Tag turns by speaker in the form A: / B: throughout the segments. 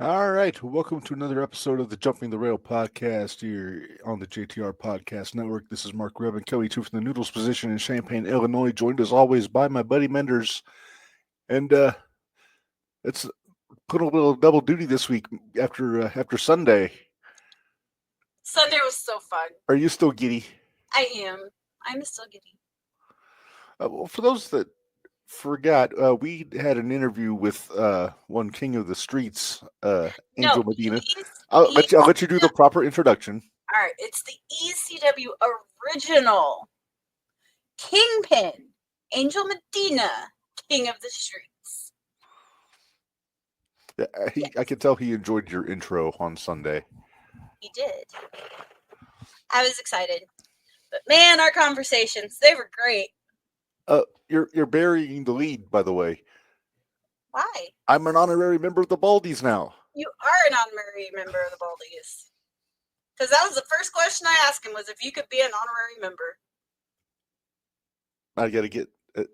A: All right, welcome to another episode of the Jumping the Rail podcast here on the JTR Podcast Network. This is Mark Revin, Kelly Two from the Noodles position in Champaign, Illinois, joined as always by my buddy Minderz. And it's put a little double duty this week after Sunday.
B: Sunday was so fun.
A: Are you still giddy?
B: I am. I'm still giddy.
A: Well, for those that forgot, we had an interview with one king of the streets, Angel Medina. I'll let you do the proper introduction.
B: All right, it's the ECW original Kingpin, Angel Medina, King of the Streets.
A: I could tell he enjoyed your intro on Sunday.
B: He did. I was excited. But man, our conversations, they were great.
A: You're burying the lead, by the way.
B: Why?
A: I'm an honorary member of the Baldies now.
B: You are an honorary member of the Baldies. Because that was the first question I asked him, was if you could be an honorary member.
A: I got to get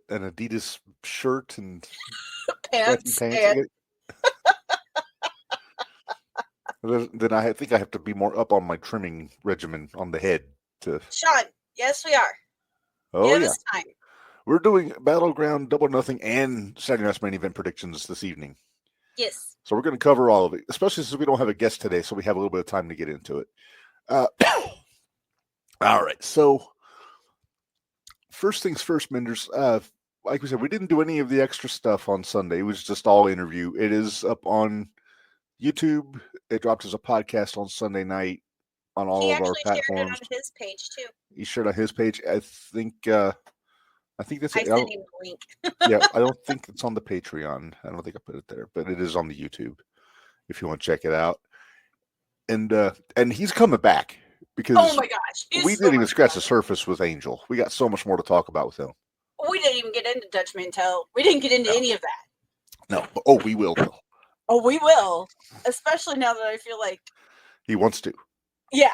A: an Adidas shirt and
B: pants.
A: Then I think I have to be more up on my trimming regimen on the head.
B: Sean, yes, we are.
A: Oh,
B: Give
A: yeah.
B: us time.
A: We're doing Battleground, Double Nothing, and Saturday Night's Main Event predictions this evening.
B: Yes.
A: So we're going to cover all of it, especially since we don't have a guest today, so we have a little bit of time to get into it. All right. So first things first, Minderz. Like we said, we didn't do any of the extra stuff on Sunday. It was just all interview. It is up on YouTube. It dropped as a podcast on Sunday night on all of our platforms.
B: He actually shared it on his page too.
A: He shared on his page. I think that's it.
B: I sent him a link.
A: Yeah, I don't think it's on the Patreon. I don't think I put it there, but it is on the YouTube if you want to check it out. And he's coming back because
B: oh my gosh,
A: we didn't even scratch the surface with Angel. We got so much more to talk about with him.
B: We didn't even get into Dutch Mantel. We didn't get into any of that.
A: No. Oh, we will.
B: Oh, we will. Especially now that I feel like
A: he wants to.
B: Yeah.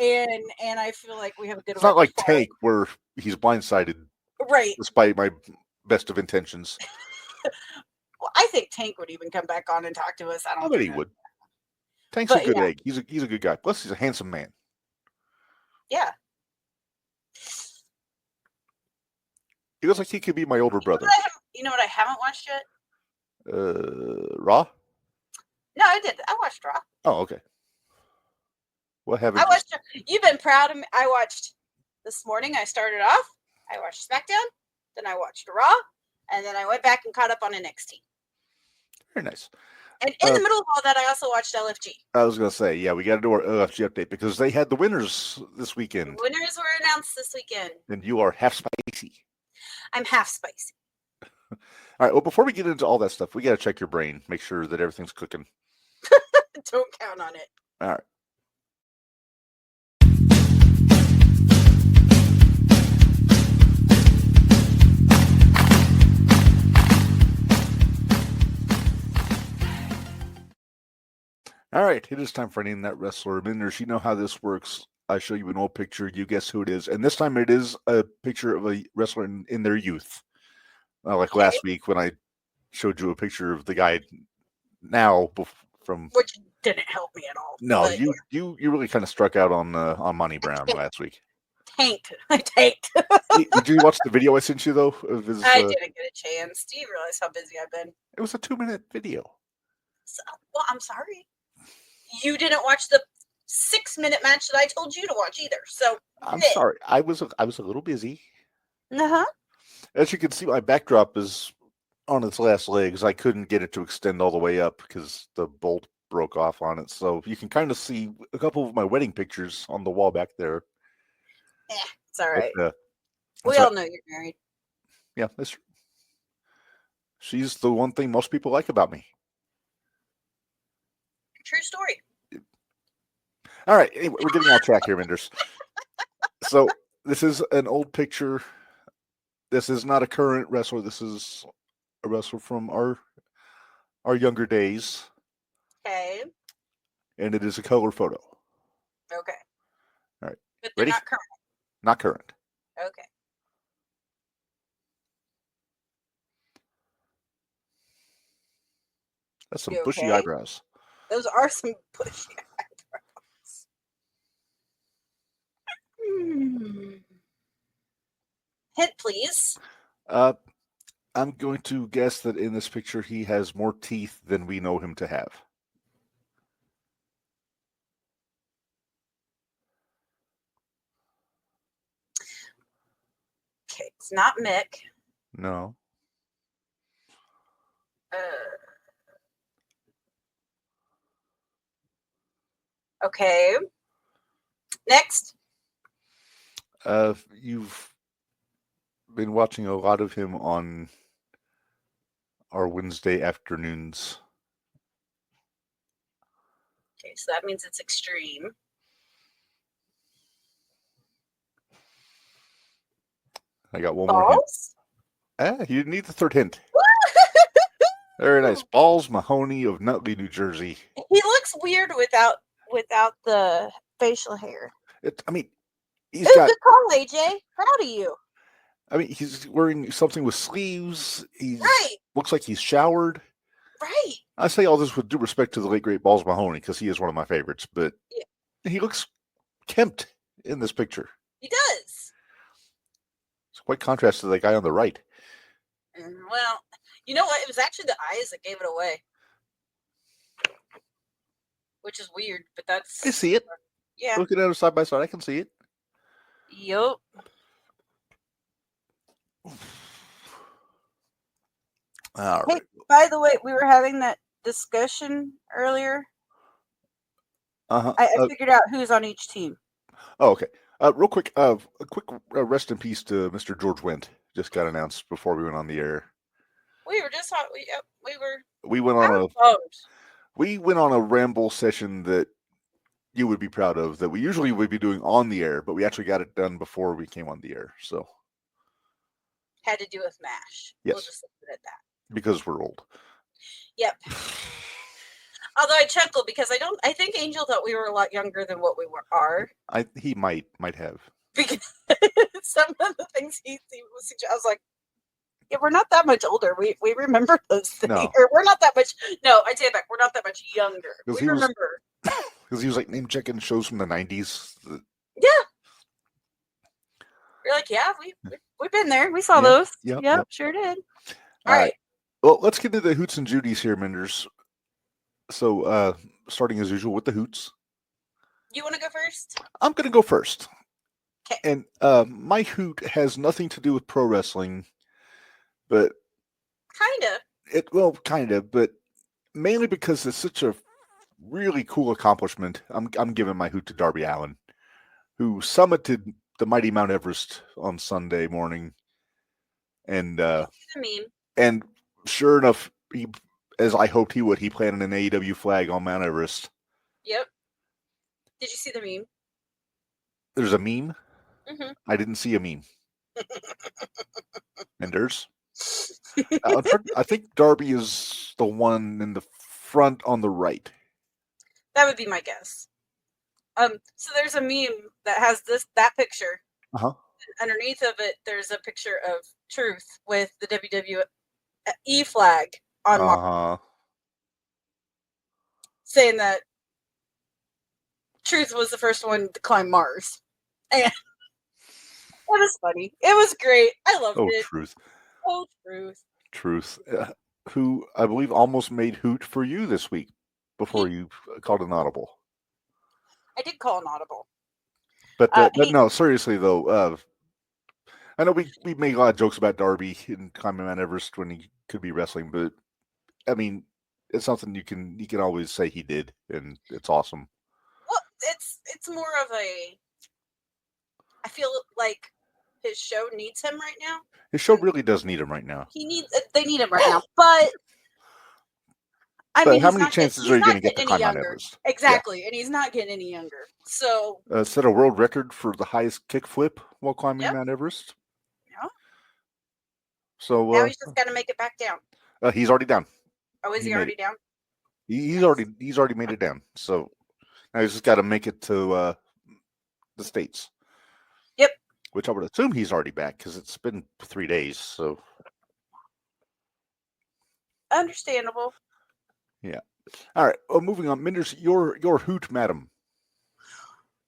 B: And I feel like we have a good
A: It's not like Tank where he's blindsided.
B: Right.
A: Despite my best of intentions.
B: Well, I think Tank would even come back on and talk to us. I
A: bet he would. Tank's a good egg. He's a good guy. Plus, he's a handsome man.
B: Yeah.
A: He looks like he could be my older brother.
B: You know what I haven't watched yet?
A: Raw?
B: No, I did. I watched Raw.
A: Oh, okay. What haven't
B: I watched? You've been proud of me. I watched this morning. I started off. I watched SmackDown. Then I watched Raw. And then I went back and caught up on NXT.
A: Very nice.
B: And in the middle of all that, I also watched LFG.
A: I was going to say, yeah, we got to do our LFG update because they had the winners this weekend.
B: The winners were announced this weekend.
A: And you are half spicy.
B: I'm half spicy.
A: All right. Well, before we get into all that stuff, we got to check your brain, make sure that everything's cooking.
B: Don't count on it.
A: All right. All right, it is time for Name That Wrestler. Minderz, you know how this works. I show you an old picture, you guess who it is. And this time it is a picture of a wrestler in their youth. Like last week when I showed you a picture of the guy now from...
B: Which didn't help me at all.
A: No, you really kind of struck out on Monty Brown last week.
B: I tanked.
A: Did you watch the video I sent you, though? Of his,
B: I didn't get a chance. Do you realize how busy I've been?
A: It was a 2-minute video.
B: Well, I'm sorry. You didn't watch the 6-minute match that I told you to watch either. So
A: I'm sorry. I was a little busy.
B: Uh-huh.
A: As you can see, my backdrop is on its last legs. I couldn't get it to extend all the way up because the bolt broke off on it. So you can kind of see a couple of my wedding pictures on the wall back there.
B: Yeah, it's all right.
A: But,
B: we all know you're married.
A: Yeah, that's true. She's the one thing most people like about me.
B: True story.
A: All right. Anyway, we're getting off track here, Minderz. So this is an old picture. This is not a current wrestler. This is a wrestler from our younger days.
B: Okay.
A: And it is a color photo.
B: Okay.
A: All right.
B: But they're
A: ready?
B: Not current.
A: Not current.
B: Okay.
A: That's some bushy eyebrows.
B: Those are some bushy eyebrows. Hint, please.
A: I'm going to guess that in this picture he has more teeth than we know him to have.
B: Okay, it's not Mick.
A: No.
B: Okay. Next.
A: You've been watching a lot of him on our Wednesday afternoons.
B: Okay, so that means it's extreme.
A: I got one more hint.
B: Balls?
A: You didn't need the third hint. Very nice. Balls Mahoney of Nutley, New Jersey.
B: He looks weird without the facial hair.
A: He's
B: Ooh,
A: got.
B: good call, AJ. Proud of you.
A: He's wearing something with sleeves. He's
B: Right.
A: Looks like he's showered.
B: Right.
A: I say all this with due respect to the late great Balls Mahoney because he is one of my favorites, but he looks kempt in this picture.
B: He does.
A: It's quite contrast to the guy on the right.
B: Well, you know what? It was actually the eyes that gave it away, which is weird, but that's.
A: I see it.
B: Yeah.
A: Looking at it side by side, I can see it.
B: Yup.
A: All
B: Hey,
A: right.
B: by the way, we were having that discussion earlier.
A: Uh-huh.
B: I figured out who's on each team.
A: Oh, okay. Real quick, a quick rest in peace to Mr. George Wendt. Just got announced before we went on the air.
B: We were just on.
A: We went on a ramble session that you would be proud of. That we usually would be doing on the air, but we actually got it done before we came on the air. So
B: had to do with MASH.
A: Yes.
B: We'll just leave it at that.
A: Because we're old.
B: Yep. Although I chuckle because I think Angel thought we were a lot younger than what we are.
A: He might have.
B: Because some of the things he was suggesting, I was like, yeah, we're not that much older. We remember those things.
A: No.
B: Or we're not that much. No, I take it back. We're not that much younger. We remember.
A: Because he was like name checking shows from the 90s.
B: Yeah. We're like, yeah, we've been there. We saw those. Yep, sure did. All right.
A: Well, let's get into the hoots and Judies here, Minderz. So, starting as usual with the hoots.
B: You want to go first?
A: I'm going to go first.
B: Okay.
A: And my hoot has nothing to do with pro wrestling, but kind of, but mainly because it's such a really cool accomplishment. I'm giving my hoot to Darby Allin, who summited the mighty Mount Everest on Sunday morning, and and sure enough, as I hoped he would, he planted an AEW flag on Mount Everest.
B: Yep. Did you see the meme?
A: There's a meme?
B: Mm-hmm.
A: I didn't see a meme. Minderz? I think Darby is the one in the front on the right.
B: That would be my guess. So there's a meme that has that picture.
A: Uh-huh.
B: Underneath of it, there's a picture of Truth with the WWE flag on Mars, saying that Truth was the first one to climb Mars. And it was funny. It was great. I loved it.
A: Truth.
B: Oh, Truth.
A: Truth. Who I believe almost made hoot for you this week before you called an audible.
B: I did call an audible.
A: But no, seriously though, I know we made a lot of jokes about Darby and climbing Mount Everest when he could be wrestling, but I mean, it's something you can always say he did, and it's awesome.
B: Well, it's more of a. I feel like his show needs him right now.
A: His show really does need him right now.
B: They need him right now, but. I mean,
A: how many chances are you going to get to climb Mount Everest?
B: Exactly, and he's not getting any younger. So
A: set a world record for the highest kickflip while climbing Mount Everest.
B: Yeah.
A: So
B: now he's just got to make it back down.
A: He's already down.
B: Oh, is he already down?
A: He's already made it down. So now he's just got to make it to the States.
B: Yep.
A: Which I would assume he's already back because it's been 3 days. So
B: understandable.
A: Yeah. All right. Well, moving on. Minderz, your hoot, madam.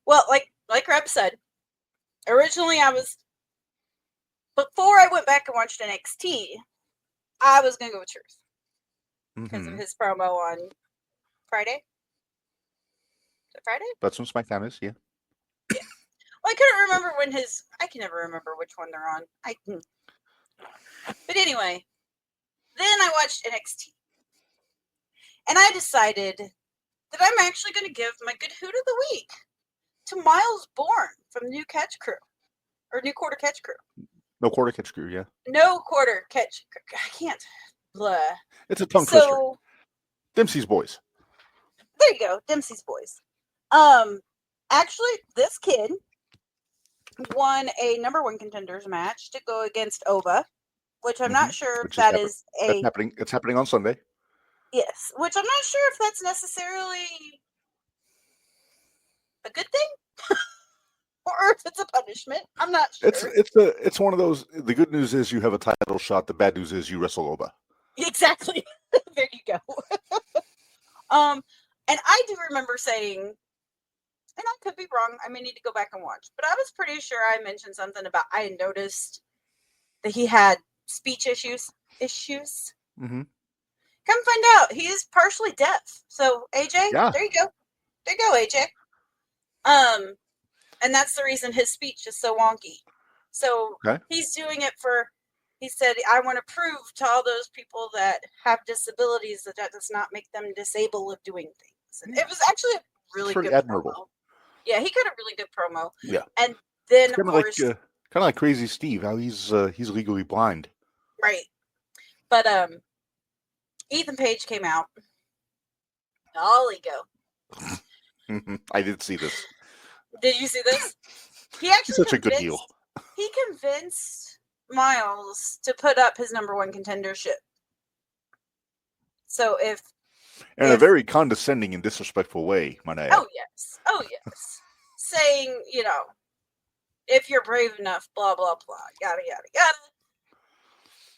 B: Well, like Reb said, originally before I went back and watched NXT, I was going to go with Truth because of his promo on Friday. Is it Friday?
A: That's when SmackDown is, yeah.
B: Yeah. Well, I couldn't remember I can never remember which one they're on. But anyway, then I watched NXT. And I decided that I'm actually going to give my good hoot of the week to Miles Bourne from New Catch Crew. Or New Quarter Catch Crew.
A: No Quarter Catch Crew, yeah.
B: No Quarter Catch Crew. I can't. Blah.
A: It's a tongue twister. Dempsey's Boys.
B: There you go. Dempsey's Boys. Actually, this kid won a number one contenders match to go against Ova, which I'm not sure if that is
A: That's happening. It's happening on Sunday.
B: Yes, which I'm not sure if that's necessarily a good thing or if it's a punishment. I'm not sure.
A: It's one of those. The good news is you have a title shot. The bad news is you wrestle Ova.
B: Exactly. There you go. And I do remember saying, and I could be wrong, I may need to go back and watch, but I was pretty sure I mentioned something about I had noticed that he had speech issues.
A: Mm-hmm.
B: Come find out, he is partially deaf. So AJ, There you go. There you go, AJ. And that's the reason his speech is so wonky. So He's doing it he said, I want to prove to all those people that have disabilities that does not make them disabled of doing things. And it was actually a really good
A: admirable.
B: Promo. Yeah, he got a really good promo.
A: Yeah.
B: And then, of course...
A: kind of like Crazy Steve, how he's legally blind.
B: Right. But Ethan Page came out. Golly go.
A: I did see this.
B: Did you see this? He actually
A: such a good deal.
B: He convinced Miles to put up his number one contendership. So
A: in a very condescending and disrespectful way, might I add.
B: Oh yes. Saying, if you're brave enough, blah blah blah, yada yada yada.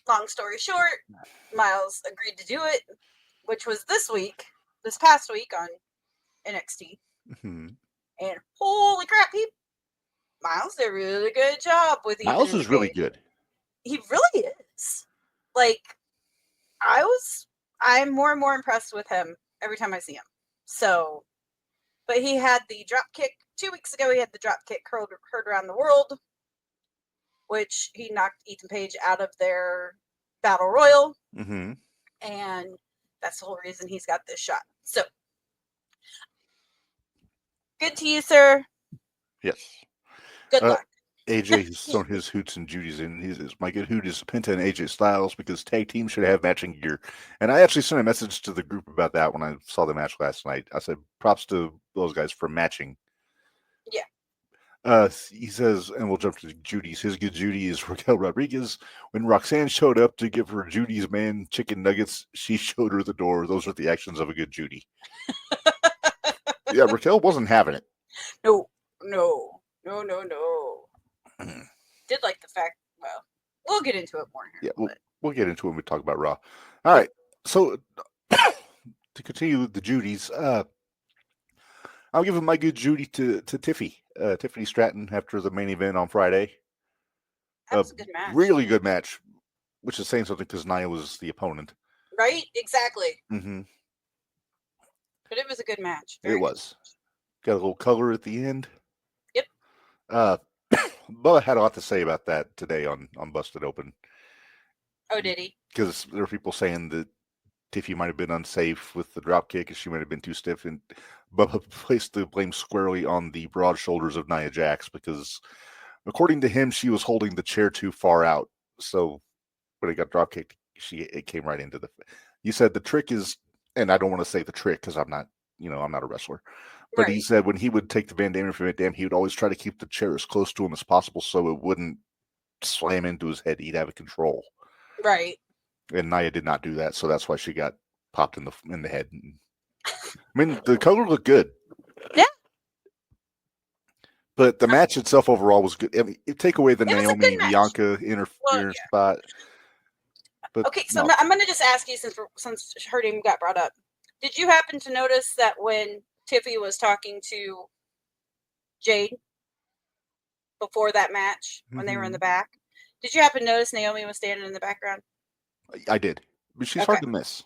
B: Long story short, Miles agreed to do it, which was this past week on NXT.
A: Mm-hmm.
B: And holy crap, Miles did a really good job with Ethan.
A: Miles is really good.
B: He really is. Like, I'm more and more impressed with him every time I see him. So, but he had the drop kick 2 weeks ago. He had the drop kick heard around the world, which he knocked Ethan Page out of their battle royal.
A: Mm-hmm.
B: And that's the whole reason he's got this shot. So, good to you, sir.
A: Yes.
B: Good luck.
A: AJ has thrown his hoots and Judy's in. My good hoot is Penta and AJ Styles because tag teams should have matching gear. And I actually sent a message to the group about that when I saw the match last night. I said, props to those guys for matching.
B: Yeah.
A: He says, and we'll jump to Judy's. His good Judy is Raquel Rodriguez. When Roxanne showed up to give her Judy's man chicken nuggets, she showed her the door. Those are the actions of a good Judy. Yeah, Raquel wasn't having it.
B: No. Did like the fact, well, we'll get into it more here.
A: Yeah, we'll get into it when we talk about Raw. All right, so to continue with the Judys, I'll give my good Judy to Tiffany Stratton after the main event on Friday.
B: That was a good match.
A: Really good match, which is saying something because Nia was the opponent.
B: Right? Exactly.
A: Mm-hmm.
B: But it was a good match.
A: It was. Got a little color at the end.
B: Yep.
A: Bubba had a lot to say about that today on Busted Open.
B: Oh, did he?
A: Because there were people saying that Tiffy might have been unsafe with the drop kick and she might have been too stiff. And Bubba placed the blame squarely on the broad shoulders of Nia Jax because, according to him, she was holding the chair too far out. So when it got drop kicked, it came right into the. You said the trick is, and I don't want to say the trick because I'm not a wrestler. But right. He said when he would take the Van Damme from Van Damme, he would always try to keep the chair as close to him as possible so it wouldn't slam into his head. He'd have control.
B: Right.
A: And Nia did not do that, so that's why she got popped in the head. I mean, the color looked good.
B: Yeah.
A: But the match itself overall was good. I mean, take away the Naomi Bianca interference spot. But
B: okay, so I'm going to just ask you since her name got brought up. Did you happen to notice that when Tiffy was talking to Jade before that match, when they were in the back, did you happen to notice Naomi was standing in the background?
A: I did. But she's hard to miss.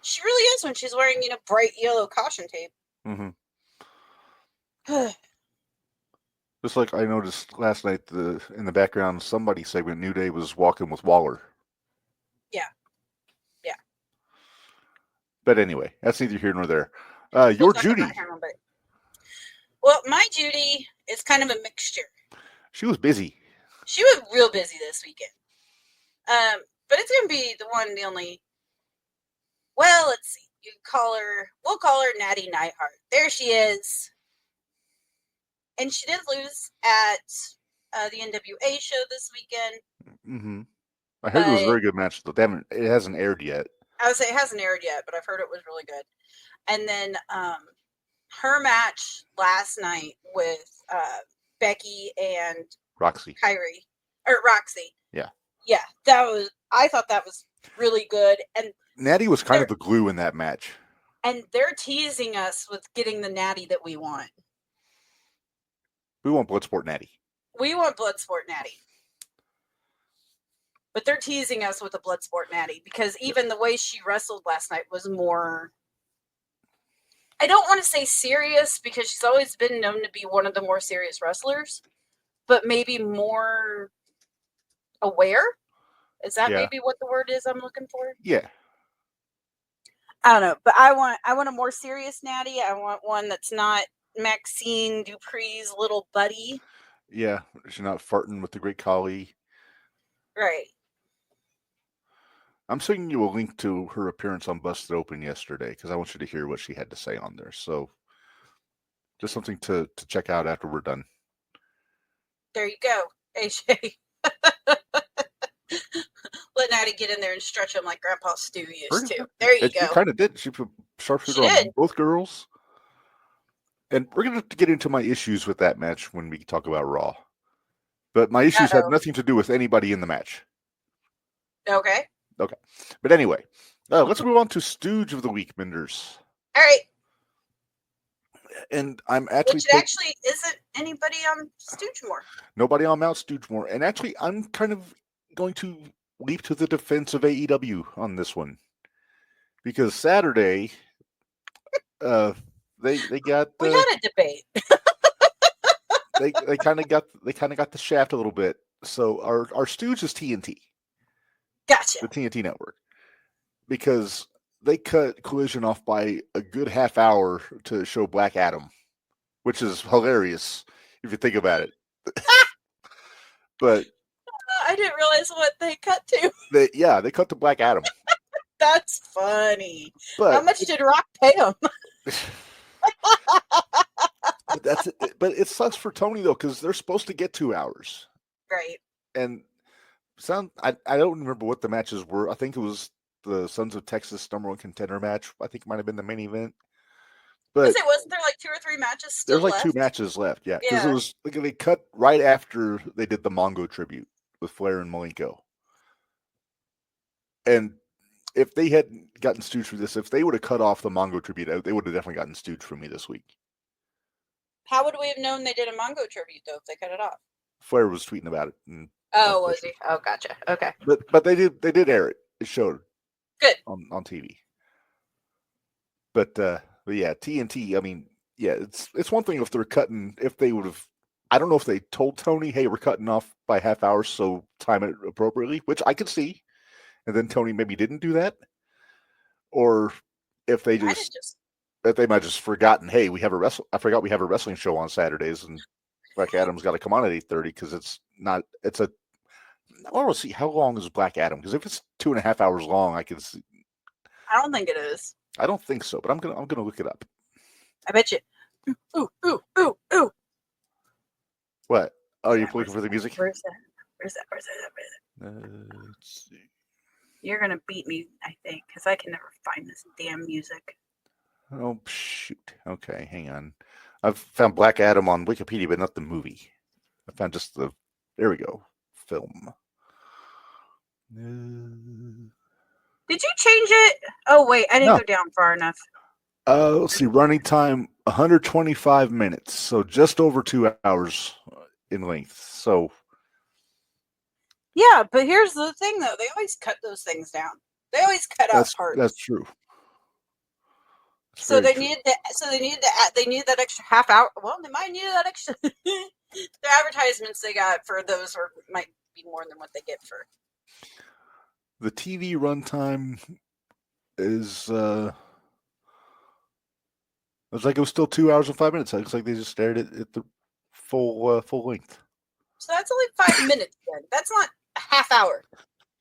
B: She really is when she's wearing, bright yellow caution tape.
A: Just like I noticed last night in the background, somebody segment, New Day was walking with Waller.
B: Yeah.
A: But anyway, that's neither here nor there. Your Judy.
B: Well, my Judy is kind of a mixture.
A: She was busy.
B: She was real busy this weekend. But it's going to be the one and the only. Well, let's see. We'll call her Natty Neidhart. There she is. And she did lose at the NWA show this weekend.
A: I heard it was a very good match. It hasn't aired yet.
B: I would say it hasn't aired yet, but I've heard it was really good. And then her match last night with Becky and
A: Roxy.
B: Roxy.
A: Yeah.
B: Yeah, I thought that was really good. And
A: Natty was kind of the glue in that match.
B: And they're teasing us with getting the Natty that we want.
A: We want Bloodsport Natty.
B: We want Bloodsport Natty. But they're teasing us with the Bloodsport Natty because even the way she wrestled last night was more, I don't want to say serious because she's always been known to be one of the more serious wrestlers, but maybe more aware. Is that maybe what the word is I'm looking for?
A: Yeah.
B: I don't know, but I want a more serious Natty. I want one that's not Maxine Dupree's little buddy.
A: Yeah, she's not farting with the Great Khali.
B: Right.
A: I'm sending you a link to her appearance on Busted Open yesterday because I want you to hear what she had to say on there. So just something to check out after we're done.
B: There you go, AJ. Let Natty get in there and stretch him like Grandpa Stu used to. There you go.
A: She kind of did. She put sharpshooter on both girls. And we're going to get into my issues with that match when we talk about Raw. But my issues had nothing to do with anybody in the match.
B: Okay.
A: But anyway, let's move on to Stooge of the Week, Minderz.
B: All right.
A: And I'm actually...
B: Which actually isn't anybody on Stoogemore.
A: Nobody on Mount Stoogemore. And actually, I'm kind of going to leap to the defense of AEW on this one. Because Saturday, they got...
B: we had a debate.
A: they kind of got the shaft a little bit. So our Stooge is TNT.
B: Gotcha.
A: The TNT network. Because they cut Collision off by a good half hour to show Black Adam, which is hilarious if you think about it. But
B: I didn't realize what they cut to.
A: They cut to Black Adam.
B: That's funny.
A: But
B: how much did Rock pay him?
A: But it sucks for Tony though, because they're supposed to get 2 hours.
B: Right.
A: And I don't remember what the matches were. I think it was the Sons of Texas #1 contender match. I think it might have been the main event. But
B: wasn't there like 2 or 3 matches still
A: there's like
B: left?
A: 2 matches left, yeah. Because it was like they cut right after they did the Mongo tribute with Flair and Malenko. And if they hadn't gotten Stooge for this, if they would have cut off the Mongo tribute, they would have definitely gotten Stooge for me this week.
B: How would we have known they did a Mongo tribute though if they cut it off?
A: Flair was tweeting about it.
B: Was he? Oh, gotcha. Okay.
A: But they did air it. It showed
B: good
A: on TV. But yeah, TNT. I mean, yeah, it's one thing if they're cutting. If they would have, I don't know if they told Tony, "Hey, we're cutting off by half hour, so time it appropriately," which I could see. And then Tony maybe didn't do that, or if they if they might have just forgotten. Hey, I forgot we have a wrestling show on Saturdays, and Black Adam's got to come on at 8:30 because it's not. It's a. I want to see how long is Black Adam, because if it's 2.5 hours long, I can see.
B: I don't think it is.
A: I don't think so, but I'm gonna look it up.
B: I bet you. Ooh.
A: What? Oh, you're looking for the music?
B: Where's that?
A: Let's see.
B: You're gonna beat me, I think, because I can never find this damn music.
A: Oh shoot! Okay, hang on. I've found Black Adam on Wikipedia, but not the movie. I found just the. There we go. Film.
B: Did you change it? Oh wait, I didn't go down far enough.
A: Let's see, running time 125 minutes, so just over 2 hours in length. So
B: Yeah, but here's the thing, though. They always cut those things down. They always cut out parts.
A: that's true. That's
B: So
A: very
B: they
A: true.
B: needed that. So they needed that extra half hour. Well, they might need that extra. The advertisements they got for those might be more than what they get for.
A: The TV runtime is looks like it was still 2 hours and 5 minutes. It looks like they just started it at the full length.
B: So that's only 5 minutes. Then that's not a half hour.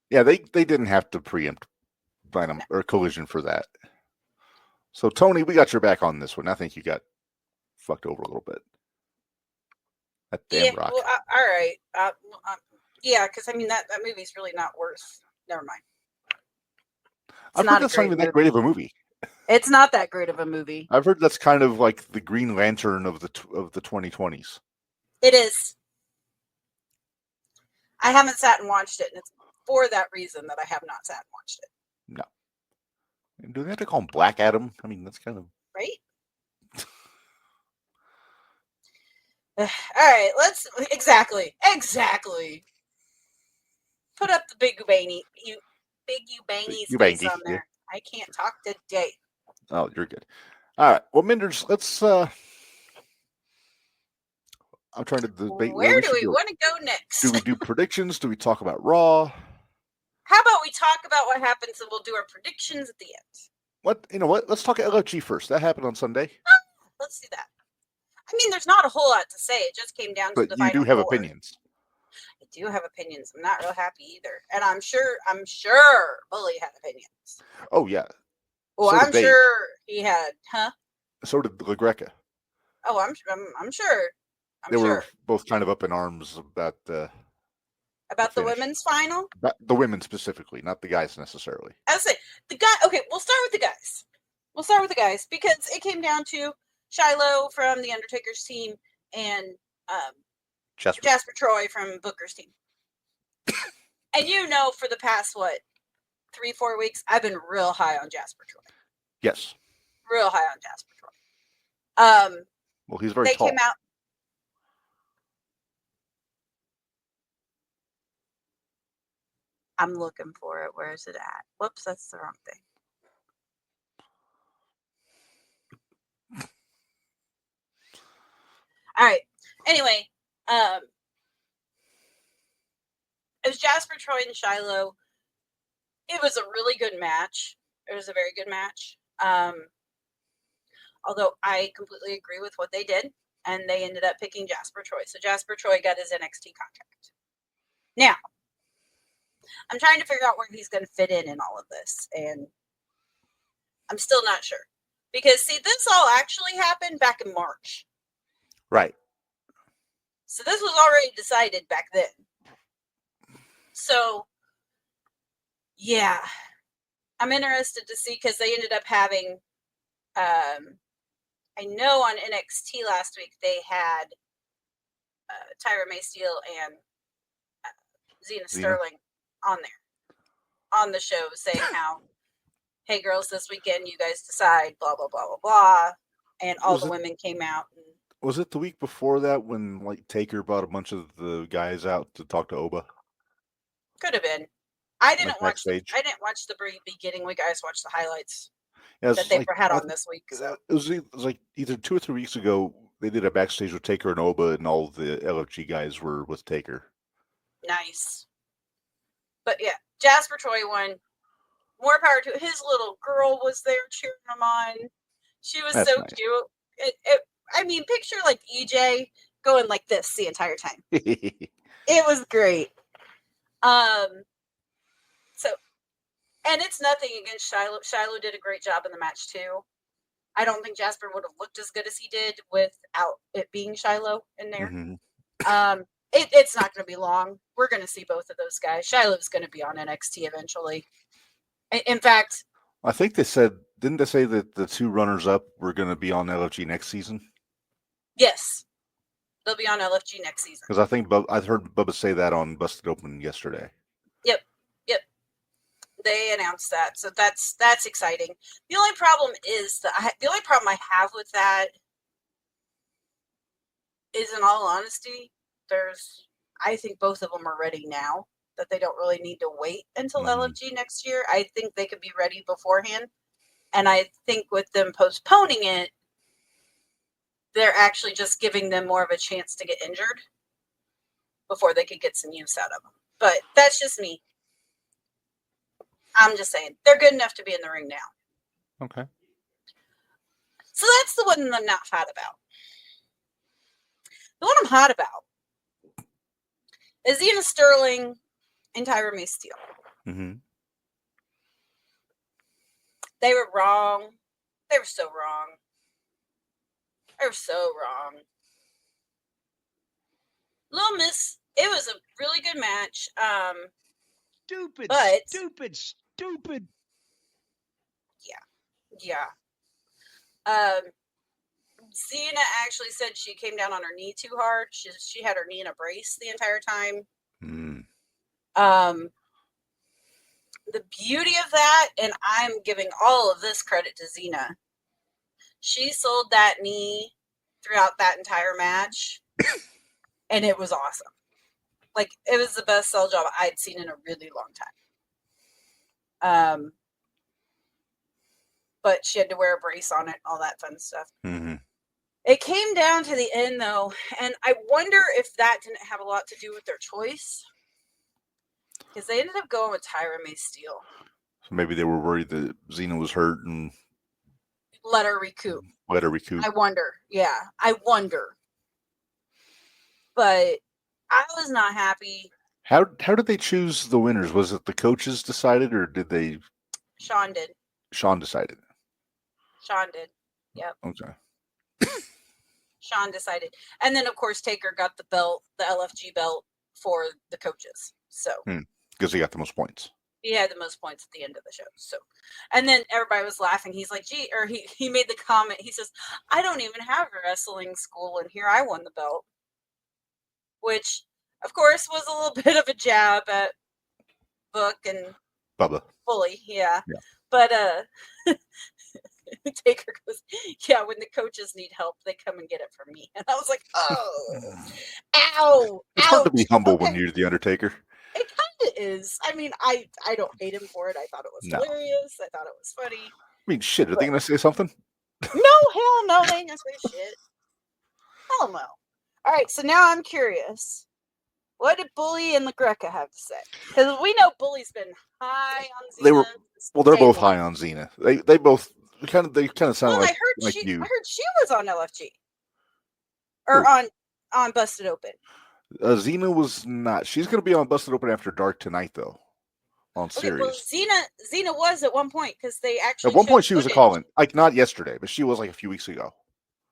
A: Yeah, they didn't have to preempt Dynam or Collision for that. So Tony, we got your back on this one. I think you got fucked over a little bit. That damn Rock.
B: Well, all right. Yeah, because I mean that movie's really not worth. Never mind.
A: I've heard that's not even that great of a movie.
B: It's not that great of a movie.
A: I've heard that's kind of like the Green Lantern of the 2020s.
B: It is. I haven't sat and watched it, and it's for that reason that I have not sat and watched it.
A: No. And do they have to call him Black Adam? I mean, that's kind of
B: right. All right, let's exactly. Put up the big Ubangies face on there. Yeah. I can't talk today.
A: Oh, you're good. All right. Well, Minderz, let's. I'm trying to debate.
B: Where do we want to go next?
A: Do we do predictions? Do we talk about Raw?
B: How about we talk about what happens and we'll do our predictions at the end?
A: You know what? Let's talk LFG first. That happened on Sunday.
B: Let's do that. I mean, there's not a whole lot to say. It just came down to the final.
A: But you do have opinions.
B: I do have opinions. I'm not real happy either, and I'm sure Bully had opinions.
A: Oh yeah.
B: Well, so I'm sure he had, huh?
A: So did LaGreca.
B: Oh, I'm sure.
A: They were both kind of up in arms about the
B: women's final.
A: The women specifically, not the guys necessarily.
B: I would say the guy. Okay, we'll start with the guys. Because it came down to Shiloh from the Undertaker's team and Jasper Troy from Booker's team. And for the past 3-4 weeks, I've been real high on Jasper Troy.
A: Yes.
B: Real high on Jasper Troy.
A: Well, he's very tall.
B: They came out. I'm looking for it. Where is it at? Whoops, that's the wrong thing. All right. Anyway, it was Jasper Troy and Shiloh. It was a really good match. It was a very good match. Although I completely agree with what they did, and they ended up picking Jasper Troy. So Jasper Troy got his NXT contract. Now, I'm trying to figure out where he's going to fit in all of this, and I'm still not sure. Because, see, this all actually happened back in March.
A: Right.
B: So this was already decided back then. So, yeah. I'm interested to see, because they ended up having, I know on NXT last week they had Tyra May Steele and Xena Sterling on there, on the show, saying how, hey girls, this weekend you guys decide, blah, blah, blah, blah, blah. And all the women came out. And,
A: was it the week before that when Taker brought a bunch of the guys out to talk to Oba?
B: Could have been. I didn't watch the beginning week. I just watched the highlights that they had on this week. So.
A: It was like either 2 or 3 weeks ago, they did a backstage with Taker and Oba, and all the LFG guys were with Taker.
B: Nice. But yeah, Jasper Troy won. More power to his little girl was there cheering him on. She was so nice. Cute. I mean, picture like EJ going like this the entire time. It was great. So, and it's nothing against Shiloh. Shiloh did a great job in the match too. I don't think Jasper would have looked as good as he did without it being Shiloh in there. Mm-hmm. It's not going to be long. We're going to see both of those guys. Shiloh's going to be on NXT eventually. In fact,
A: I think didn't they say that the 2 runners-up were going to be on LFG next season?
B: Yes. They'll be on LFG next season.
A: Because I think I heard Bubba say that on Busted Open yesterday.
B: Yep. They announced that, so that's exciting. The only problem is the only problem I have with that is, in all honesty, I think both of them are ready now. That they don't really need to wait until LFG next year. I think they could be ready beforehand, and I think with them postponing it, they're actually just giving them more of a chance to get injured before they could get some use out of them. But that's just me. I'm just saying, they're good enough to be in the ring now.
A: Okay.
B: So that's the one I'm not hot about. The one I'm hot about is Xena Sterling and Tyra May Steele.
A: Mm-hmm.
B: They were wrong. They were so wrong. They were so wrong. Little Miss, it was a really good match.
C: Stupid.
B: Yeah. Xena actually said she came down on her knee too hard. She had her knee in a brace the entire time. The beauty of that, and I'm giving all of this credit to Xena, she sold that knee throughout that entire match, and it was awesome. Like, it was the best sell job I'd seen in a really long time. But she had to wear a brace on it, all that fun stuff.
A: Mm-hmm.
B: It came down to the end, though, and I wonder if that didn't have a lot to do with their choice. Because they ended up going with Tyra May Steele.
A: So maybe they were worried that Xena was hurt and
B: Let her recoup.
A: I
B: wonder. Yeah, I wonder. But I was not happy.
A: How did they choose the winners? Was it the coaches decided, or did they?
B: Sean did.
A: Sean decided.
B: Sean did. Yep.
A: Okay.
B: Sean decided. And then, of course, Taker got the belt, the LFG belt, for the coaches. So.
A: Because he got the most points.
B: He had the most points at the end of the show. So, and then everybody was laughing. He's like, gee, or he made the comment. He says, I don't even have a wrestling school, and here I won the belt. Which, of course, was a little bit of a jab at Book and
A: Bubba.
B: Bully, yeah. But Taker goes, yeah, when the coaches need help, they come and get it from me. And I was like, oh, ow,
A: It's hard to be humble when you're the Undertaker.
B: It kind of is. I mean, I don't hate him for it. I thought it was hilarious. I thought it was funny.
A: I mean, shit, are they going to say something?
B: No, hell no, they ain't going to say shit. Hell no. All right, so now I'm curious. What did Bully and LaGreca have to say? Because we know Bully's been high on Xena.
A: They're both high on Xena. They both kind of sound like you.
B: I heard she was on LFG. Or on Busted Open.
A: Xena was not. She's going to be on Busted Open After Dark tonight, though. On series.
B: Well, Xena was at one point, because they actually.
A: At one point, she was a call-in, like not yesterday, but she was like a few weeks ago.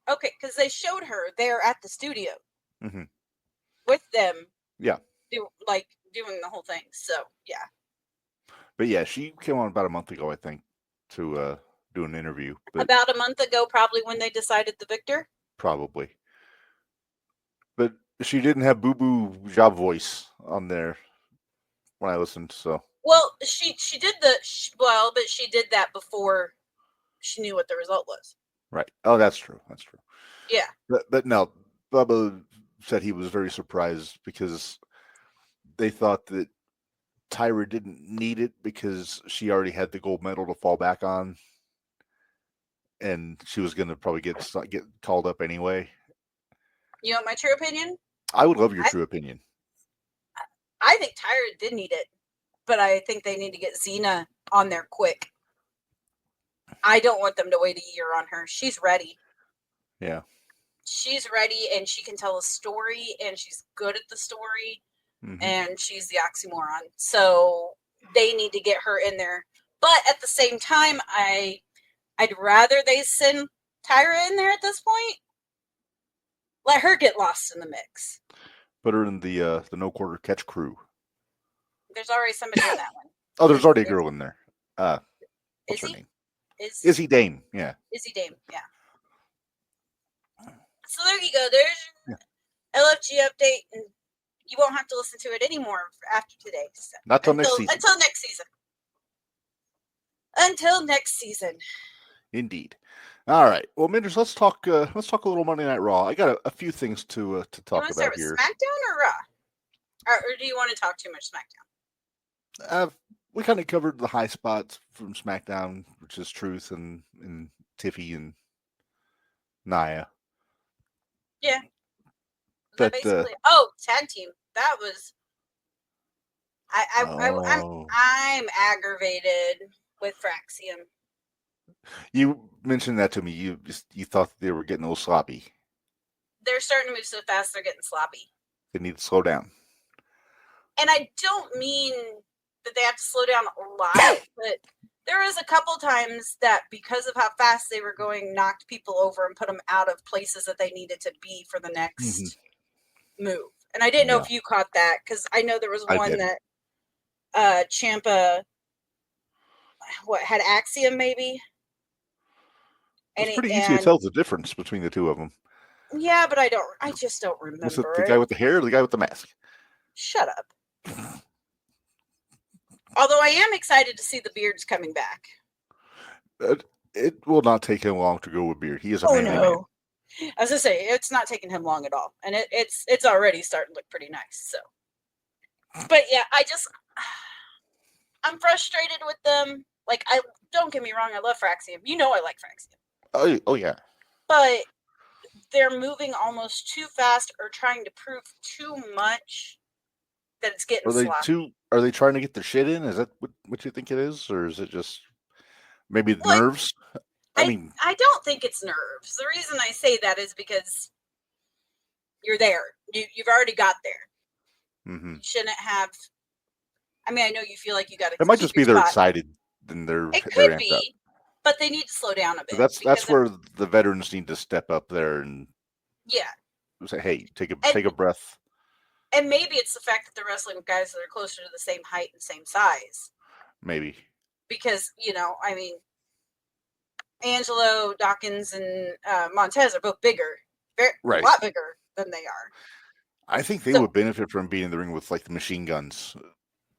B: Okay, because they showed her there at the studio
A: with
B: them.
A: Yeah,
B: doing the whole thing. So yeah.
A: But yeah, she came on about a month ago, I think, to do an interview. But
B: about a month ago, probably when they decided the victor.
A: Probably. But she didn't have Boo Boo job voice on there when I listened. So.
B: Well, she did but she did that before she knew what the result was.
A: Right. Oh, that's true. That's true.
B: Yeah.
A: But no, Bubba said he was very surprised because they thought that Tyra didn't need it because she already had the gold medal to fall back on, and she was going to probably get called up anyway.
B: You want my true opinion?
A: I would love your true opinion.
B: I think Tyra did need it, but I think they need to get Xena on there quick. I don't want them to wait a year on her. She's ready.
A: Yeah.
B: She's ready, and she can tell a story, and she's good at the story, and she's the oxymoron. So they need to get her in there. But at the same time, I'd rather they send Tyra in there at this point. Let her get lost in the mix.
A: Put her in the no quarter catch crew.
B: There's already somebody in that one.
A: Oh, there's already a girl in there. What's her name? Izzy Dame. Yeah.
B: Izzy Dame. Yeah. So there you go. There's your LFG update, and you won't have to listen to it anymore after today. So
A: Not till next season.
B: Until next season. Until next season.
A: Indeed. All right. Well, Minderz, let's talk a little Monday Night Raw. I got a few things to
B: You
A: talk
B: want to start
A: about
B: with
A: here.
B: SmackDown or Raw? Or do you want to talk too much SmackDown?
A: We kind of covered the high spots from SmackDown, which is Truth and Tiffy and Nia.
B: Yeah.
A: But
B: Basically, tag team. That was. I'm aggravated with Fraxium.
A: You mentioned that to me. You thought they were getting a little sloppy.
B: They're starting to move so fast, they're getting sloppy.
A: They need to slow down.
B: And I don't mean that they have to slow down a lot, but there was a couple times that because of how fast they were going, knocked people over and put them out of places that they needed to be for the next move. And I didn't know if you caught that, because I know there was one that Ciampa had Axiom maybe.
A: It's pretty easy to tell the difference between the two of them.
B: Yeah, but I just don't remember.
A: Was it the guy with the hair or the guy with the mask?
B: Shut up. Although I am excited to see the Beards coming back.
A: It will not take him long to go with Beard. He is a manly man.
B: I was going to say, it's not taking him long at all. And it's already starting to look pretty nice. So, but yeah, I'm frustrated with them. Like, don't get me wrong, I love Fraxium. You know I like Fraxium.
A: Oh yeah.
B: But they're moving almost too fast or trying to prove too much that it's getting sloppy.
A: Are they trying to get their shit in? Is that what you think it is? Or is it just maybe nerves?
B: I don't think it's nerves. The reason I say that is because you're there. You've already got there.
A: Mm-hmm.
B: You shouldn't have. I mean, I know you feel like you got to.
A: It might just be they're excited and they're.
B: It could be, up. But they need to slow down a bit.
A: So that's where the veterans need to step up there and.
B: Yeah.
A: Say, hey, take a breath.
B: And maybe it's the fact that they're wrestling with guys that are closer to the same height and same size.
A: Maybe.
B: Because, I mean, Angelo, Dawkins, and Montez are both bigger. A lot bigger than they are.
A: I think they would benefit from being in the ring with, like, the machine guns.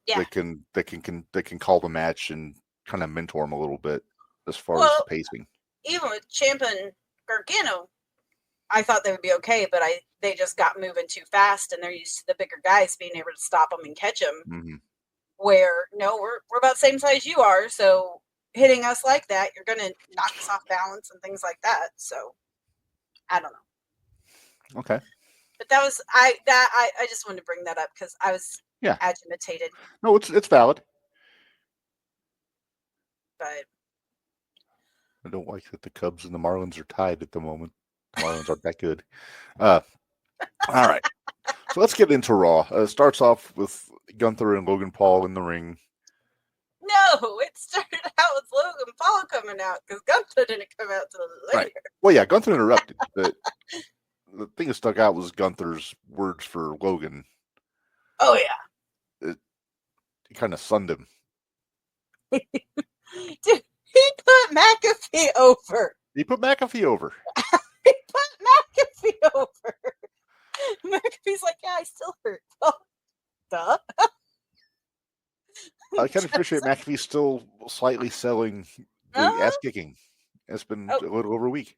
A: Yeah. That can call the match and kind of mentor them a little bit as far as the pacing.
B: Even with Ciampa and Gargano, I thought they would be okay, but they just got moving too fast, and they're used to the bigger guys being able to stop them and catch them. Mm-hmm. Where we're about the same size you are, so hitting us like that, you're going to knock us off balance and things like that. So I don't know.
A: Okay.
B: But that was I just wanted to bring that up because I was agitated.
A: No, it's valid.
B: But
A: I don't like that the Cubs and the Marlins are tied at the moment. The Marlins aren't that good. All right. So let's get into Raw. Starts off with Gunther and Logan Paul in the ring.
B: No, it started out with Logan Paul coming out because Gunther didn't come out till later.
A: Right. Well, yeah, Gunther interrupted. But the thing that stuck out was Gunther's words for Logan.
B: Oh, yeah.
A: It kind of sunned him.
B: Dude, he put McAfee over.
A: He put McAfee over.
B: McAfee's like, yeah, I still hurt. Oh, duh.
A: I kind of appreciate McAfee still slightly selling the ass kicking. It's been a little over a week.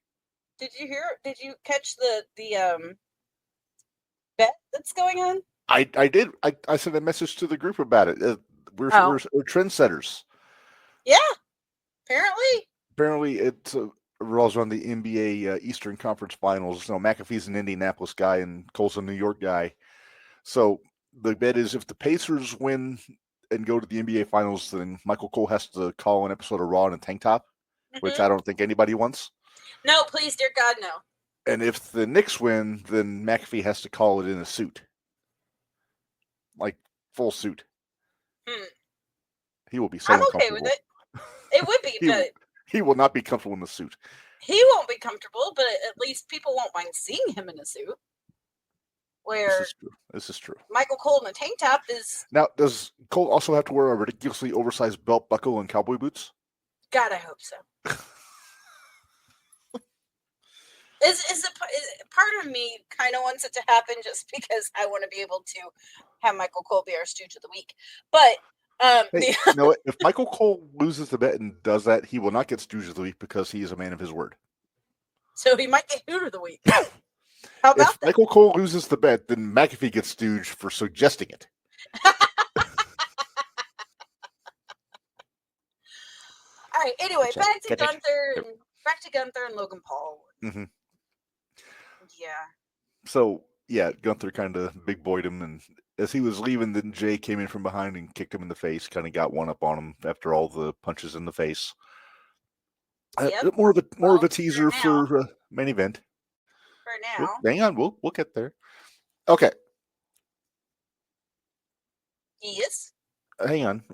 B: Did you catch the bet that's going on?
A: I did. I sent a message to the group about it. We're trendsetters.
B: Yeah.
A: Apparently it revolves around the NBA Eastern Conference Finals. McAfee's an Indianapolis guy and Cole's a New York guy. So the bet is if the Pacers win and go to the NBA Finals, then Michael Cole has to call an episode of Raw in a tank top, which I don't think anybody wants.
B: No, please, dear God, no.
A: And if the Knicks win, then McAfee has to call it in a suit. Like, full suit. He will be so uncomfortable.
B: I'm okay with it. It would be, but...
A: He will not be comfortable in the suit.
B: He won't be comfortable, but at least people won't mind seeing him in a suit. Where
A: This is true.
B: Michael Cole in a tank top is...
A: Now, does Cole also have to wear a ridiculously oversized belt buckle and cowboy boots?
B: God, I hope so. Part of me kind of wants it to happen just because I want to be able to have Michael Cole be our Stooge of the Week. But
A: Hey,
B: the-
A: you know what? If Michael Cole loses the bet and does that, he will not get Stooge of the Week because he is a man of his word.
B: so he might get Hoot of the Week. How about
A: If
B: that?
A: Michael Cole loses the bet, then McAfee gets Stooge for suggesting it.
B: All right. Anyway,
A: Gotcha.
B: back to
A: Gotcha.
B: Gunther and Logan Paul.
A: Mhm.
B: Yeah.
A: So, yeah, Gunther kind of big boyed him, and as he was leaving, then Jay came in from behind and kicked him in the face, kind of got one up on him after all the punches in the face.
B: Yep.
A: More of a
B: Well,
A: teaser
B: for
A: for main event.
B: For now.
A: Hang on, we'll get there. Okay,
B: Yes.
A: hang on.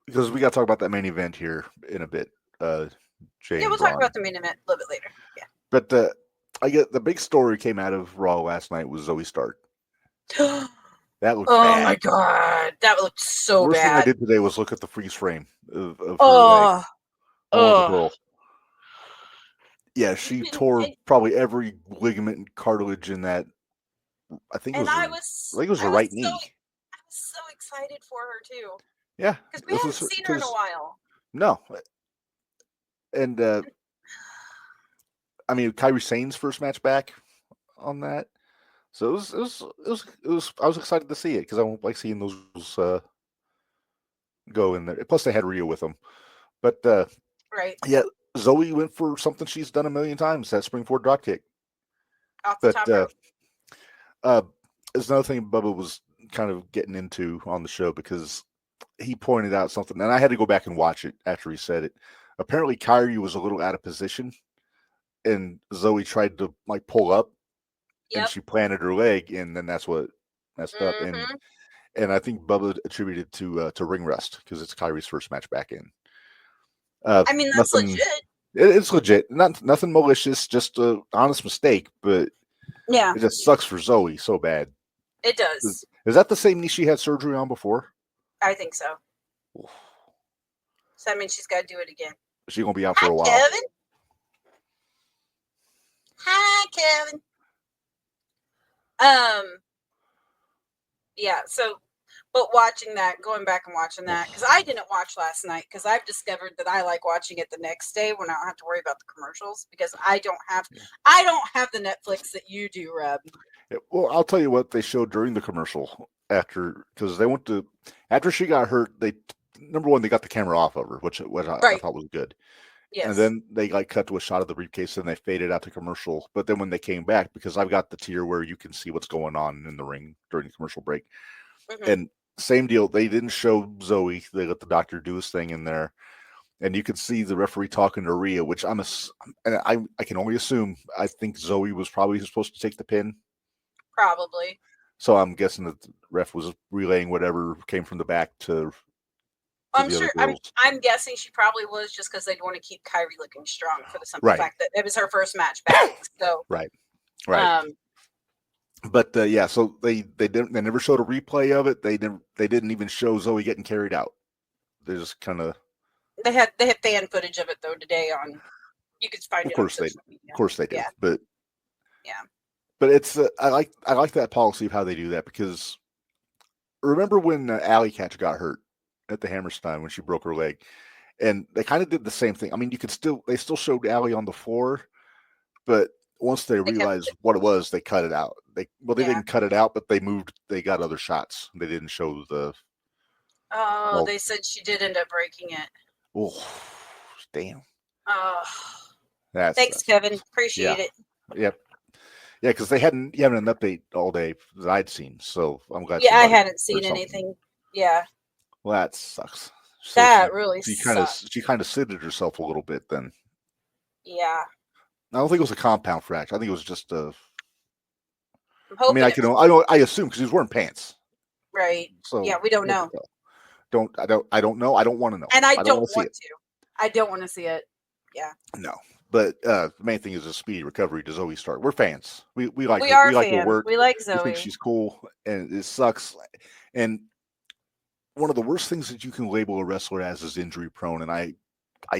A: Because we got to talk about that main event here in a bit. Jay
B: Yeah,
A: and
B: we'll talk
A: Braun.
B: about the main event a little bit later. Yeah.
A: But I get the big story came out of Raw last night was Zoe Stark. That looked bad.
B: Oh my god, that looked so
A: The worst thing I
B: bad.
A: did today was look at the freeze frame of her leg.
B: Oh,
A: The
B: oh.
A: girl. Yeah, she
B: Even-
A: tore
B: and-
A: probably every ligament and cartilage in that. I think it
B: And
A: was.
B: I
A: her
B: was
A: right
B: so,
A: knee.
B: I was so excited for her too,
A: Yeah,
B: because we haven't seen her in a while.
A: No, and I mean, Kairi Sane's first match back on that, so it was. I was excited to see it because I don't like seeing those go in there. Plus, they had Rhea with them, but
B: Right.
A: yeah, Zoe went for something she's done a million times, that springboard dropkick.
B: Off the top rope.
A: There's another thing Bubba was kind of getting into on the show because he pointed out something, and I had to go back and watch it after he said it. Apparently, Kyrie was a little out of position, and Zoe tried to like pull up, and
B: Yep.
A: she planted her leg, and then that's what messed up.
B: Mhm.
A: And I think Bubba attributed to ring rust because it's Kyrie's first match back in.
B: I mean, that's legit.
A: It's legit, nothing malicious, just a honest mistake. But
B: Yeah,
A: it just sucks for Zoe so bad.
B: it does.
A: Is that the same knee she had surgery on before?
B: I think so.
A: Oof.
B: So that means she's got to do it again.
A: Is she gonna be out for
B: Hi,
A: a while?
B: Kevin. Hi, Kevin. Yeah. So, but going back and watching that, because I didn't watch last night, because I've discovered that I like watching it the next day when I don't have to worry about the commercials, because I don't have the Netflix that you do, Reb.
A: Yeah, well, I'll tell you what they showed during the commercial because after she got hurt, number one, they got the camera off of her, which I thought was good.
B: Yes.
A: And then they cut to a shot of the briefcase and they faded out to commercial. But then when they came back, because I've got the tier where you can see what's going on in the ring during the commercial break, and same deal, they didn't show Zoe. They let the doctor do his thing in there, and you could see the referee talking to Rhea, which I can only assume. I think Zoe was probably supposed to take the pin.
B: Probably.
A: So I'm guessing that the ref was relaying whatever came from the back to
B: I'm
A: the other
B: sure.
A: girls.
B: I'm guessing she probably was, just because they'd want to keep Kyrie looking strong for the simple
A: Right.
B: fact that it was her first match back. So
A: Right. But yeah, so they never showed a replay of it. They didn't even show Zoe getting carried out. They just kind of.
B: They had fan footage of it though today on. You could find it on social media.
A: Of course they did.
B: Yeah.
A: But
B: yeah.
A: But it's I like that policy of how they do that, because remember when Alley Catch got hurt at the Hammerstein when she broke her leg, and they kind of did the same thing. I mean, they still showed Alley on the floor, but once they realized what it was, they cut it out. They didn't cut it out, but they got other shots. They didn't show the.
B: Oh, they said she did end up breaking it.
A: Oh, damn.
B: Oh.
A: Thanks,
B: Kevin. Appreciate it.
A: Yep. Yeah, because you haven't an update all day that I'd seen, so I'm glad.
B: Yeah, I hadn't seen anything. Yeah.
A: Well, that sucks. So
B: that really sucks.
A: She kind of sitted herself a little bit then.
B: Yeah.
A: I don't think it was a compound fracture. I think it was just a.
B: I mean,
A: I assume because he was wearing pants.
B: Right.
A: So
B: yeah, we don't know.
A: I don't know. I don't want to know.
B: And I don't want to. I don't want to see it. Yeah.
A: No. But the main thing is a speedy recovery to Zoe Stark. We're fans. We like her work.
B: We like Zoe.
A: We think she's cool, and it sucks. And one of the worst things that you can label a wrestler as is injury prone, and I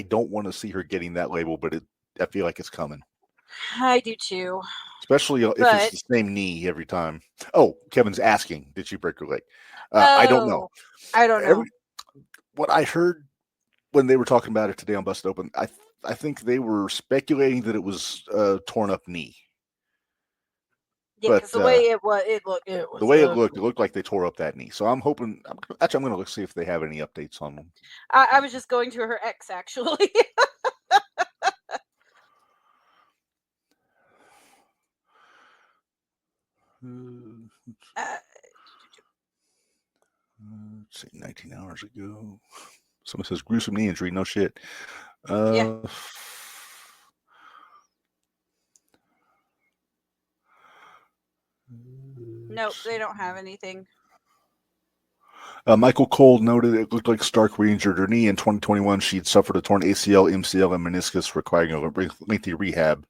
A: don't want to see her getting that label, but I feel like it's coming.
B: I do too.
A: Especially if
B: But-
A: it's the same knee every time. Oh, Kevin's asking, did she break her leg? I don't know.
B: I don't know.
A: What I heard when they were talking about it today on Busted Open, I think they were speculating that it was a torn up knee.
B: Yeah,
A: but,
B: because the way it looked,
A: The way it looked like they tore up that knee. So I'm hoping. I'm going to look see if they have any updates on them.
B: I was just going to her ex, actually.
A: Let's see, 19 hours ago. Someone says gruesome knee injury. No shit.
B: Yeah. Nope, they don't have anything.
A: Michael Cole noted it looked like Stark re-injured her knee in 2021. She'd suffered a torn ACL, MCL, and meniscus requiring a lengthy rehab.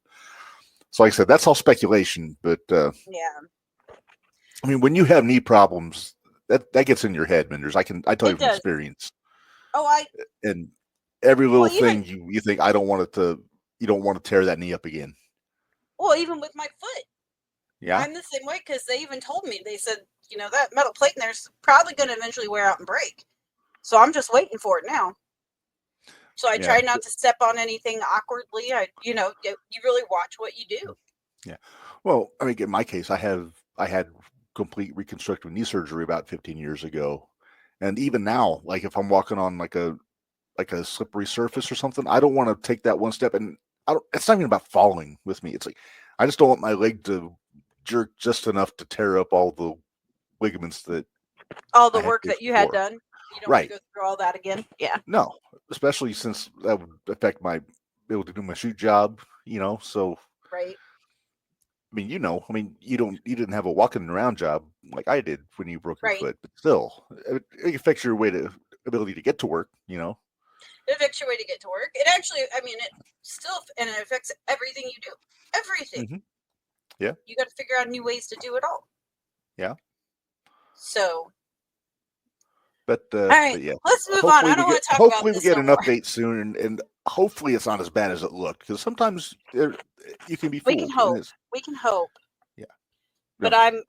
A: So like I said, that's all speculation, but
B: yeah.
A: I mean, when you have knee problems, that gets in your head, Minderz. I tell you from experience.
B: Oh,
A: and every little thing you think, you don't want to tear that knee up again.
B: Well, even with my foot.
A: Yeah.
B: I'm the same way because they even told me, they said, that metal plate in there's probably going to eventually wear out and break. So I'm just waiting for it now. So I try not to step on anything awkwardly. You really watch what you do.
A: Yeah. Well, I mean, in my case, I had complete reconstructive knee surgery about 15 years ago. And even now, like if I'm walking on like a slippery surface or something, I don't want to take that one step. And it's not even about falling with me. It's like, I just don't want my leg to jerk just enough to tear up all the ligaments that
B: all the work that you had done. You don't want to go through all that again. Yeah.
A: No, especially since that would affect my ability to do my shoot job, so.
B: Right.
A: I mean, you didn't have a walking around job like I did when you broke your foot, but still, it affects your ability to get to work,
B: It affects your way to get to work. It actually, it affects everything you do. Everything.
A: Mm-hmm. Yeah.
B: You got to figure out new ways to do it all.
A: Yeah.
B: So.
A: But,
B: all right,
A: but yeah.
B: Let's move on. I don't want to talk about this.
A: Hopefully we get an update soon, and hopefully it's not as bad as it looked, because sometimes you can be fooled.
B: We can hope. We can hope.
A: Yeah.
B: But I'm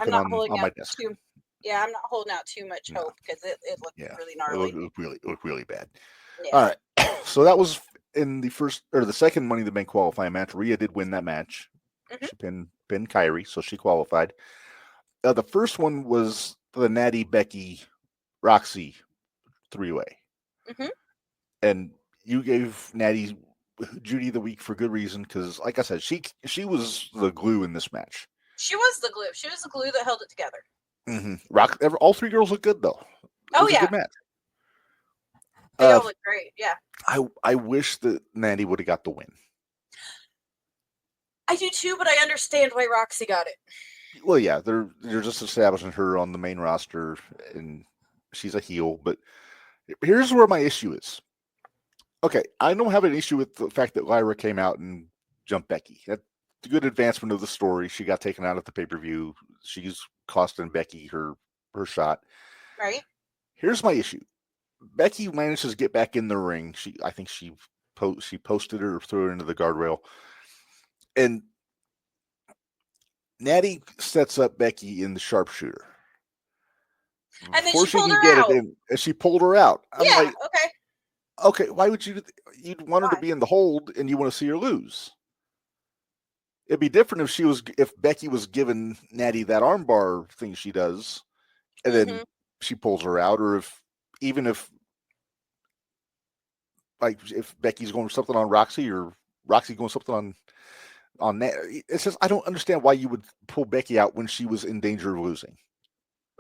B: not
A: holding out too.
B: Yeah, I'm not holding out too much hope because it looked really gnarly.
A: It looked really bad.
B: Yeah.
A: All right. So that was in the second Money in the Bank qualifying match. Rhea did win that match.
B: Mm-hmm.
A: She pinned Kyrie, so she qualified. The first one was the Natty, Becky, Roxy three-way.
B: Mm-hmm.
A: And you gave Natty Judy the week for good reason, because like I said, she was the glue in this match.
B: She was the glue. She was the glue that held it together.
A: Mm-hmm. All three girls look good though. It was a good match.
B: They all look great. Yeah.
A: I wish that Natty would have got the win.
B: I do too, but I understand why Roxy got it.
A: Well, yeah, they're just establishing her on the main roster, and she's a heel. But here's where my issue is. Okay, I don't have an issue with the fact that Lyra came out and jumped Becky. That's a good advancement of the story. She got taken out at the pay-per-view. She's costing Becky her shot.
B: Right.
A: Here's my issue. Becky manages to get back in the ring. I think she posted her or threw her into the guardrail. And Natty sets up Becky in the sharpshooter.
B: And then she pulled her out.
A: And she pulled her out. I'm like,
B: okay.
A: Okay, why would you'd want her to be in the hold and you want to see her lose? It'd be different if Becky was giving Natty that armbar thing she does, and then she pulls her out, or if Becky's going something on Roxy or Roxy going something on Natty. It's just I don't understand why you would pull Becky out when she was in danger of losing.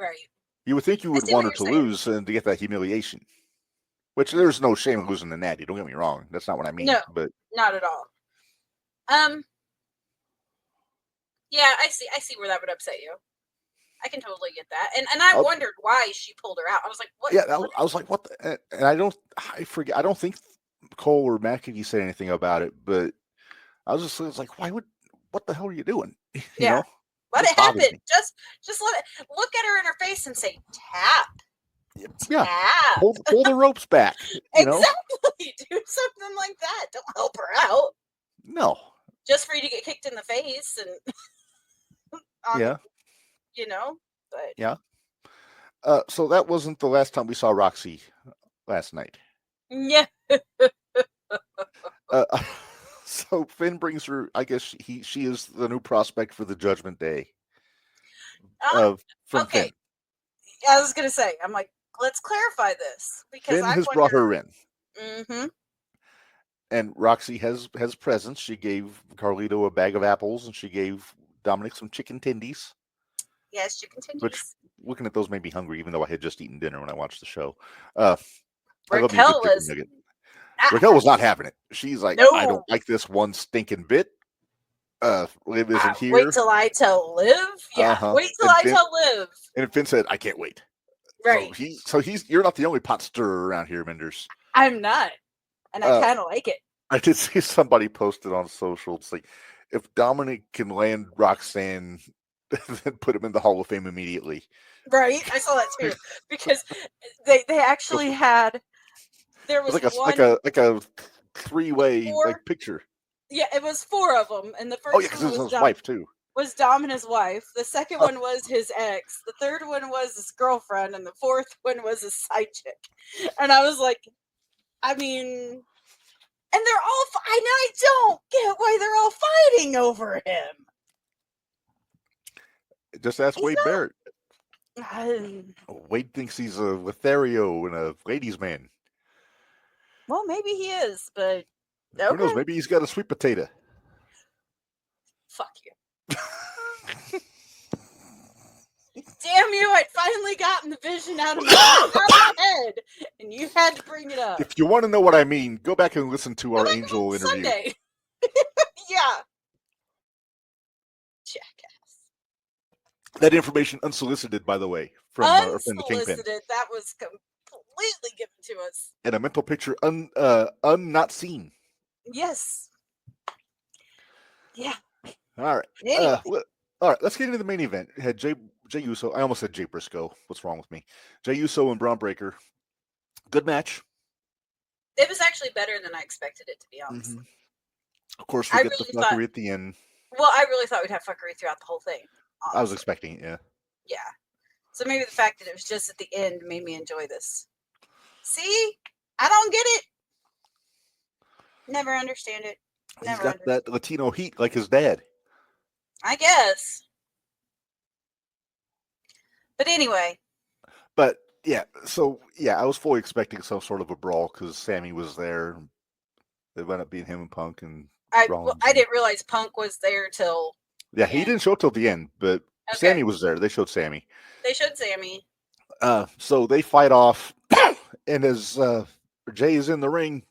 B: Right.
A: You would think you would want her to lose and to get that humiliation. Which there's no shame in losing to Natty. Don't get me wrong. That's not what I mean.
B: No,
A: but
B: not at all. Yeah, I see where that would upset you. I can totally get that. And I wondered why she pulled her out. I was like, what?
A: Yeah, I was like, what? And I forget. I don't think Cole or McAfee said anything about it, but I was like, what the hell are you doing? You know?
B: Let it happen. Just let it. Look at her in her face and say, tap.
A: Yeah, pull the ropes back.
B: Exactly. Do something like that. Don't help her out.
A: No,
B: just for you to get kicked in the face and
A: Yeah.
B: but
A: Yeah. So that wasn't the last time we saw Roxy last night.
B: yeah.
A: Uh, so Finn brings her. I guess she is the new prospect for the Judgment Day. From
B: Okay.
A: Finn.
B: I was gonna say, I'm like, let's clarify this because
A: Finn
B: I
A: has brought her in,
B: Mm-hmm.
A: and Roxy has presents. She gave Carlito a bag of apples, and she gave Dominic some chicken tendies.
B: Yes, chicken tendies.
A: Which, looking at those, made me hungry, even though I had just eaten dinner when I watched the show.
B: Raquel was
A: Raquel was not having it. She's like,
B: No.
A: I don't like this one stinking bit. Liv isn't here.
B: Wait till I tell Liv. Yeah, wait till I tell Liv.
A: And Finn said, I can't wait.
B: Right.
A: So you're not the only pot stirrer around here, Minderz.
B: I'm not. And I kind of like it.
A: I did see somebody posted on social. It's like, if Dominic can land Roxanne, then put him in the Hall of Fame immediately.
B: Right. I saw that too. Because they actually had, there was
A: like a three-way picture.
B: Yeah, it was 4 of them. And the first
A: because it was his wife too.
B: Was Dom and his wife. The second one was his ex. The third one was his girlfriend. And the fourth one was his side chick. And I was like, I mean, and they're all, I don't get why they're all fighting over him.
A: Just ask Wade Barrett. Wade thinks he's a Lothario and a ladies' man.
B: Well, maybe he is, but okay.
A: Who knows? Maybe he's got a sweet potato.
B: Fuck you. Damn you, I'd finally gotten the vision out of my head, and you had to bring it up.
A: If you want to know what I mean, go back and listen to our Angel interview.
B: Sunday. Yeah. Jackass.
A: That information unsolicited, by the way, from our friend the Kingpin.
B: Unsolicited. That was completely given to us.
A: And a mental picture not seen.
B: Yes. Yeah.
A: All right.
B: Anyway.
A: All right, let's get into the main event. It had Jay Uso. I almost said Jay Briscoe. What's wrong with me? Jay Uso and Braun Breaker. Good match.
B: It was actually better than I expected it to be, honest.
A: Mm-hmm. Of course, we get the fuckery at the end.
B: Well, I really thought we'd have fuckery throughout the whole thing. Honestly.
A: I was expecting it, yeah.
B: Yeah. So maybe the fact that it was just at the end made me enjoy this. See? I don't get it. Never understand it.
A: He's got that Latino heat like his dad.
B: I guess. But anyway.
A: But yeah, I was fully expecting some sort of a brawl because Sammy was there. It wound up being him and Punk and
B: I didn't realize Punk was there till.
A: Yeah, he didn't show up till the end, but Sammy was there. They showed Sammy. So they fight off, and as Jay is in the ring,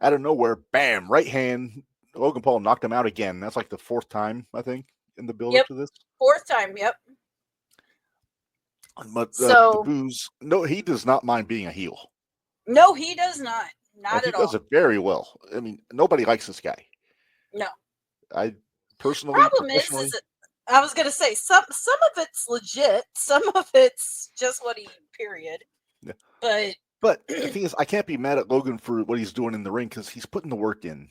A: out of nowhere, bam, right hand. Logan Paul knocked him out again. That's like the 4th time, I think, in the build-up to this.
B: 4th time, yep.
A: But the booze, no, he does not mind being a heel.
B: No, he does not. Not at all.
A: He does it very well. I mean, nobody likes this guy.
B: No.
A: I personally.
B: Problem is I was gonna say some of it's legit, some of it's just what he. Period.
A: Yeah.
B: But
A: the thing is, I can't be mad at Logan for what he's doing in the ring because he's putting the work in.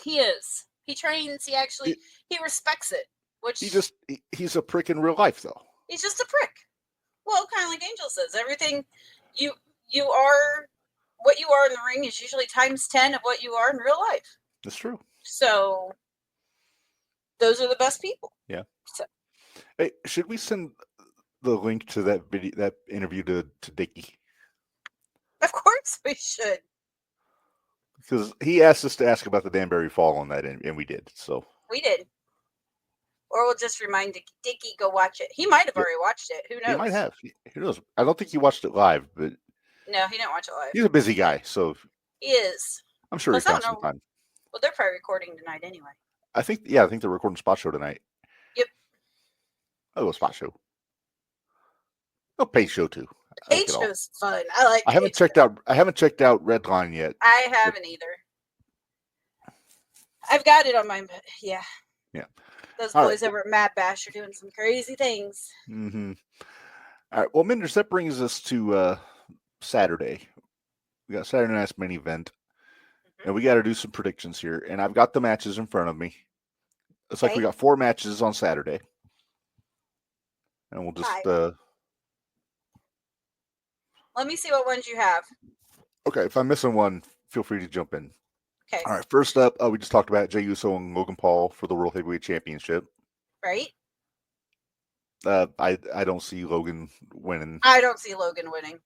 B: He is. He trains. He actually he respects it. Which
A: he's a prick in real life, though.
B: He's just a prick. Well, kind of like Angel says, everything you are, what you are in the ring is usually times 10 of what you are in real life.
A: That's true.
B: So those are the best people.
A: Yeah.
B: So.
A: Hey, should we send the link to that video, that interview to Dickie?
B: Of course we should.
A: Because he asked us to ask about the Danbury Fall on that, and we did. So
B: we did. Or we'll just remind Dickie, go watch it. He might have already watched it. Who knows?
A: He might have. Who knows? I don't think he watched it live, but
B: no, he didn't watch it live.
A: He's a busy guy, so
B: he is.
A: I'm sure he found some time.
B: Well, they're probably recording tonight anyway.
A: I think they're recording Spot Show tonight.
B: Yep.
A: Oh, a Spot Show. Oh, Page Show too.
B: Page Show's fun. I
A: haven't checked out Redline yet.
B: I haven't either. I've got it on my Yeah. Those boys over at Mad Bash are doing some crazy things.
A: Mm-hmm. All right. Well, Minderz, that brings us to Saturday. We got Saturday night's main event, and we got to do some predictions here. And I've got the matches in front of me. It's like we got 4 matches on Saturday. And we'll just...
B: 5. Let me see what ones you have.
A: Okay, if I'm missing one, feel free to jump in.
B: Okay.
A: All right, first up, we just talked about Jey Uso and Logan Paul for the World Heavyweight Championship.
B: Right?
A: I don't see Logan winning.
B: I don't see Logan winning.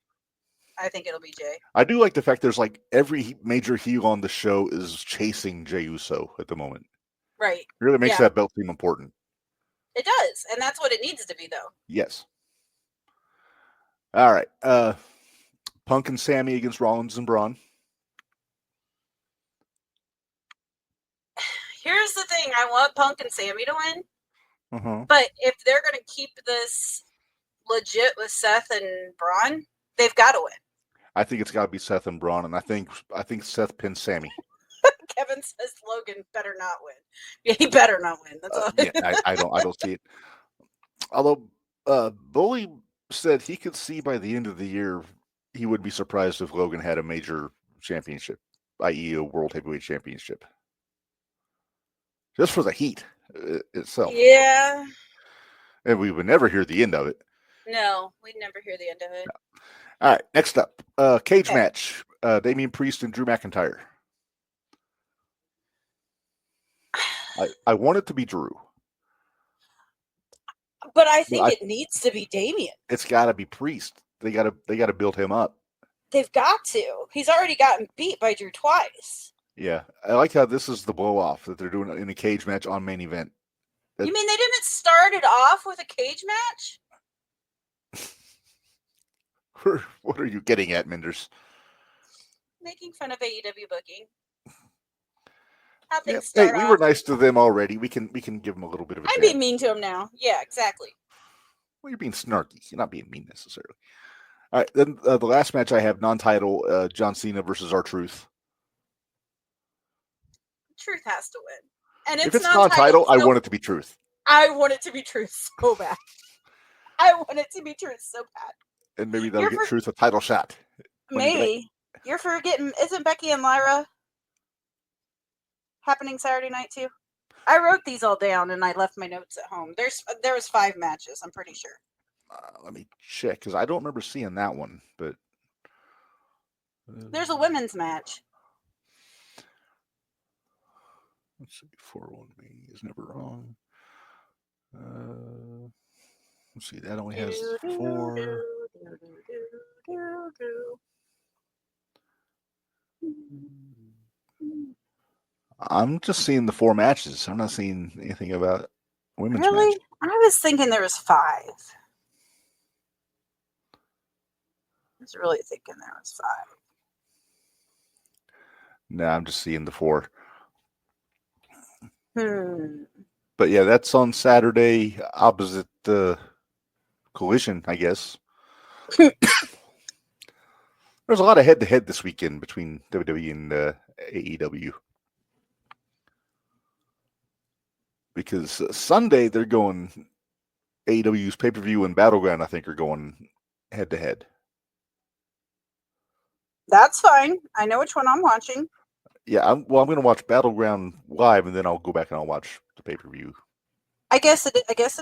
B: I think it'll be Jay.
A: I do like the fact there's like every major heel on the show is chasing Jey Uso at the moment.
B: Right.
A: It really makes that belt seem important.
B: It does, and that's what it needs to be, though.
A: Yes. All right. Punk and Sammy against Rollins and Braun.
B: Here's the thing. I want Punk and Sammy to win.
A: Uh-huh.
B: But if they're going to keep this legit with Seth and Braun, they've got to win.
A: I think it's got to be Seth and Braun, and I think Seth pins Sammy.
B: Kevin says Logan better not win. Yeah, he better not win. That's all.
A: Yeah, I don't see it. Although Bully said he could see by the end of the year he would be surprised if Logan had a major championship, i.e. a World Heavyweight Championship. Just for the heat itself.
B: Yeah.
A: And we would never hear the end of it.
B: No, we'd never hear the end of it.
A: No. All right, next up, cage match, Damian Priest and Drew McIntyre. I want it to be Drew.
B: But I think it needs to be Damian.
A: It's got to be Priest. They got to build him up.
B: They've got to. He's already gotten beat by Drew twice.
A: Yeah, I like how this is the blow off that they're doing in a cage match on main event.
B: You mean they didn't start it off with a cage match?
A: What are you getting at, Minderz?
B: Making fun of AEW booking. How
A: Yeah.
B: things start
A: Hey, we
B: off.
A: were nice to them already. We can give them a little bit of a
B: I'm
A: chance.
B: being mean to him now. Yeah, exactly.
A: Well, you're being snarky. You're not being mean necessarily. All right, then the last match I have, non-title, John Cena versus R-Truth.
B: Truth has to win. And
A: If it's non-title, I want it to be Truth.
B: I want it to be Truth so bad. I want it to be Truth so bad.
A: And maybe they'll get Truth a title shot.
B: Maybe. You're forgetting, isn't Becky and Lyra happening Saturday night too? I wrote these all down and I left my notes at home. There was 5 matches, I'm pretty sure.
A: Let me check, because I don't remember seeing that one. But
B: there's a women's match.
A: Let's see. 4-1 is never wrong. Let's see. That only has 4. I'm just seeing the 4 matches. I'm not seeing anything about women's
B: Really?
A: match.
B: I was thinking there was 5. I was really thinking there was 5.
A: No, I'm just seeing the 4.
B: But
A: yeah, that's on Saturday, opposite the Collision, I guess. There's a lot of head-to-head this weekend between WWE and AEW. Because Sunday, they're going... AEW's pay-per-view and Battleground, I think, are going head-to-head.
B: That's fine. I know which one I'm watching.
A: Yeah, I'm going to watch Battleground live, and then I'll go back and I'll watch the pay-per-view.
B: I guess it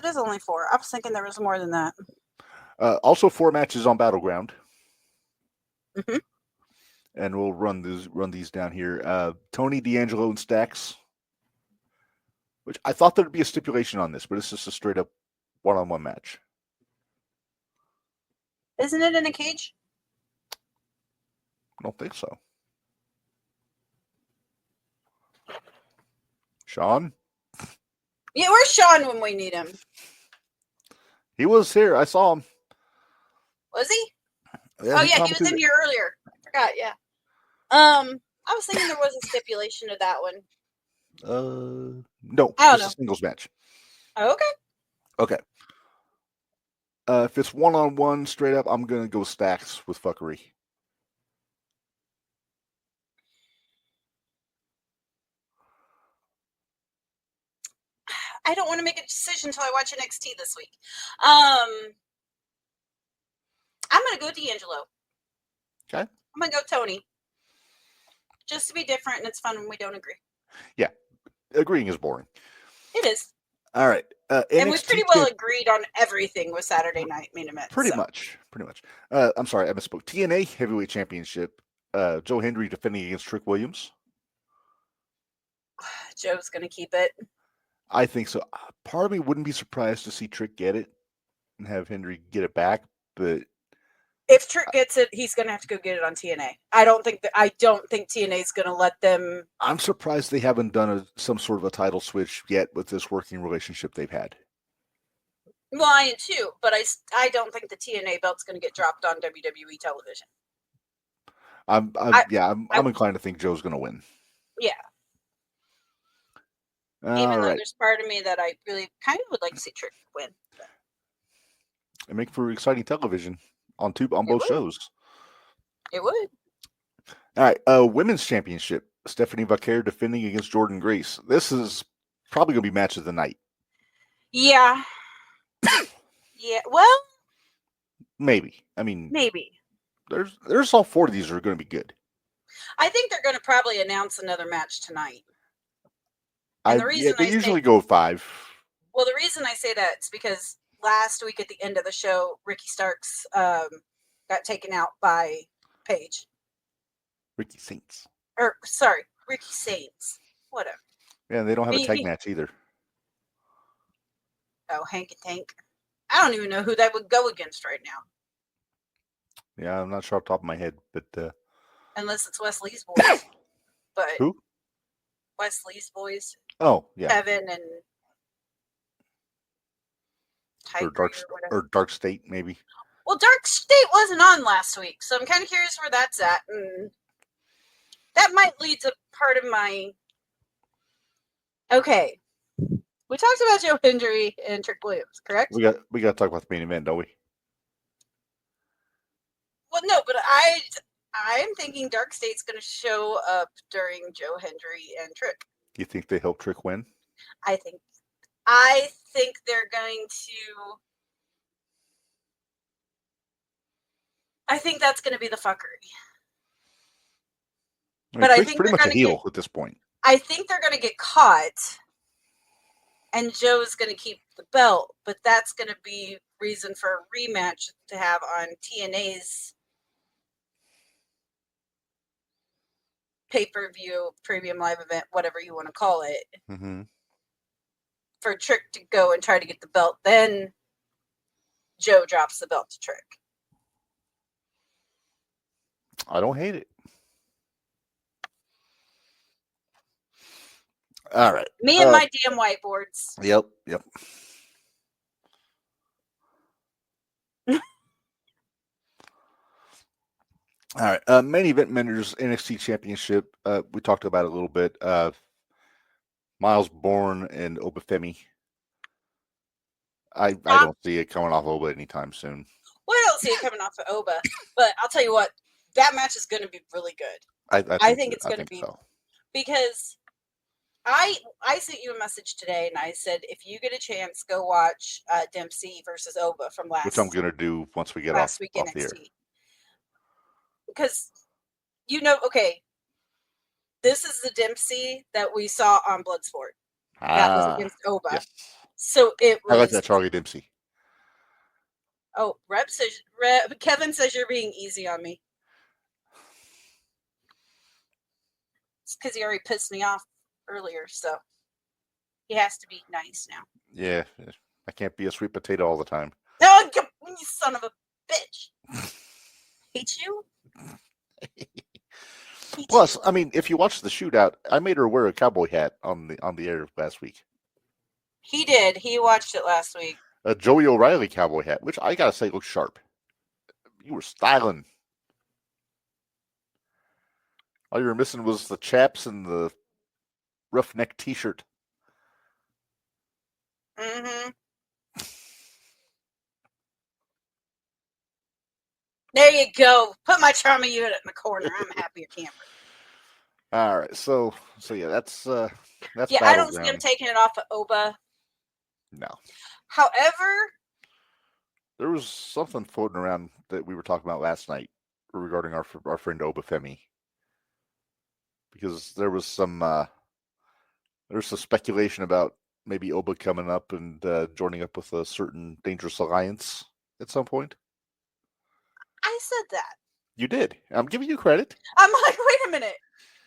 B: is only 4. I was thinking there was more than that.
A: Also, 4 matches on Battleground.
B: Mm-hmm.
A: And we'll run these down here. Tony D'Angelo and Stax. Which I thought there'd be a stipulation on this, but it's just a straight up one-on-one match.
B: Isn't it in a cage?
A: I don't think so. Sean?
B: Yeah, where's Sean when we need him?
A: He was here. I saw him.
B: Was he?
A: Yeah,
B: he was in here earlier. I forgot, yeah. I was thinking there was a stipulation to that one.
A: No.
B: I don't know.
A: A singles match.
B: Oh, okay.
A: Okay. If it's one-on-one straight up, I'm going to go Stax with fuckery.
B: I don't want to make a decision until I watch NXT this week. I'm going to go D'Angelo.
A: Okay.
B: I'm going to go Tony. Just to be different, and it's fun when we don't agree.
A: Yeah. Agreeing is boring.
B: It pissed.
A: All right.
B: And we
A: NXT
B: pretty well agreed on everything with Saturday night main event.
A: Pretty
B: so.
A: much. I'm sorry, I misspoke. TNA Heavyweight Championship. Joe Hendry defending against Trick Williams.
B: Joe's going to keep it.
A: I think so. Part of me wouldn't be surprised to see Trick get it and have Hendry get it back, but
B: if Trick gets it, he's going to have to go get it on TNA. I don't think TNA is going to let them.
A: I'm surprised they haven't done some sort of a title switch yet with this working relationship they've had.
B: Well, I am too, but I don't think the TNA belt's going to get dropped on WWE television.
A: I'm inclined to think Joe's going to win.
B: Yeah. Even though there's part of me that I really kind of would like to see Trick win.
A: And make for exciting television on both shows.
B: It would.
A: All right, women's championship. Stephanie Vaquer defending against Jordan Grace. This is probably going to be match of the night.
B: Yeah. Yeah. Well,
A: maybe. I mean,
B: maybe.
A: There's all four of these are going to be good.
B: I think they're going to probably announce another match tonight. And
A: they usually go 5.
B: Well, the reason I say that is because last week at the end of the show, Ricky Starks got taken out by Paige.
A: Ricky Saints.
B: Ricky Saints. Whatever.
A: Yeah, they don't have a tag match either.
B: Oh, Hank and Tank. I don't even know who that would go against right now.
A: Yeah, I'm not sure off the top of my head, but
B: unless it's Wesley's boys. But
A: who?
B: Wesley's boys.
A: Oh, yeah.
B: Kevin and Tiger
A: or Dark State, maybe.
B: Well, Dark State wasn't on last week, so I'm kind of curious where that's at, and that might lead to part of my. Okay, we talked about Joe Hendry and Trick Williams, correct?
A: We got to talk about the main event, don't we?
B: Well, no, but I'm thinking Dark State's going to show up during Joe Hendry and Trick.
A: You think they help Trick win?
B: I think they're going to. I think that's going to be the fuckery.
A: But I think pretty much a heel at this point.
B: I think they're going to get caught, and Joe's going to keep the belt, but that's going to be reason for a rematch to have on TNA's pay-per-view, premium live event, whatever you want to call it, for Trick to go and try to get the belt. Then Joe drops the belt to Trick.
A: I don't hate it. All right.
B: Me and my damn whiteboards.
A: Yep. All right. Main event Minderz NXT Championship. We talked about it a little bit. Miles Bourne and Obafemi. I don't see it coming off Oba anytime soon.
B: Well, I don't see it coming off of Oba, but I'll tell you what, that match is going to be really good.
A: I think it's going to be
B: so. Because I sent you a message today, and I said if you get a chance, go watch Dempsey versus Oba from last.
A: Which I'm going to do once we get off the air.
B: Because okay, this is the Dempsey that we saw on Bloodsport. That was against Oba. Yes. So it was.
A: I like that Charlie Dempsey.
B: Oh, Kevin says you're being easy on me. It's because he already pissed me off earlier, so he has to be nice now.
A: Yeah, I can't be a sweet potato all the time.
B: No, you son of a bitch. Hate you?
A: Plus, I mean, if you watch the shootout, I made her wear a cowboy hat on the air last week.
B: He did. He watched it last week.
A: A Joey O'Reilly cowboy hat, which I gotta say looks sharp. You were styling. All you were missing was the chaps and the roughneck T-shirt.
B: Mm-hmm. There you go. Put my trauma unit in the corner. I'm a happier camper.
A: All right, so yeah, that's
B: yeah. I don't see him taking it off of Oba.
A: No.
B: However,
A: there was something floating around that we were talking about last night regarding our friend Obafemi, because there was some speculation about maybe Oba coming up and joining up with a certain dangerous alliance at some point.
B: I said that.
A: You did. I'm giving you credit.
B: I'm like, wait a minute.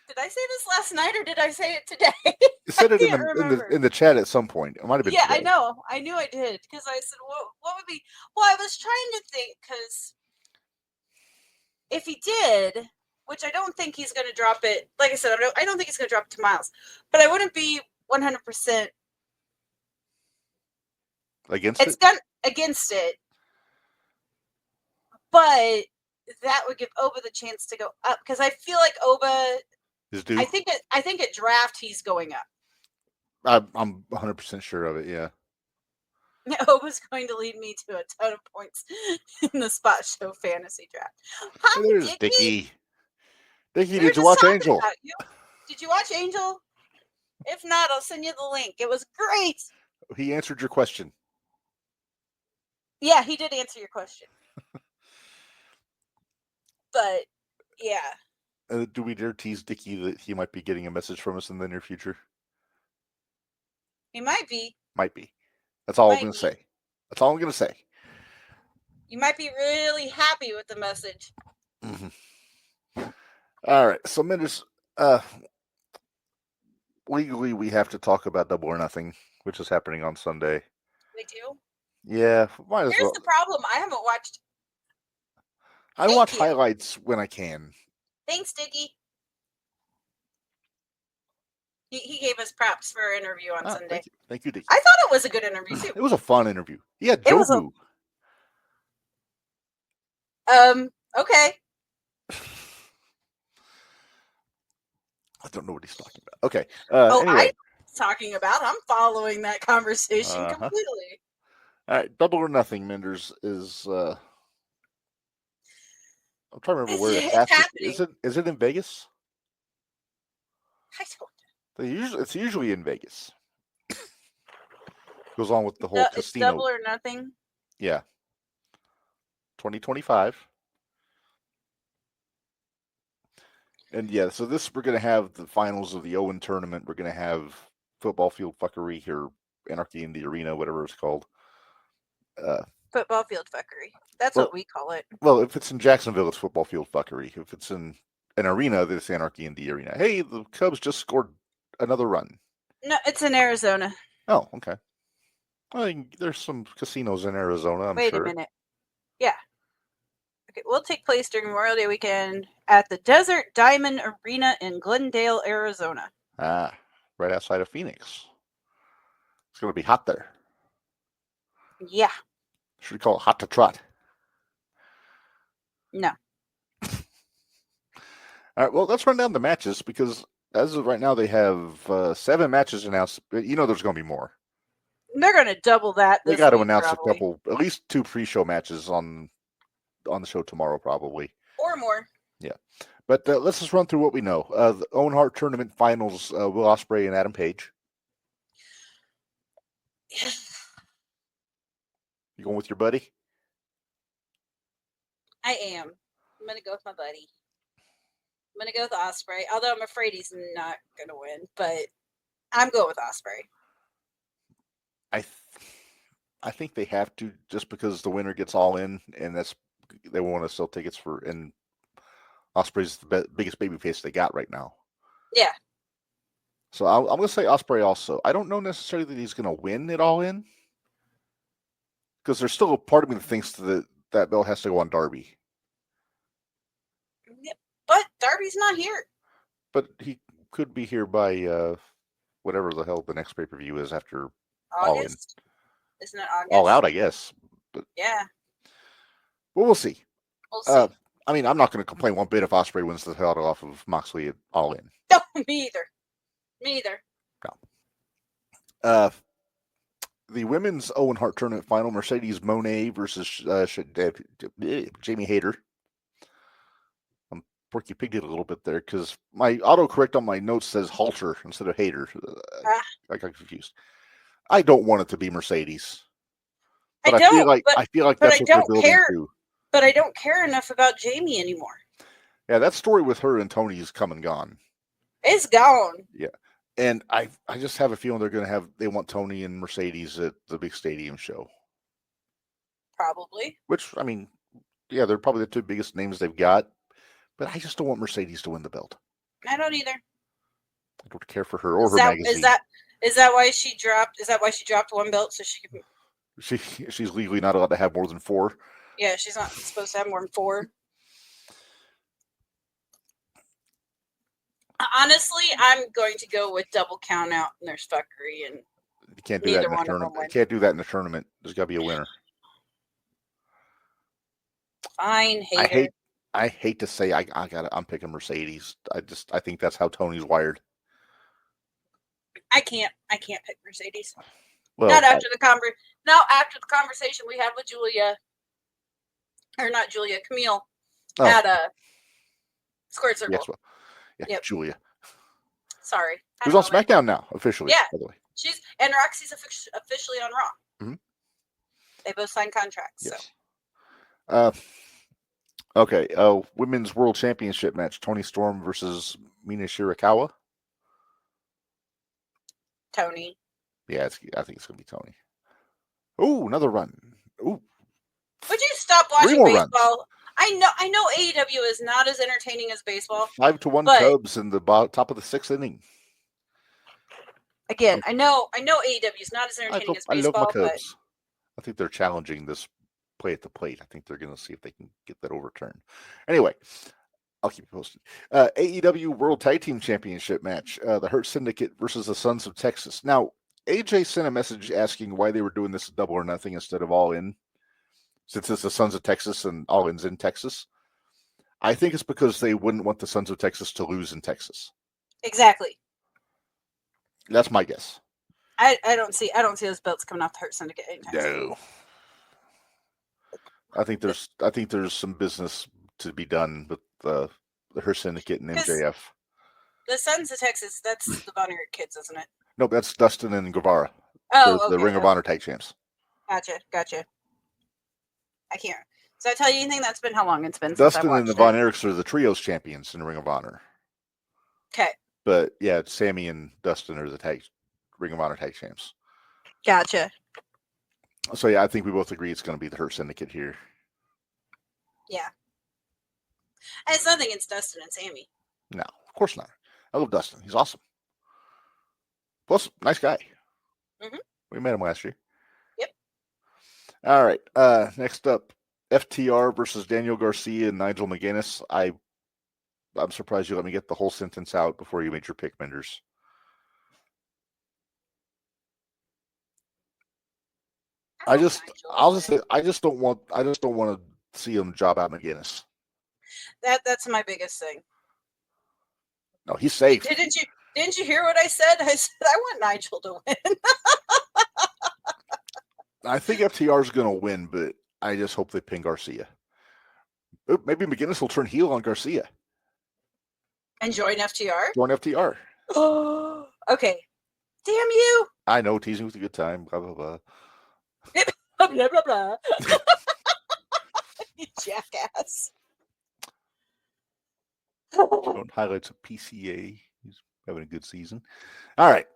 B: Did I say this last night or did I say it today?
A: You said it
B: remember.
A: in the chat at some point. It might have been.
B: Yeah,
A: today.
B: I know. I knew I did because I said, what would be? Well, I was trying to think because if he did, which I don't think he's going to drop it. Like I said, I don't think he's going to drop it to Miles, but I wouldn't be 100%
A: against
B: it's
A: it.
B: done against it, but that would give Oba the chance to go up because I feel like Oba
A: His due.
B: I think at draft he's going up.
A: I'm 100% sure of it. Yeah.
B: Oba's going to lead me to a ton of points in the Spot Show fantasy draft. Hi,
A: There's
B: Dickie.
A: Dickie,
B: We were
A: did you
B: just
A: watch
B: talking
A: Angel?
B: about you. Did you watch Angel? If not, I'll send you the link. It was great.
A: He answered your question.
B: Yeah, he did answer your question. But yeah.
A: Do we dare tease Dickie that he might be getting a message from us in the near future?
B: He might be.
A: Might be. That's all I'm
B: Might
A: going
B: be.
A: to say. That's all I'm going to say.
B: You might be really happy with the message.
A: Mm-hmm. All right. So, Minderz, legally, we have to talk about Double or Nothing, which is happening on Sunday.
B: We do?
A: Yeah, might as
B: Here's
A: well.
B: the problem. I haven't watched.
A: I watch highlights when I can.
B: Thanks, Dickie. He gave us props for our interview on Sunday.
A: Thank you, Dickie.
B: I thought it was a good interview, too.
A: It was a fun interview. He had Jobu.
B: Okay.
A: I don't know what he's talking about. Okay.
B: I
A: Anyway.
B: was talking about. I'm following that conversation completely.
A: All right. Double or Nothing, Minderz, is... I'm trying to remember where it's happening. Is it in Vegas?
B: I don't
A: It's usually in Vegas. Goes on with the whole casino.
B: It's Double or Nothing?
A: Yeah. 2025. And yeah, so we're going to have the finals of the Owen tournament. We're going to have football field fuckery here, Anarchy in the Arena, whatever it's called.
B: Football field fuckery. That's what we call it.
A: Well, if it's in Jacksonville, it's football field fuckery. If it's in an arena, it's Anarchy in the Arena. Hey, the Cubs just scored another run.
B: No, it's in Arizona.
A: Oh, okay. Well, there's some casinos in Arizona, I'm sure.
B: Wait a minute. Yeah. Okay, will take place during Memorial Day weekend at the Desert Diamond Arena in Glendale, Arizona.
A: Ah, right outside of Phoenix. It's going to be hot there.
B: Yeah.
A: Should we call it Hot to Trot?
B: No.
A: All right, well, let's run down the matches because as of right now, they have 7 matches announced. You know there's going to be more.
B: They're going to double that.
A: They got to announce probably a couple, at least 2 pre-show matches on the show tomorrow, probably.
B: Or more.
A: Yeah. But let's just run through what we know. The Owen Hart Tournament Finals, Will Ospreay and Adam Page. You going with your buddy?
B: I am. I'm going to go with my buddy. I'm going to go with Ospreay, although I'm afraid he's not going to win, but I'm going with Ospreay.
A: I think they have to, just because the winner gets all in, and they want to sell tickets for, and Ospreay's the biggest babyface they got right now.
B: Yeah.
A: So I'm going to say Ospreay also. I don't know necessarily that he's going to win it all in, because there's still a part of me that thinks that belt has to go on Darby.
B: Yeah, but Darby's not here.
A: But he could be here by whatever the hell the next pay-per-view is after
B: August.
A: All In.
B: Isn't it August?
A: All Out, I guess. But,
B: yeah.
A: Well, we'll see.
B: We'll see.
A: I mean, I'm not going to complain one bit if Ospreay wins the title off of Moxley at All In.
B: No, me either.
A: No. The women's Owen Hart Tournament final, Mercedes Moné versus Jamie Hayter. I'm Porky Pigged it a little bit there because my autocorrect on my notes says Halter instead of Hayter. I got confused. I don't want it to be Mercedes. But I feel like that's what they're building to.
B: But I don't care enough about Jamie anymore.
A: Yeah, that story with her and Tony is come and gone.
B: It's gone.
A: Yeah. And I just have a feeling they want Tony and Mercedes at the big stadium show.
B: Probably.
A: Which, I mean, yeah, they're probably the two biggest names they've got. But I just don't want Mercedes to win the belt.
B: I don't either.
A: I don't care for her or her magazine.
B: Is that why she dropped? Is that why she dropped one belt so she could?
A: She's legally not allowed to have more than 4.
B: Yeah, she's not supposed to have more than 4. Honestly, I'm going to go with double count out, and there's fuckery, and
A: you can't do that in a tournament. You can't do that in a tournament. There's got to be a winner.
B: Fine, hater.
A: I hate to say I'm picking Mercedes. I think that's how Tony's wired.
B: I can't pick Mercedes.
A: Well,
B: not after the conversation we had with Julia, or not Julia, Camille at a Squared Circle.
A: Yes, yep. Julia.
B: Sorry,
A: who's on SmackDown now officially?
B: Yeah,
A: by the way.
B: And Roxy's officially on Raw.
A: Mm-hmm.
B: They both signed contracts.
A: Yes.
B: So.
A: Okay. Women's World Championship match: Toni Storm versus Mina Shirakawa.
B: Tony.
A: Yeah, I think it's gonna be Tony. Oh, another run. Ooh.
B: Would you stop watching baseball?
A: Runs.
B: I know AEW is not as entertaining as baseball.
A: 5-1 Cubs in the top of the 6th inning.
B: Again, I know AEW is not as entertaining as baseball.
A: I love my Cubs. I think they're challenging this play at the plate. I think they're going to see if they can get that overturned. Anyway, I'll keep you posted. AEW World Tag Team Championship match: the Hurt Syndicate versus the Sons of Texas. Now, AJ sent a message asking why they were doing this Double or Nothing instead of All In, since it's the Sons of Texas and All In's in Texas. I think it's because they wouldn't want the Sons of Texas to lose in Texas.
B: Exactly.
A: That's my guess.
B: I don't see those belts coming off the Hurt Syndicate anytime soon.
A: No. I think there's some business to be done with the Hurt Syndicate and MJF.
B: The Sons of Texas, that's the Von Erich kids, isn't it?
A: No, that's Dustin and Guevara.
B: Oh,
A: the Ring of Honor Tag Champs.
B: Gotcha. I can't. Does that tell you anything? That's been how long it's been since
A: Dustin and the Von Erichs are the Trios champions in the Ring of Honor.
B: Okay.
A: But yeah, Sammy and Dustin are the Ring of Honor Tag Champs.
B: Gotcha.
A: So yeah, I think we both agree it's going to be the Hurt Syndicate here.
B: Yeah. And it's nothing against Dustin and Sammy.
A: No, of course not. I love Dustin. He's awesome. Plus, nice guy.
B: Mm-hmm.
A: We met him last year.
B: Yep.
A: All right. Next up, FTR versus Daniel Garcia and Nigel McGuinness. I'm surprised you let me get the whole sentence out before you made your pick, Minderz. I just don't want to see him job out McGuinness.
B: That's my biggest thing.
A: No, he's safe.
B: Didn't you hear what I said? I said I want Nigel to win.
A: I think FTR is going to win, but I just hope they pin Garcia. Maybe McGuinness will turn heel on Garcia.
B: And join FTR?
A: Join FTR.
B: Oh, okay. Damn you.
A: I know, teasing with a good time, blah, blah, blah.
B: Blah, blah, blah. You jackass.
A: Highlights of PCA. He's having a good season. All right.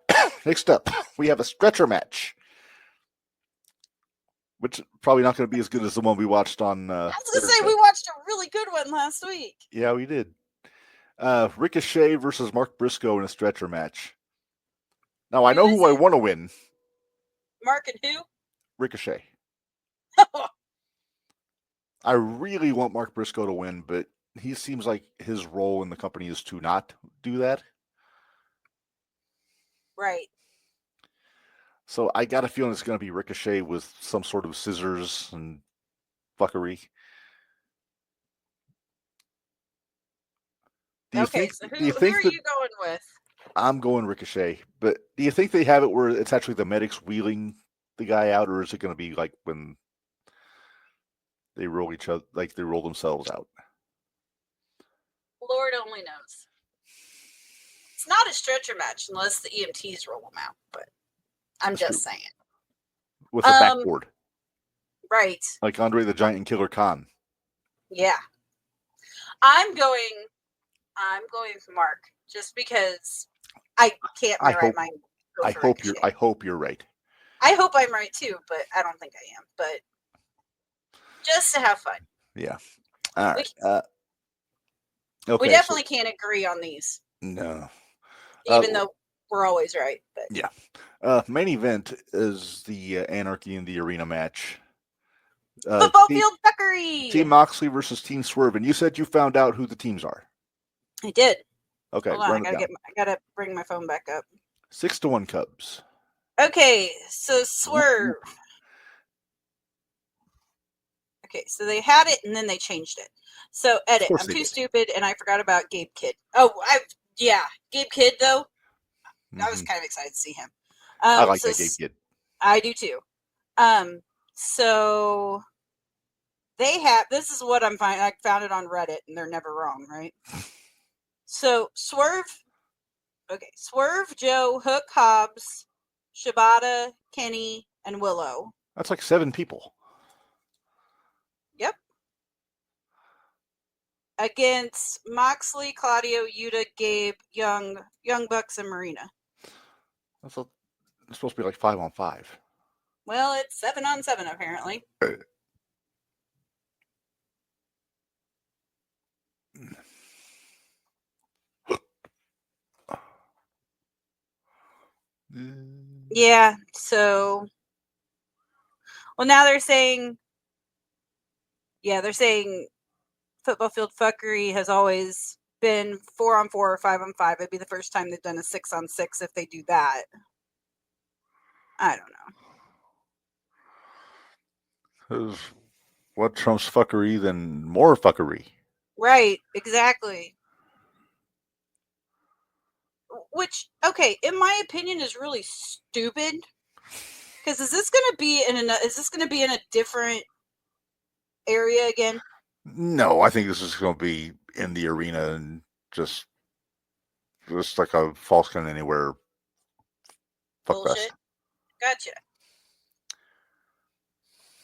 A: Next up, we have a stretcher match, which is probably not going to be as good as the one we watched on.
B: I was going to say, we watched a really good one last week.
A: Yeah, we did. Ricochet versus Mark Briscoe in a stretcher match. Now, I know who I want to win.
B: Mark and who?
A: Ricochet. I really want Mark Briscoe to win, but he seems like his role in the company is to not do that.
B: Right.
A: So I got a feeling it's going to be Ricochet with some sort of scissors and fuckery.
B: So who are you going with?
A: I'm going Ricochet, but do you think they have it where it's actually the medics wheeling the guy out, or is it going to be like when they roll each other, like they roll themselves out?
B: Lord only knows. It's not a stretcher match unless the EMTs roll them out, but I'm just saying.
A: With a backboard.
B: Right.
A: Like Andre the Giant and Killer Khan.
B: Yeah. I'm going with Mark just because I can't
A: I
B: my right
A: hope-
B: mind go
A: I
B: for
A: hope
B: Ricochet.
A: I hope you're right.
B: I hope I'm right too, but I don't think I am. But just to have fun.
A: Yeah. All right.
B: We
A: Okay.
B: definitely can't agree on these,
A: No.
B: even though we're always right. But
A: Yeah. Main event is the Anarchy in the Arena match.
B: football field fuckery.
A: Team Moxley versus Team Swerve, and you said you found out who the teams are.
B: I did.
A: Okay,
B: Hold on,
A: run it down.
B: I gotta bring my phone back up.
A: 6-1 Cubs.
B: Okay, so Swerve. Okay, so they had it and then they changed it. So edit.
A: course
B: I'm
A: they
B: too
A: did.
B: stupid and I forgot about Gabe Kidd. Oh, Gabe Kidd though. I was
A: Mhm.
B: kind of excited to see him.
A: I like
B: so
A: that Gabe Kidd.
B: I do too. So they have. This is what I'm finding. I found it on Reddit, and they're never wrong, right? So Swerve. Okay, Swerve, Joe, Hook, Hobbs, Shibata, Kenny, and Willow.
A: That's like 7 people.
B: Yep. Against Moxley, Claudio, Yuta, Gabe, Young Bucks, and Marina.
A: It's supposed to be like 5-on-5.
B: Well, it's 7-on-7 apparently. Yeah. So, well, now they're saying. Yeah, they're saying football field fuckery has always been 4-on-4 or 5-on-5. It'd be the first time they've done a 6-on-6 if they do that. I don't know.
A: 'Cause what trumps fuckery than more fuckery?
B: Right, exactly. Which, okay, in my opinion, is really stupid. Because is this going to be in a different area again?
A: No, I think this is going to be in the arena and just like a false count anywhere. Fuck
B: Bullshit.
A: fest.
B: Gotcha.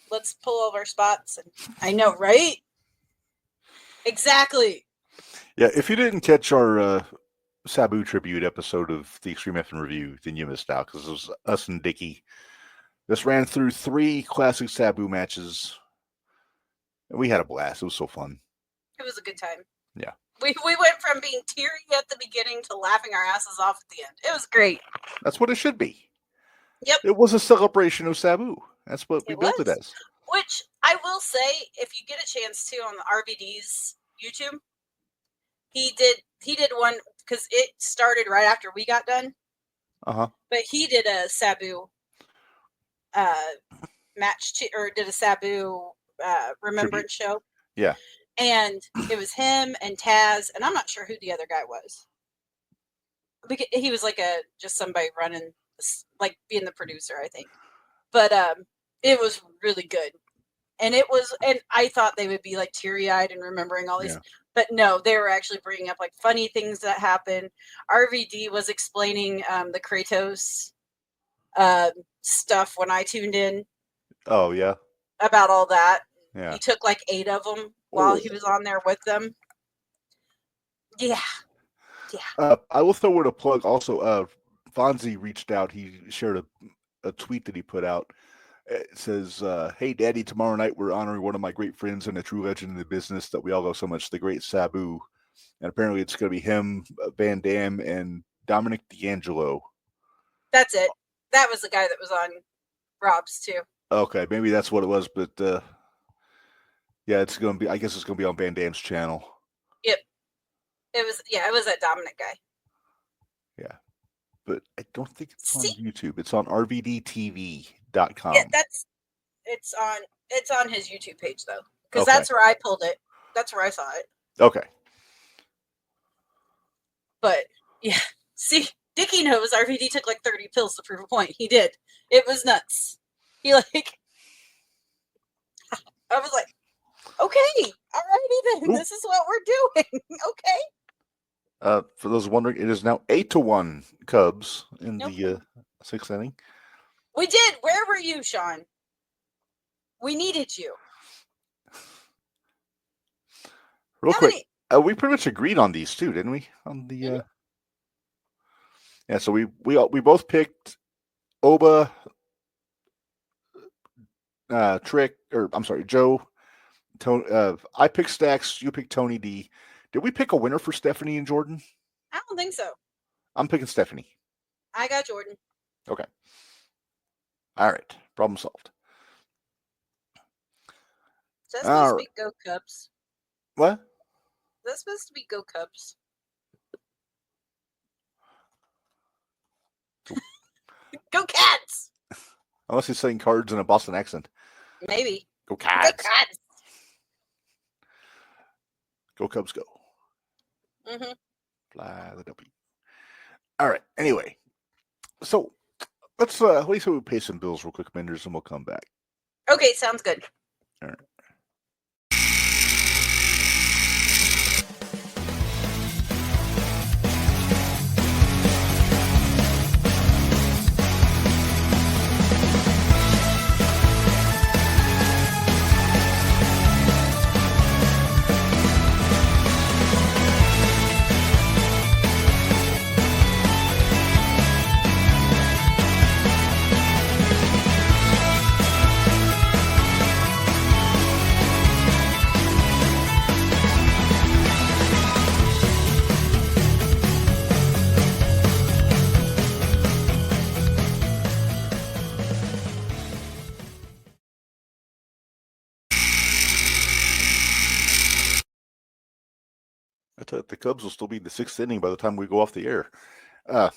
B: Let's pull all of our spots. And I know, right? Exactly.
A: Yeah, if you didn't catch our Sabu tribute episode of the Extreme F Review, then you missed out because it was us and Dickie. Just ran through 3 classic Sabu matches. We had a blast. It was so fun.
B: It was a good time.
A: Yeah.
B: We went from being teary at the beginning to laughing our asses off at the end. It was great.
A: That's what it should be.
B: Yep.
A: It was a celebration of Sabu. That's what we built it as.
B: Which I will say, if you get a chance to on the RVD's YouTube, he did one because it started right after we got done.
A: Uh-huh.
B: But he did a Sabu match or did a Sabu remembrance show.
A: Yeah.
B: And it was him and Taz, and I'm not sure who the other guy was. Because he was like just somebody running, like being the producer, I think. But it was really good. And I thought they would be like teary-eyed and remembering all these.
A: Yeah.
B: But no, they were actually bringing up like funny things that happened. RVD was explaining the Kratos stuff when I tuned in.
A: Oh, yeah.
B: About all that.
A: Yeah.
B: He took like 8 of them while he was on there with them. Yeah. Yeah.
A: I will throw in a plug also. Fonzie reached out. He shared a tweet that he put out. It says, "Hey, Daddy, tomorrow night we're honoring one of my great friends and a true legend in the business that we all love so much, the great Sabu. And apparently it's going to be him, Van Dam, and Dominic D'Angelo."
B: That's it. That was the guy that was on Rob's too.
A: Okay, maybe that's what it was, but yeah, it's going to be. I guess it's going to be on Van Dam's channel.
B: Yep. It was that Dominic guy.
A: Yeah, but I don't think it's on YouTube. It's on rvdtv.com.
B: Yeah, it's on his YouTube page though, because that's where I pulled it. That's where I saw it.
A: Okay.
B: But yeah, see, Dickie knows RVD took like 30 pills to prove a point. He did. It was nuts. He like, I was like, okay, alrighty then. This is what we're doing. Okay.
A: For those wondering, it is now 8-1 Cubs in the 6th inning.
B: We did. Where were you, Sean? We needed you.
A: Real quick, we pretty much agreed on these too, didn't we? On the Yeah, so we both picked Oba, Trick, or I'm sorry, Joe. Tony, I picked Stacks. You picked Tony D. Did we pick a winner for Stephanie and Jordan?
B: I don't think so.
A: I'm picking Stephanie.
B: I got Jordan.
A: Okay. All right. Problem solved.
B: Is that supposed to be Go Cubs?
A: What?
B: Is that supposed to be Go Cubs? Go Cats!
A: Unless he's saying cards in a Boston accent.
B: Maybe.
A: Go Cats.
B: Go Cats!
A: Go Cubs, go.
B: Mm-hmm.
A: Fly the W. All right. Anyway, so let's what do you say we pay some bills real quick, Minderz, and we'll come back.
B: Okay, sounds good.
A: All right. I thought the Cubs will still be in the sixth inning by the time we go off the air.
B: I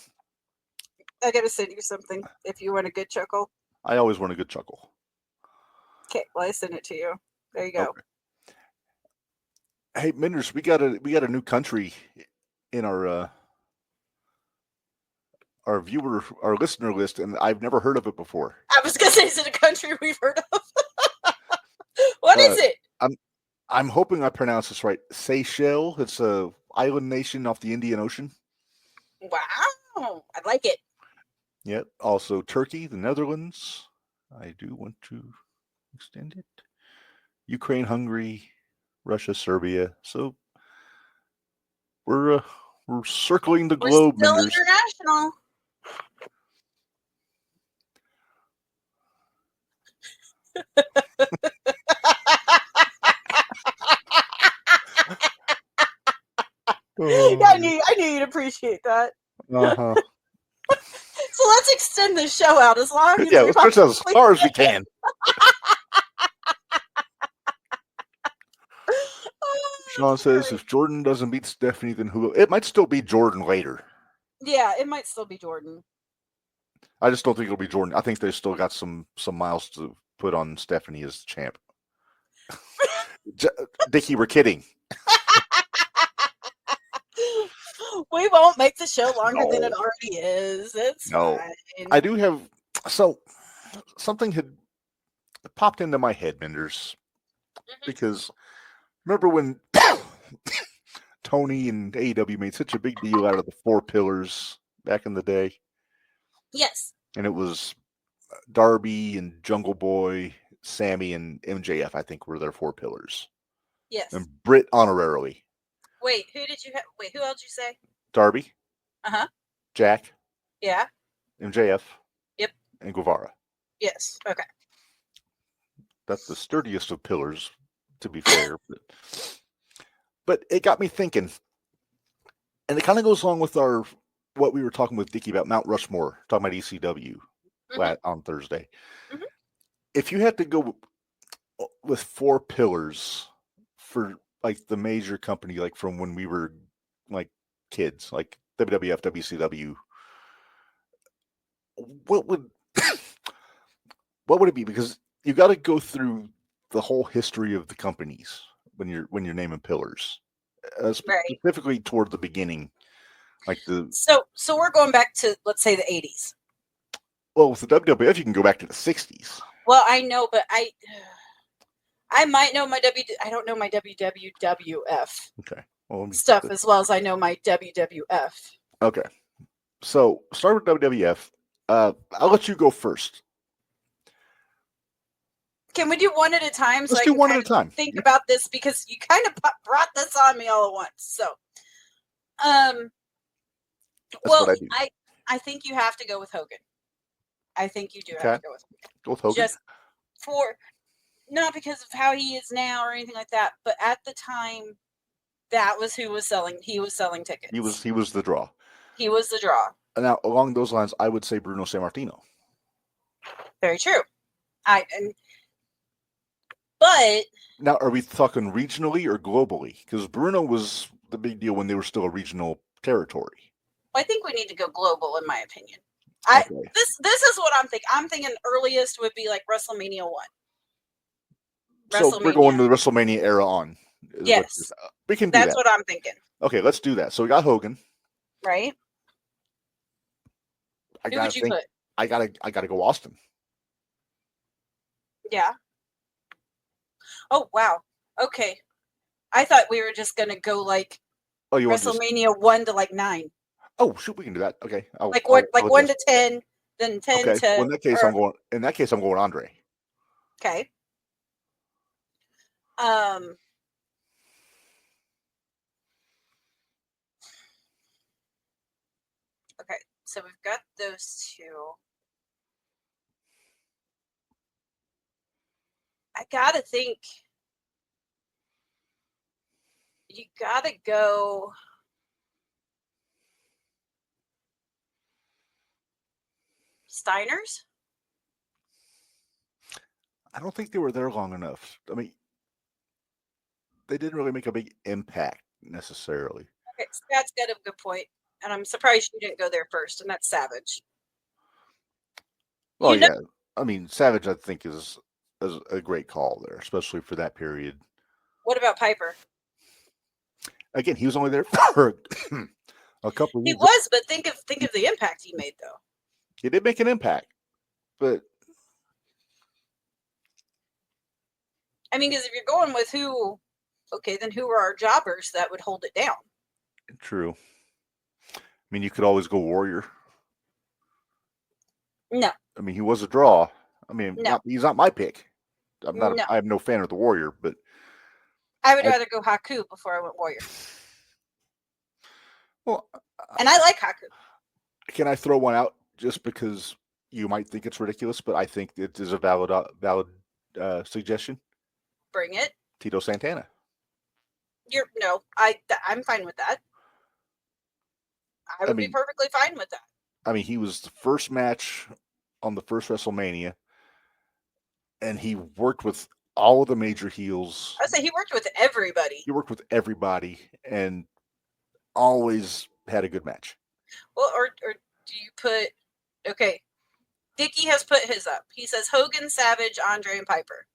B: gotta send you something if you want a good chuckle.
A: I always want a good chuckle.
B: Okay, well I send it to you. There you go.
A: Okay. Hey, Minderz, we got a new country in our listener list, and I've never heard of it before.
B: I was gonna say, is it a country we've heard of? What is it?
A: I'm hoping I pronounce this right. Seychelles. It's a island nation off the Indian Ocean.
B: Wow, I like it.
A: Yep. Also Turkey, the Netherlands. I do want to extend it. Ukraine, Hungary, Russia, Serbia. So we're circling the globe,
B: We're still
A: Minderz.
B: international. I knew you'd appreciate that.
A: Uh-huh.
B: So let's extend this show out as long as
A: Let's stretch out as far as we can. Sean says if Jordan doesn't beat Stephanie, then who? It might still be Jordan later.
B: Yeah, it might still be Jordan.
A: I just don't think it'll be Jordan. I think they still got some miles to put on Stephanie as the champ. Dickie, we're kidding.
B: We won't make the show longer than it already is. It's fine.
A: I do have something had popped into my head, Minderz, because remember when Tony and AEW made such a big deal out of the 4 pillars back in the day?
B: Yes.
A: And it was Darby and Jungle Boy, Sammy and MJF, I think, were their 4 pillars.
B: Yes.
A: And Britt honorarily.
B: Wait, who did you have? Wait, who else did you say?
A: Darby.
B: Uh-huh.
A: Jack.
B: Yeah.
A: MJF.
B: Yep.
A: And Guevara.
B: Yes. Okay.
A: That's the sturdiest of pillars, to be fair. But it got me thinking, and it kind of goes along with what we were talking with Dickie about Mount Rushmore, talking about ECW on Thursday.
B: Mm-hmm.
A: If you had to go with 4 pillars for like the major company, like from when we were like kids, like WWF, WCW, what would it be? Because you got to go through the whole history of the companies when you're naming pillars, specifically toward the beginning, like the.
B: So we're going back to, let's say, the 80s.
A: Well, with the WWF, you can go back to the 60s.
B: Well, I know, but I might know my I don't know my WWF stuff as well as I know my WWF.
A: Okay. So start with WWF. I'll let you go first.
B: Can we do one at a time?
A: Let's do one at a time.
B: Think about this because you kind of brought this on me all at once. So,
A: That's what I do.
B: I think you have to go with Hogan. I think you do have
A: Okay.
B: to go with Hogan.
A: Go with Hogan.
B: Just for, not because of how he is now or anything like that, but at the time, that was who was selling. He was selling tickets.
A: He was the draw.
B: He was the draw.
A: Now, along those lines, I would say Bruno Sammartino.
B: Very true. But
A: now, are we talking regionally or globally? Because Bruno was the big deal when they were still a regional territory.
B: I think we need to go global, in my opinion.
A: Okay.
B: This is what I'm thinking. I'm thinking earliest would be like WrestleMania 1.
A: So we're going to the WrestleMania era on.
B: Yes.
A: We can do
B: That's
A: that.
B: what I'm thinking.
A: Okay, let's do that. So we got Hogan.
B: Right? Who would you put?
A: I gotta go Austin.
B: Yeah. Oh, wow. Okay. I thought we were just going to go like WrestleMania 1 to like 9.
A: Oh, shoot, we can do that. Okay.
B: I'll 1 to 10, then 10 to...
A: Well, in that case, I'm going Andre.
B: Okay. Okay, so we've got those two. I gotta think. You gotta go. Steiners?
A: I don't think they were there long enough. I mean, they didn't really make a big impact necessarily.
B: Okay, Scott's got a good point, and I'm surprised you didn't go there first, and that's Savage.
A: Well, yeah. I mean, Savage, I think, is a great call there, especially for that period.
B: What about Piper?
A: Again, he was only there for a couple of years.
B: He was, but think of the impact he made, though.
A: He did make an impact, but
B: I mean, because if you're going with who, okay, then who are our jobbers that would hold it down?
A: True. I mean, you could always go Warrior.
B: No.
A: I mean, he was a draw. I mean,
B: no.
A: He's not my pick. I'm no fan of the Warrior, but
B: I would rather go Haku before I went Warrior.
A: Well,
B: and I like Haku.
A: Can I throw one out just because you might think it's ridiculous, but I think it is a valid suggestion?
B: Bring it.
A: Tito Santana.
B: I'm fine with that. I would be perfectly fine with that.
A: I mean, he was the first match on the first WrestleMania, and he worked with all of the major heels.
B: I say he worked with everybody.
A: He worked with everybody, and always had a good match.
B: Well, or do you put? Okay, Dickie has put his up. He says Hogan, Savage, Andre, and Piper.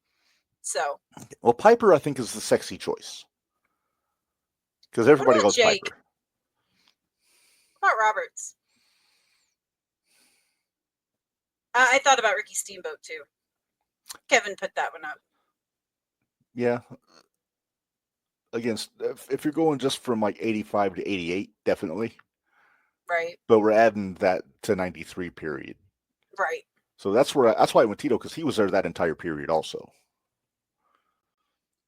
B: So.
A: Well, Piper, I think, is the sexy choice because everybody loves
B: Jake?
A: Piper.
B: What about Roberts? I thought about Ricky Steamboat too. Kevin put that one up.
A: Yeah. Again, if you're going just from like 85 to 88, definitely.
B: Right.
A: But we're adding that to 93 period.
B: Right.
A: So that's why I went Tito, because he was there that entire period also.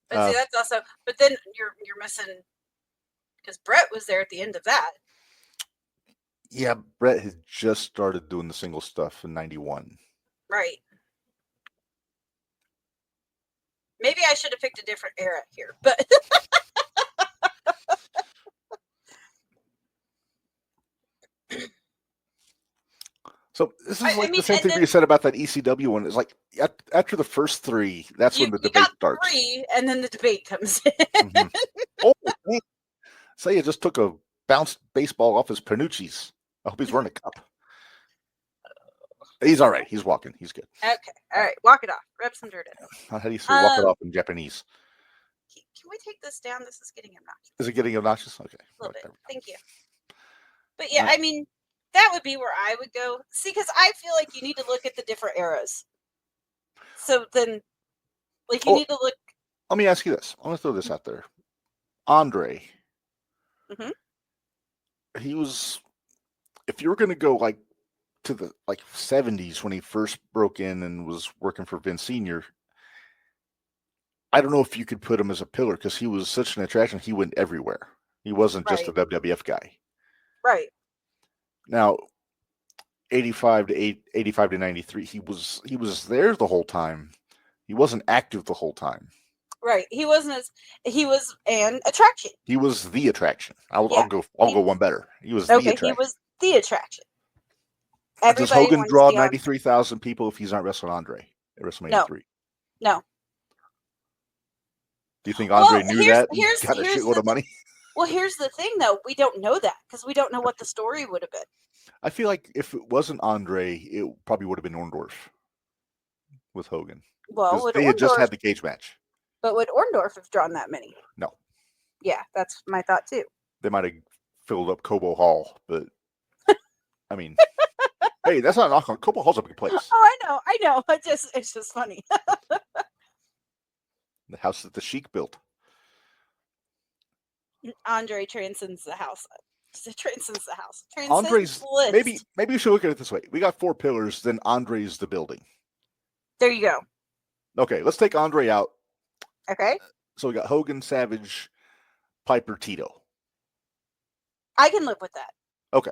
B: But see, that's also. But then you're missing, because Brett was there at the end of that.
A: Yeah, Brett had just started doing the single stuff in 91.
B: Right. Maybe I should have picked a different era here, but.
A: So this is the same thing you said about that ECW one. It's like after the first three, that's when the debate starts.
B: 3, and then the debate comes in.
A: Mm-hmm. Oh, man. Say you just took a bounced baseball off his Panucci's. I hope he's wearing a cup. He's all right. He's walking. He's good.
B: Okay. All right. Walk it off. Rub some dirt in it.
A: How do you say walk it off in Japanese?
B: Can we take this down? This is getting obnoxious.
A: Is it getting obnoxious? Okay.
B: A little bit. Thank you. But yeah, I mean, that would be where I would go. See, because I feel like you need to look at the different eras. So then, like, you need to look.
A: Let me ask you this. I'm going to throw this out there. Andre.
B: Mm-hmm.
A: He was, if you were going to go like to the 70s when he first broke in and was working for Vince Sr., I don't know if you could put him as a pillar because he was such an attraction. He went everywhere. He wasn't just a WWF guy.
B: Right.
A: Now, 85 to 93. He was there the whole time. He wasn't active the whole time.
B: Right. He wasn't he was an attraction.
A: He was the attraction. I'll
B: Yeah.
A: go one better. He was the
B: Okay,
A: attraction.
B: he was the attraction.
A: Does Hogan draw 93,000 people if he's not wrestling Andre at WrestleMania 3?
B: No.
A: Do you think Andre knew that?
B: Here's
A: Got a shitload of money?
B: Well, here's the thing, though. We don't know that because we don't know what the story would have been.
A: I feel like if it wasn't Andre, it probably would have been Orndorff with Hogan.
B: Well,
A: they had just had the cage match.
B: But would Orndorff have drawn that many?
A: No.
B: Yeah, that's my thought, too.
A: They might have filled up Cobo Hall, but I mean, hey, that's not a knock on Cobo Hall's a big place.
B: Oh, I know. It's just funny.
A: The house that the Sheik built.
B: Andre transcends the house. Transcends the house.
A: Andre's maybe we should look at it this way. We got 4 pillars, then Andre's the building.
B: There you go.
A: Okay, let's take Andre out.
B: Okay.
A: So we got Hogan, Savage, Piper, Tito.
B: I can live with that.
A: Okay,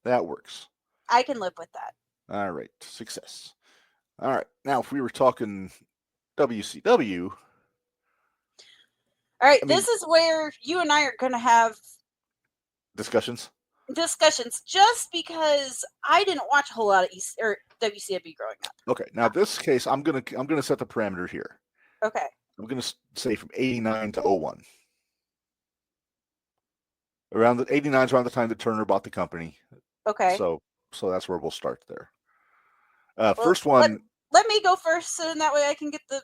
A: that works.
B: I can live with that.
A: All right, success. All right, now if we were talking WCW.
B: All right, this is where you and I are going to have
A: discussions
B: just because I didn't watch a whole lot of WCW growing up.
A: Okay, now this case, I'm gonna set the parameter here.
B: Okay.
A: I'm gonna say from 89 to 01. Around the 89 is around the time that Turner bought the company.
B: Okay.
A: So that's where we'll start there. First one.
B: Let me go first, so that way I can get the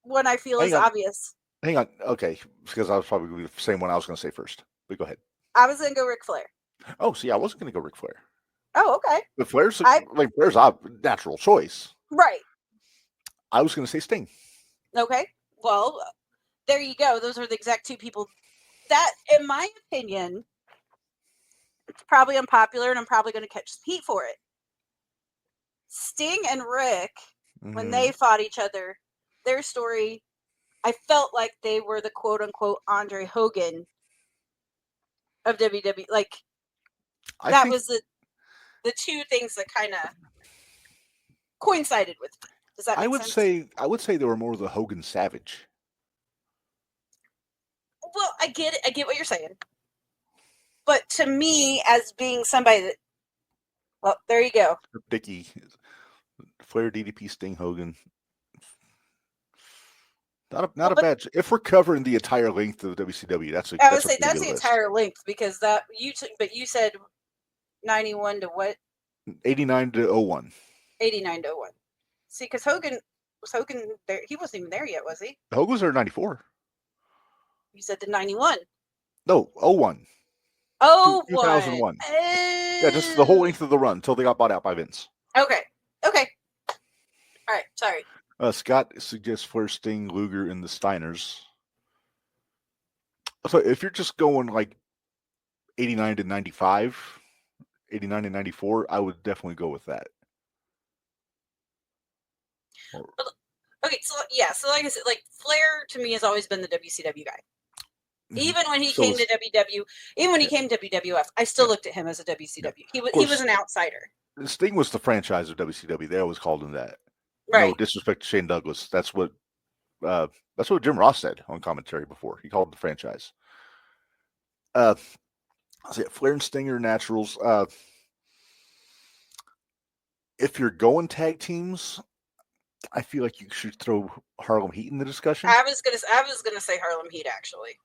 B: one I feel is obvious.
A: Hang on. Okay, because I was probably the same one I was going to say first. But go ahead.
B: I was going to go Ric Flair.
A: Oh, see, I wasn't going to go Ric Flair.
B: Oh, okay.
A: But Flair's a natural choice.
B: Right.
A: I was going to say Sting.
B: Okay. Well, there you go. Those are the exact 2 people that, in my opinion, it's probably unpopular, and I'm probably going to catch some heat for it. Sting and Rick, when they fought each other, their story, I felt like they were the quote-unquote Andre Hogan of WWE. Like, that was the 2 things that kind of coincided with me. Does that make sense?
A: I would say they were more the Hogan Savage.
B: Well, I get it. I get what you're saying. But to me, as being somebody that, well, there you go.
A: Dickie, Flair, DDP, Sting, Hogan. Not a bad. If we're covering the entire length of the WCW, that's
B: I would say that's the entire length, because you said 91 to what?
A: 89 to 01.
B: 89 to 01. See, because Hogan there? He wasn't even there yet, was he?
A: Hogan was there in 94.
B: You said the 91.
A: No, 01.
B: Oh,
A: 2001. Yeah, just the whole length of the run until they got bought out by Vince.
B: Okay. All right. Sorry.
A: Scott suggests Flair, Sting, Luger, and the Steiners. So if you're just going like 89 to 95, 89 to 94, I would definitely go with that.
B: Okay, so like I said, like Flair to me has always been the WCW guy. Even when he came to WW, even when he came to WWF, I still looked at him as a WCW. He was an outsider.
A: Sting was the franchise of WCW. They always called him that.
B: Right.
A: No disrespect to Shane Douglas. That's what Jim Ross said on commentary before. He called it the franchise. Flair and Sting are naturals. If you're going tag teams, I feel like you should throw Harlem Heat in the discussion.
B: I was gonna say Harlem Heat, actually,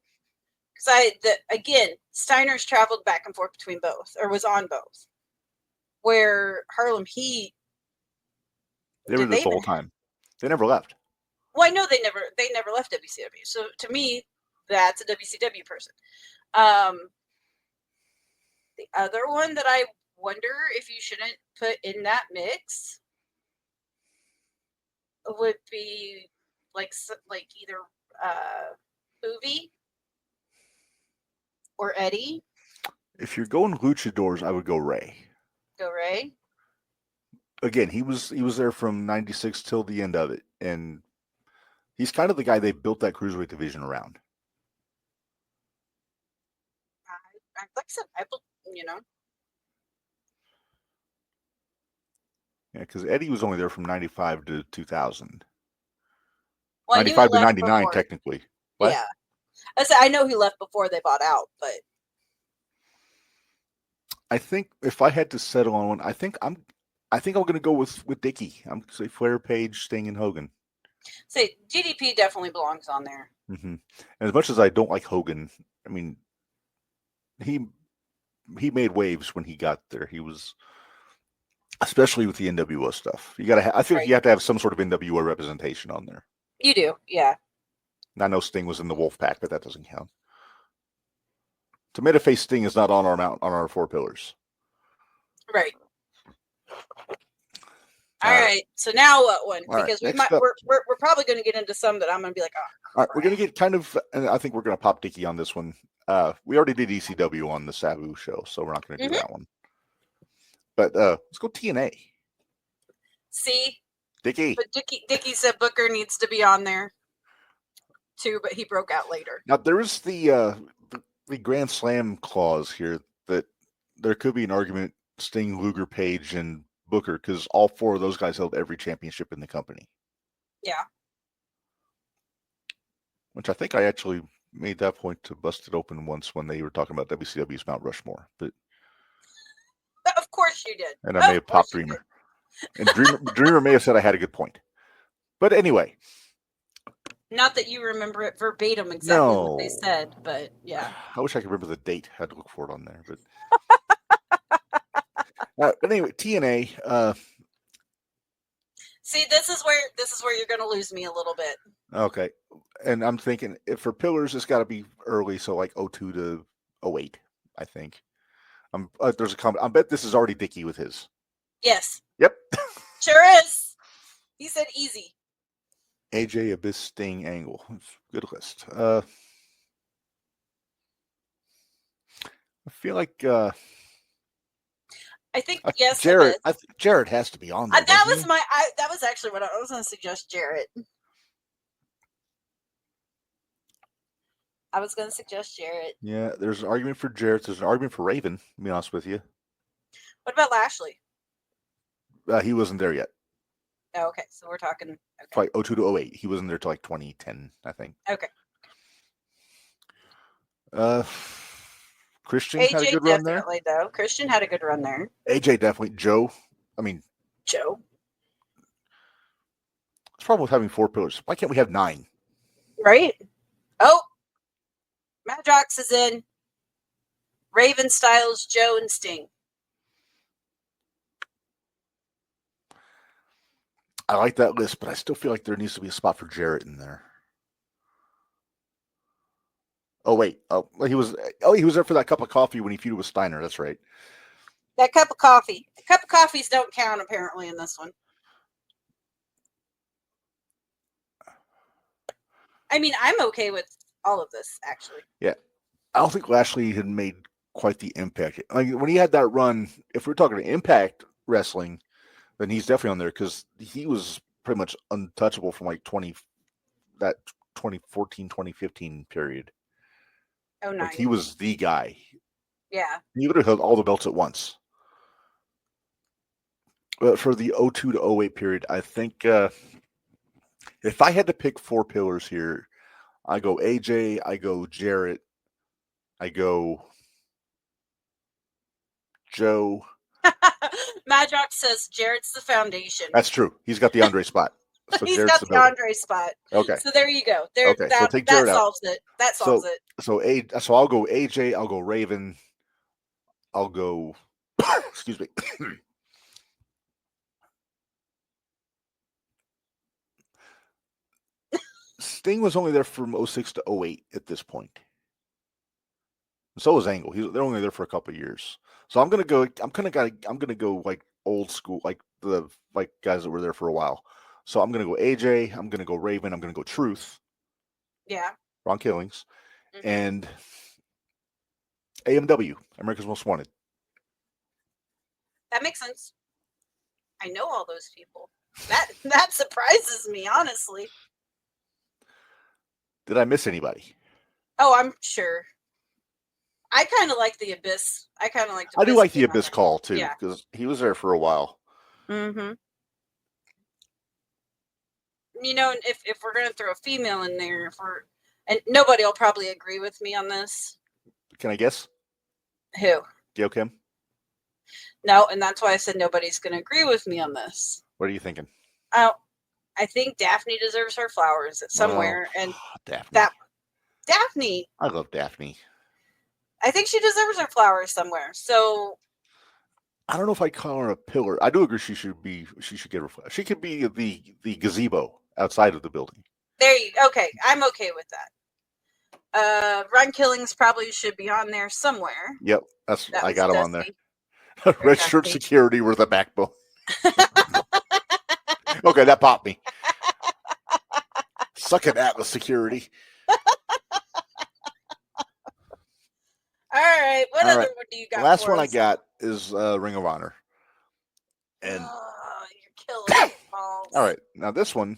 B: because again, Steiner's traveled back and forth between both, or was on both. Where Harlem Heat,
A: they were this whole time. They never left.
B: Well, I know they never left WCW. So to me, that's a WCW person. The other one that I wonder if you shouldn't put in that mix would be like either Hoovy or Eddie.
A: If you're going luchadors, I would go Ray.
B: Go Ray.
A: Again, he was there from 96 till the end of it, and he's kind of the guy they built that cruiserweight division around.
B: Like I said,
A: Yeah, because Eddie was only there from 95 to 2000.
B: Well, I knew he
A: 95 to
B: left
A: 99,
B: before.
A: technically. What?
B: Yeah. I know he left before they bought out, but
A: I think if I had to settle on one, I think I'm going to go with Dickie. I'm going to say Flair, Page, Sting, and Hogan.
B: say GDP definitely belongs on there.
A: And as much as I don't like Hogan, I mean, he made waves when he got there. He was, especially with the NWO stuff. You got to. I think you have to have some sort of NWO representation on there.
B: You do, yeah.
A: I know Sting was in the Wolfpack, but that doesn't count. Tomato Face Sting is not on our 4 pillars.
B: Right. All right. So now what one?
A: All
B: because
A: right,
B: we're probably going to get into some that I'm going to be like, oh.
A: All right, we're going to get kind of, and I think we're going to pop Dickie on this one. We already did ECW on the Sabu show, so we're not going to do that one. But let's go TNA.
B: See?
A: Dickie.
B: But Dickie said Booker needs to be on there too, but he broke out later.
A: Now, there is the Grand Slam clause here that there could be an argument Sting, Luger, Page, and Booker, because all 4 of those guys held every championship in the company.
B: Yeah.
A: Which I think I actually made that point to bust it open once when they were talking about WCW's Mount Rushmore. But
B: Of course you did.
A: And I may have popped Dreamer. And Dreamer may have said I had a good point. But anyway.
B: Not that you remember it verbatim exactly what they said, but yeah.
A: I wish I could remember the date. I had to look for it on there. But anyway, TNA.
B: See, this is where you're going to lose me a little bit.
A: Okay, and I'm thinking if for pillars, it's got to be early, so like 02 to 08, I think. There's a comment. I bet this is already Dickie with his.
B: Yes.
A: Yep.
B: Sure is. He said easy.
A: AJ, Abyss, Sting, Angle. Good list. I feel like.
B: I think yes,
A: Jarrett. Jarrett has to be on there.
B: That was actually what I was going to suggest. Jarrett. I was going to suggest Jarrett.
A: Yeah, there's an argument for Jarrett. There's an argument for Raven. To be honest with you.
B: What about Lashley?
A: He wasn't there yet.
B: Oh, okay, so we're talking. Okay.
A: Like 02 to 08. He wasn't there till like 2010, I think.
B: Okay.
A: Christian
B: AJ
A: had a good run there.
B: Definitely, though. Christian had a good run there.
A: AJ definitely. Joe.
B: Joe.
A: What's the problem with having 4 pillars? Why can't we have 9?
B: Right? Oh. Madrox is in. Raven, Styles, Joe, and Sting.
A: I like that list, but I still feel like there needs to be a spot for Jarrett in there. Oh wait, he was there for that cup of coffee when he feuded with Steiner. That's right.
B: That cup of coffee. The cup of coffees don't count apparently in this one. I mean, I'm okay with all of this actually.
A: Yeah, I don't think Lashley had made quite the impact. Like when he had that run, if we're talking Impact Wrestling, then he's definitely on there because he was pretty much untouchable from like 2014, 2015 period.
B: Oh, nice.
A: Like he was the guy.
B: Yeah.
A: He would have held all the belts at once. But for the 02 to 08 period, I think if I had to pick 4 pillars here, I go AJ, I go Jarrett, I go Joe.
B: Madrox says Jarrett's the foundation.
A: That's true. He's got the Andre spot. So
B: He's
A: Jarrett's
B: got the Andre spot.
A: Okay.
B: So there you go.
A: Okay. So take Jarrett
B: that
A: out.
B: solves it. That solves it.
A: So I'll go AJ. I'll go Raven. I'll go. Excuse me. Sting was only there from 06 to 08 at this point. So was Angle. They're only there for a couple of years. So I'm gonna go like old school, like the guys that were there for a while. So I'm gonna go AJ. I'm gonna go Raven. I'm gonna go Truth.
B: Yeah.
A: Ron Killings, and AMW, America's Most Wanted.
B: That makes sense. I know all those people. That surprises me, honestly.
A: Did I miss anybody?
B: Oh, I'm sure. I kind of like the Abyss. I do like
A: the Abyss call too, because he was there for a while.
B: Mm-hmm. if we're gonna throw a female in there, and nobody will probably agree with me on this.
A: Can I guess?
B: Who?
A: Gail Kim?
B: No, and that's why I said nobody's gonna agree with me on this.
A: What are you thinking?
B: I think Daphne deserves her flowers somewhere, and
A: Daphne.
B: Daphne.
A: I love Daphne.
B: I think she deserves her flowers somewhere. So
A: I don't know if I call her a pillar. I do agree she should get her flowers. She could be the gazebo outside of the building.
B: Okay, I'm okay with that. Run Killings probably should be on there somewhere.
A: Yep, I got him on there. Red shirt
B: Dusty.
A: security were the backbone. Okay, that popped me. Suck it, Atlas security.
B: All right, what other one do you got?
A: The last
B: for
A: one I
B: us?
A: got is Ring of Honor. And
B: you're killing me, Paul.
A: all right, now this one.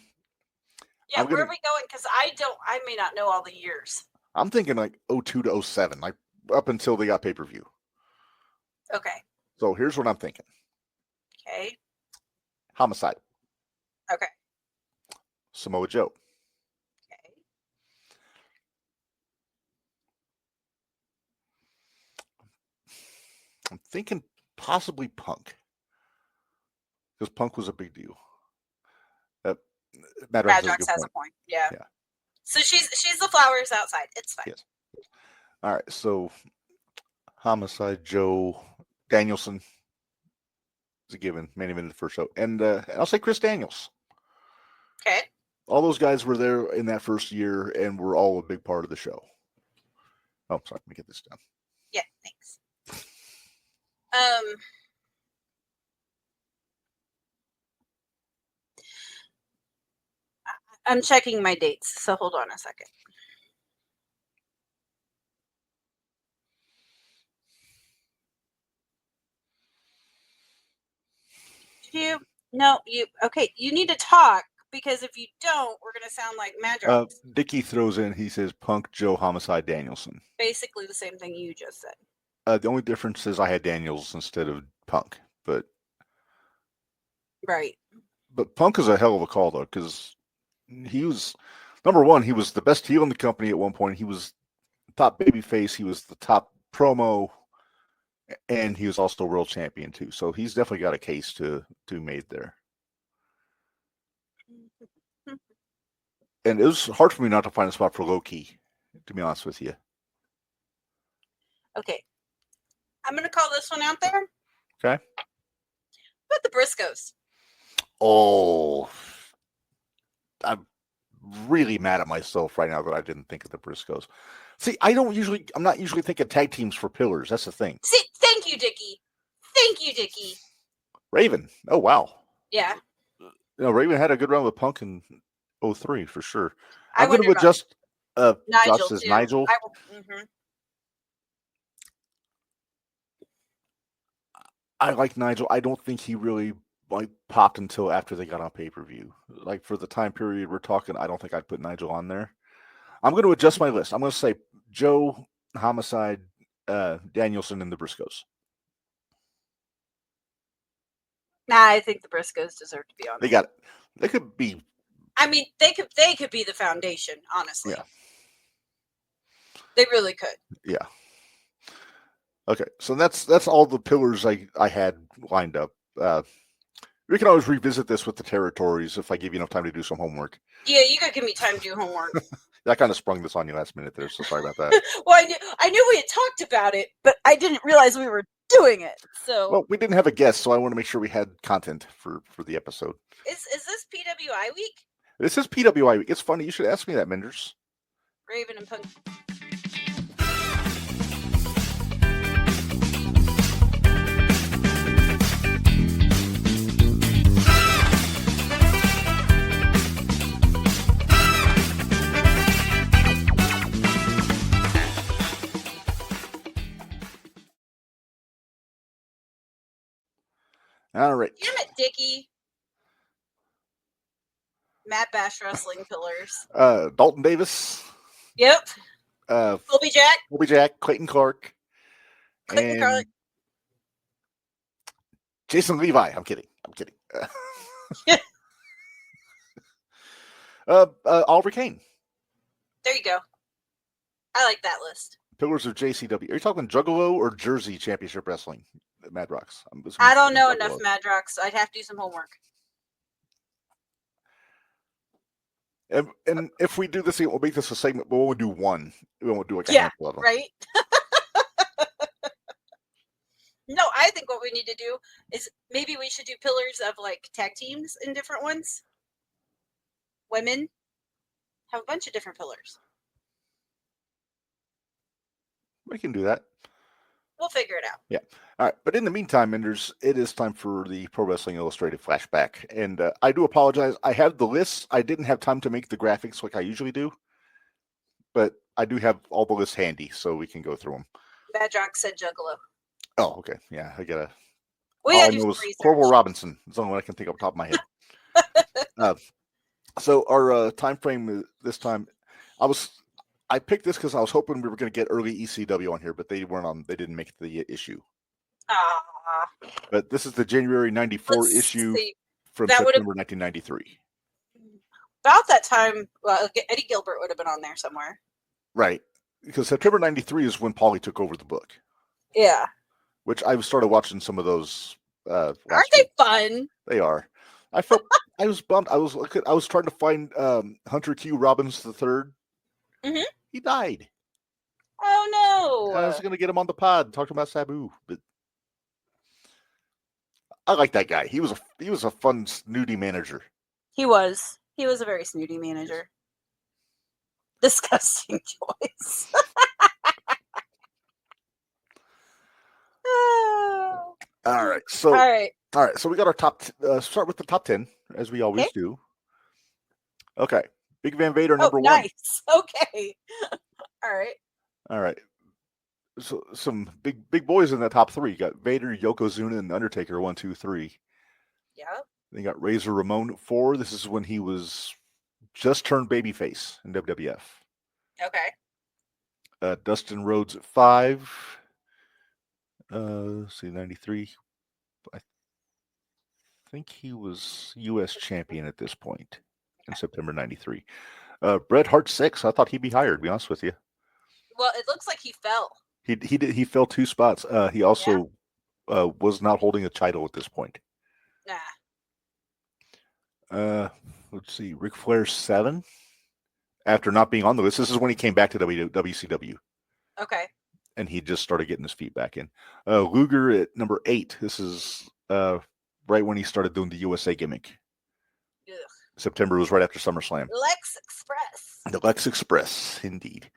B: Yeah, where are we going? Because I may not know all the years.
A: I'm thinking like 02 to 07, like up until they got pay-per-view.
B: Okay.
A: So here's what I'm thinking.
B: Okay.
A: Homicide.
B: Okay.
A: Samoa Joe.
B: Okay.
A: I'm thinking possibly Punk. Because Punk was a big deal.
B: Madrox has a point. Yeah. So she's the flowers outside. It's fine.
A: Yes. All right. So Homicide, Joe, Danielson is a given. Main event of the first show. And I'll say Chris Daniels.
B: Okay.
A: All those guys were there in that first year and were all a big part of the show. Oh, sorry. Let me get this down.
B: Yeah, thanks. I'm checking my dates, so hold on a second. You need to talk, because if you don't, we're going to sound like Madrox.
A: Dickie throws in, he says Punk, Joe, Homicide, Danielson.
B: Basically the same thing you just said.
A: The only difference is I had Daniels instead of Punk, but
B: right.
A: But Punk is a hell of a call, though, because he was, number one, he was the best heel in the company at one point. He was top babyface. He was the top promo, and he was also world champion, too. So he's definitely got a case to be made there. And it was hard for me not to find a spot for Low-Key, to be honest with you.
B: Okay. I'm going to call this one out there.
A: Okay.
B: What about the Briscoes?
A: Oh, I'm really mad at myself right now that I didn't think of the Briscoes. See, I'm not usually thinking tag teams for pillars. That's the thing.
B: See, thank you, Dickie.
A: Raven. Oh, wow.
B: Yeah.
A: Raven had a good run with Punk in 03 for sure.
B: I'm
A: going to adjust
B: Nigel
A: Josh says
B: too.
A: Nigel. I like Nigel. I don't think he really popped until after they got on pay-per-view. Like for the time period we're talking, I don't think I'd put Nigel on there. I'm going to adjust my list. I'm going to say Joe, Homicide, Danielson, and the Briscoes.
B: Nah, I think the Briscoes deserve to be on.
A: They got it. They could be.
B: I mean, they could be the foundation, honestly.
A: Yeah.
B: They really could.
A: Yeah. Okay, so that's all the pillars I had lined up. We can always revisit this with the territories if I give you enough time to do some homework.
B: Yeah, you gotta give me time to do homework.
A: I kind of sprung this on you last minute there, so sorry about that.
B: Well, I knew we had talked about it, but I didn't realize we were doing it. So
A: well, we didn't have a guest, so I want to make sure we had content for the episode.
B: Is this PWI week?
A: This is PWI week. It's funny. You should ask me that, Minderz.
B: Raven and Punk.
A: All right.
B: Damn it, Dickie. Matt Bash Wrestling Pillars.
A: Dalton Davis.
B: Yep.
A: Colby Jack, Clayton Clark. And Jason Levi. I'm kidding. Oliver Kane.
B: There you go. I like that list.
A: Pillars of JCW. Are you talking Juggalo or Jersey Championship Wrestling? Mad Rocks.
B: I don't know enough Mad Rocks. I'd have to do some homework.
A: And if we do this, we'll make this a segment, but we'll do one. We won't do like a
B: Yeah,
A: handful of them.
B: right? No, I think what we need to do is maybe we should do pillars of like tag teams in different ones. Women have a bunch of different pillars.
A: We can do that.
B: We'll figure it out.
A: Yeah. All right. But in the meantime, Minderz, it is time for the Pro Wrestling Illustrated flashback. And I do apologize. I have the lists. I didn't have time to make the graphics like I usually do. But I do have all the lists handy, so we can go through them.
B: Mad Rock said Juggalo.
A: Oh, okay. Yeah, I got to.
B: We gotta do some research.
A: Corporal Robinson. That's the only one I can think off the top of my head. So our time frame this time, I picked this because I was hoping we were going to get early ECW on here, but they weren't on. They didn't make the issue. But this is the January '94 issue from September 1993.
B: About that time, well, Eddie Gilbert would have been on there somewhere.
A: Right, because September '93 is when Paulie took over the book.
B: Yeah.
A: Which I started watching some of those.
B: Aren't they fun?
A: They are. I was bummed. I was trying to find Hunter Q. Robbins III.
B: Mm-hmm.
A: He died.
B: Oh no!
A: I was going to get him on the pod, talk to him about Sabu, but I like that guy. He was a fun snooty manager.
B: He was a very snooty manager. Disgusting choice.
A: All right. So we got our top. Start with the top 10, as we always do. Okay. Big Van Vader, number 1.
B: Nice. Okay. All right.
A: So some big boys in the top 3. You got Vader, Yokozuna, and Undertaker, 1, 2, 3.
B: Yeah.
A: Then you got Razor Ramon at 4. This is when he was just turned babyface in WWF.
B: Okay.
A: Dustin Rhodes at 5. Let's see, 93. I think he was U.S. champion at this point in September 93. Bret Hart 6. I thought he'd be higher, to be honest with you.
B: Well, it looks like he fell.
A: He fell 2 spots. He also was not holding a title at this point.
B: Nah.
A: Let's see, Ric Flair 7. After not being on the list, this is when he came back to WCW.
B: Okay.
A: And he just started getting his feet back in. Luger at number 8. This is right when he started doing the USA gimmick.
B: Ugh.
A: September was right after SummerSlam.
B: Lex Express.
A: The Lex Express, indeed.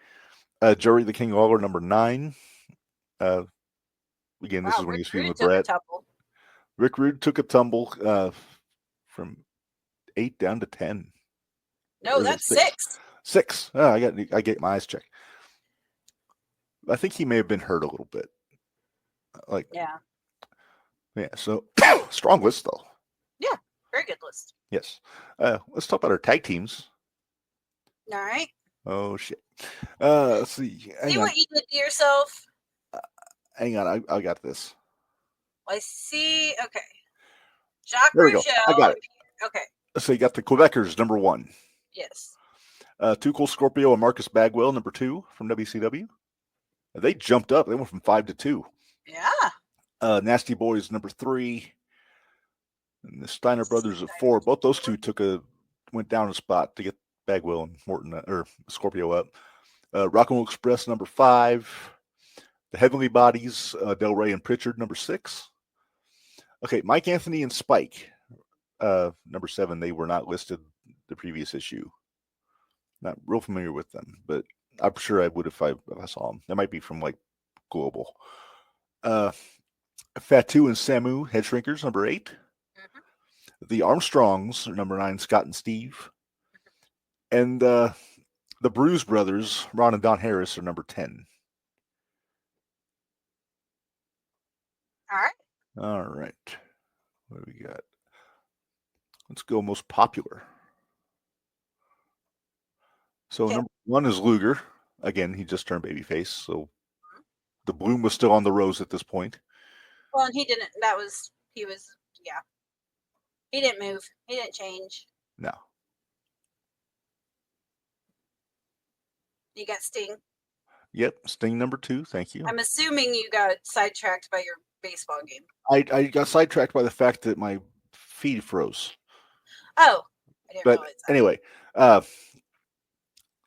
A: Jerry the King Lawler, number 9. Again, this is when he was feuding with Brett. Rick Rude took a tumble from 8 down to 10.
B: No, that's 6.
A: 6. Oh, I get my eyes checked. I think he may have been hurt a little bit. Yeah. So strong list though.
B: Yeah, very good list.
A: Yes. Let's talk about our tag teams.
B: All right.
A: Oh shit. Let's see.
B: See what you did to yourself.
A: Hang on, I got this.
B: I see. Okay. Jacques
A: there we go. I got it.
B: Okay.
A: So you got the Quebecers, number 1.
B: Yes.
A: Too Cool Scorpio and Marcus Bagwell, number 2 from WCW. They jumped up. They went from 5 to 2.
B: Yeah.
A: Nasty Boys, number 3. And the Steiner Brothers at 4. Both those two went down a spot to get Bagwell and Morton or Scorpio up. Rock and Roll Express, number 5. The Heavenly Bodies, Del Rey and Pritchard, number 6. Okay, Mike Anthony and Spike, number 7. They were not listed the previous issue. Not real familiar with them, but I'm sure I would if I saw them. That might be from like Global. Fatu and Samu, Head Shrinkers, number 8. Mm-hmm. The Armstrongs, number 9, Scott and Steve. And the Bruise Brothers, Ron and Don Harris, are number 10. All right. What do we got? Let's go most popular. So number 1 is Luger. Again, he just turned babyface, so the bloom was still on the rose at this point.
B: Well, and he didn't. He didn't move. He didn't change.
A: No.
B: You got Sting.
A: Yep, Sting number 2. Thank you.
B: I'm assuming you got sidetracked by your baseball game.
A: I got sidetracked by the fact that my feed froze.
B: Oh, I didn't
A: But
B: realize that.
A: anyway,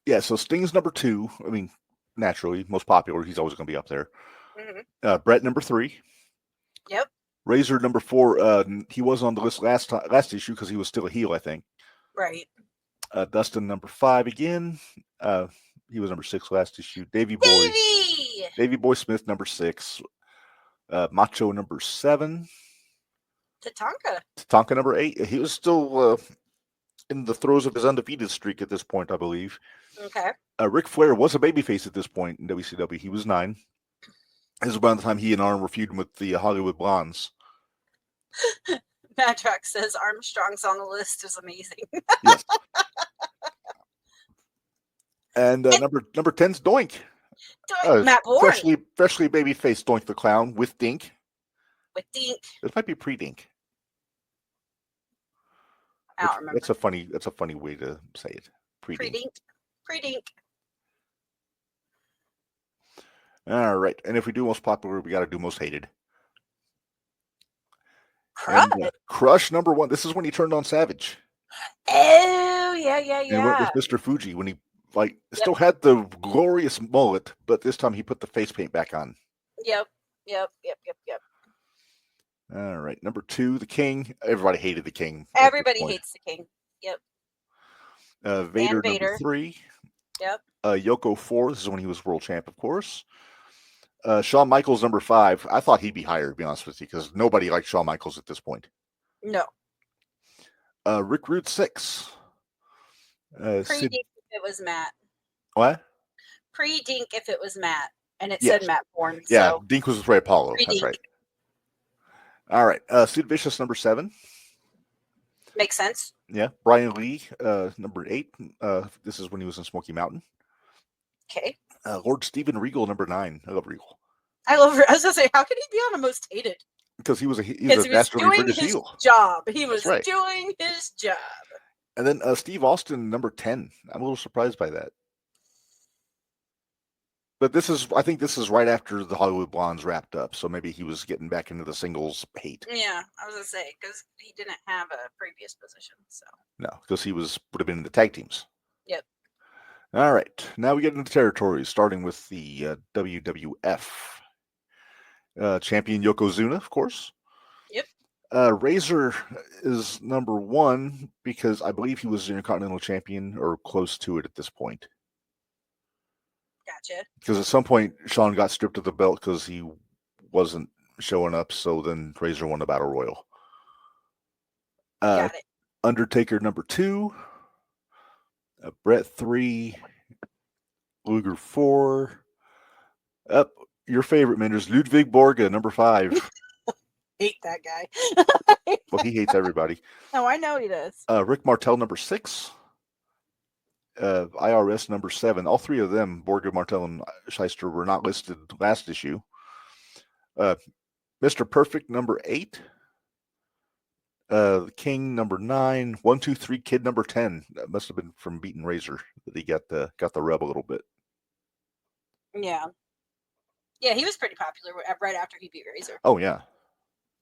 A: yeah, so Sting's number 2. I mean, naturally, most popular. He's always going to be up there.
B: Mm-hmm.
A: Brett number 3.
B: Yep.
A: Razor number 4. He was on the list last issue because he was still a heel, I think.
B: Right.
A: Dustin number 5 again. He was number 6 last issue. Davey Boy Smith number 6. Macho number 7. Tatanka number 8. He was still in the throes of his undefeated streak at this point, I believe.
B: Okay.
A: Ric Flair was a babyface at this point in WCW. He was 9. This is around the time he and Arn were feuding with the Hollywood Blondes.
B: Madrox says Armstrong's on the list is amazing.
A: Yes. And number 10's Doink.
B: Matt Bourne.
A: Freshly babyface Doink the Clown with Dink.
B: With Dink.
A: This might be pre-Dink.
B: I don't remember.
A: That's a funny way to say it. Pre-Dink. All right. And if we do most popular, we got to do most hated. Crush number 1. This is when he turned on Savage.
B: Oh, yeah.
A: And went with Mr. Fuji when he still had the glorious mullet, but this time he put the face paint back on.
B: Yep.
A: All right. Number 2, the King. Everybody hated the King.
B: Everybody hates the King. Yep.
A: Vader number 3.
B: Yep.
A: Yoko 4. This is when he was world champ, of course. Shawn Michaels number 5. I thought he'd be higher, to be honest with you, because nobody liked Shawn Michaels at this point.
B: No.
A: Rick Rude 6.
B: Pre-Dink if it was Matt.
A: What?
B: Pre-Dink if it was Matt. And it said Matt Bourne.
A: Yeah,
B: so.
A: Dink was with Ray Apollo.
B: Pre-Dink.
A: That's right. All right. Sid Vicious number 7.
B: Makes sense.
A: Yeah. Brian Lee number 8. This is when he was in Smoky Mountain.
B: Okay.
A: Lord Steven Regal number 9. I love Regal.
B: I was going to say, how can he be on the most hated?
A: Because he was a masterly British heel.
B: He was doing his job.
A: And then Steve Austin number 10. I'm a little surprised by that. But I think this is right after the Hollywood Blondes wrapped up, so maybe he was getting back into the singles hate.
B: Yeah, I was going to say, because he didn't have a previous position. So
A: no, because he would have been in the tag teams.
B: Yep.
A: All right, now we get into territories, starting with the WWF. Champion Yokozuna, of course.
B: Yep.
A: Razor is number 1 because I believe he was Intercontinental Champion or close to it at this point.
B: Gotcha.
A: Because at some point, Shawn got stripped of the belt because he wasn't showing up, so then Razor won the Battle Royal.
B: Got it.
A: Undertaker number 2. Brett 3. Luger 4. Your favorite, Minderz, Ludwig Borga, number 5.
B: Hate that guy.
A: Well, he hates everybody.
B: Oh, I know he does.
A: Rick Martel, number 6. IRS, number 7. All 3 of them, Borga, Martel, and Shyster, were not listed last issue. Mr. Perfect, number 8. The King, number 9. 123 Kid, number 10. That must have been from beating Razor that he got the rub a little bit.
B: Yeah. Yeah, he was pretty popular right after he beat Razor.
A: Oh, yeah.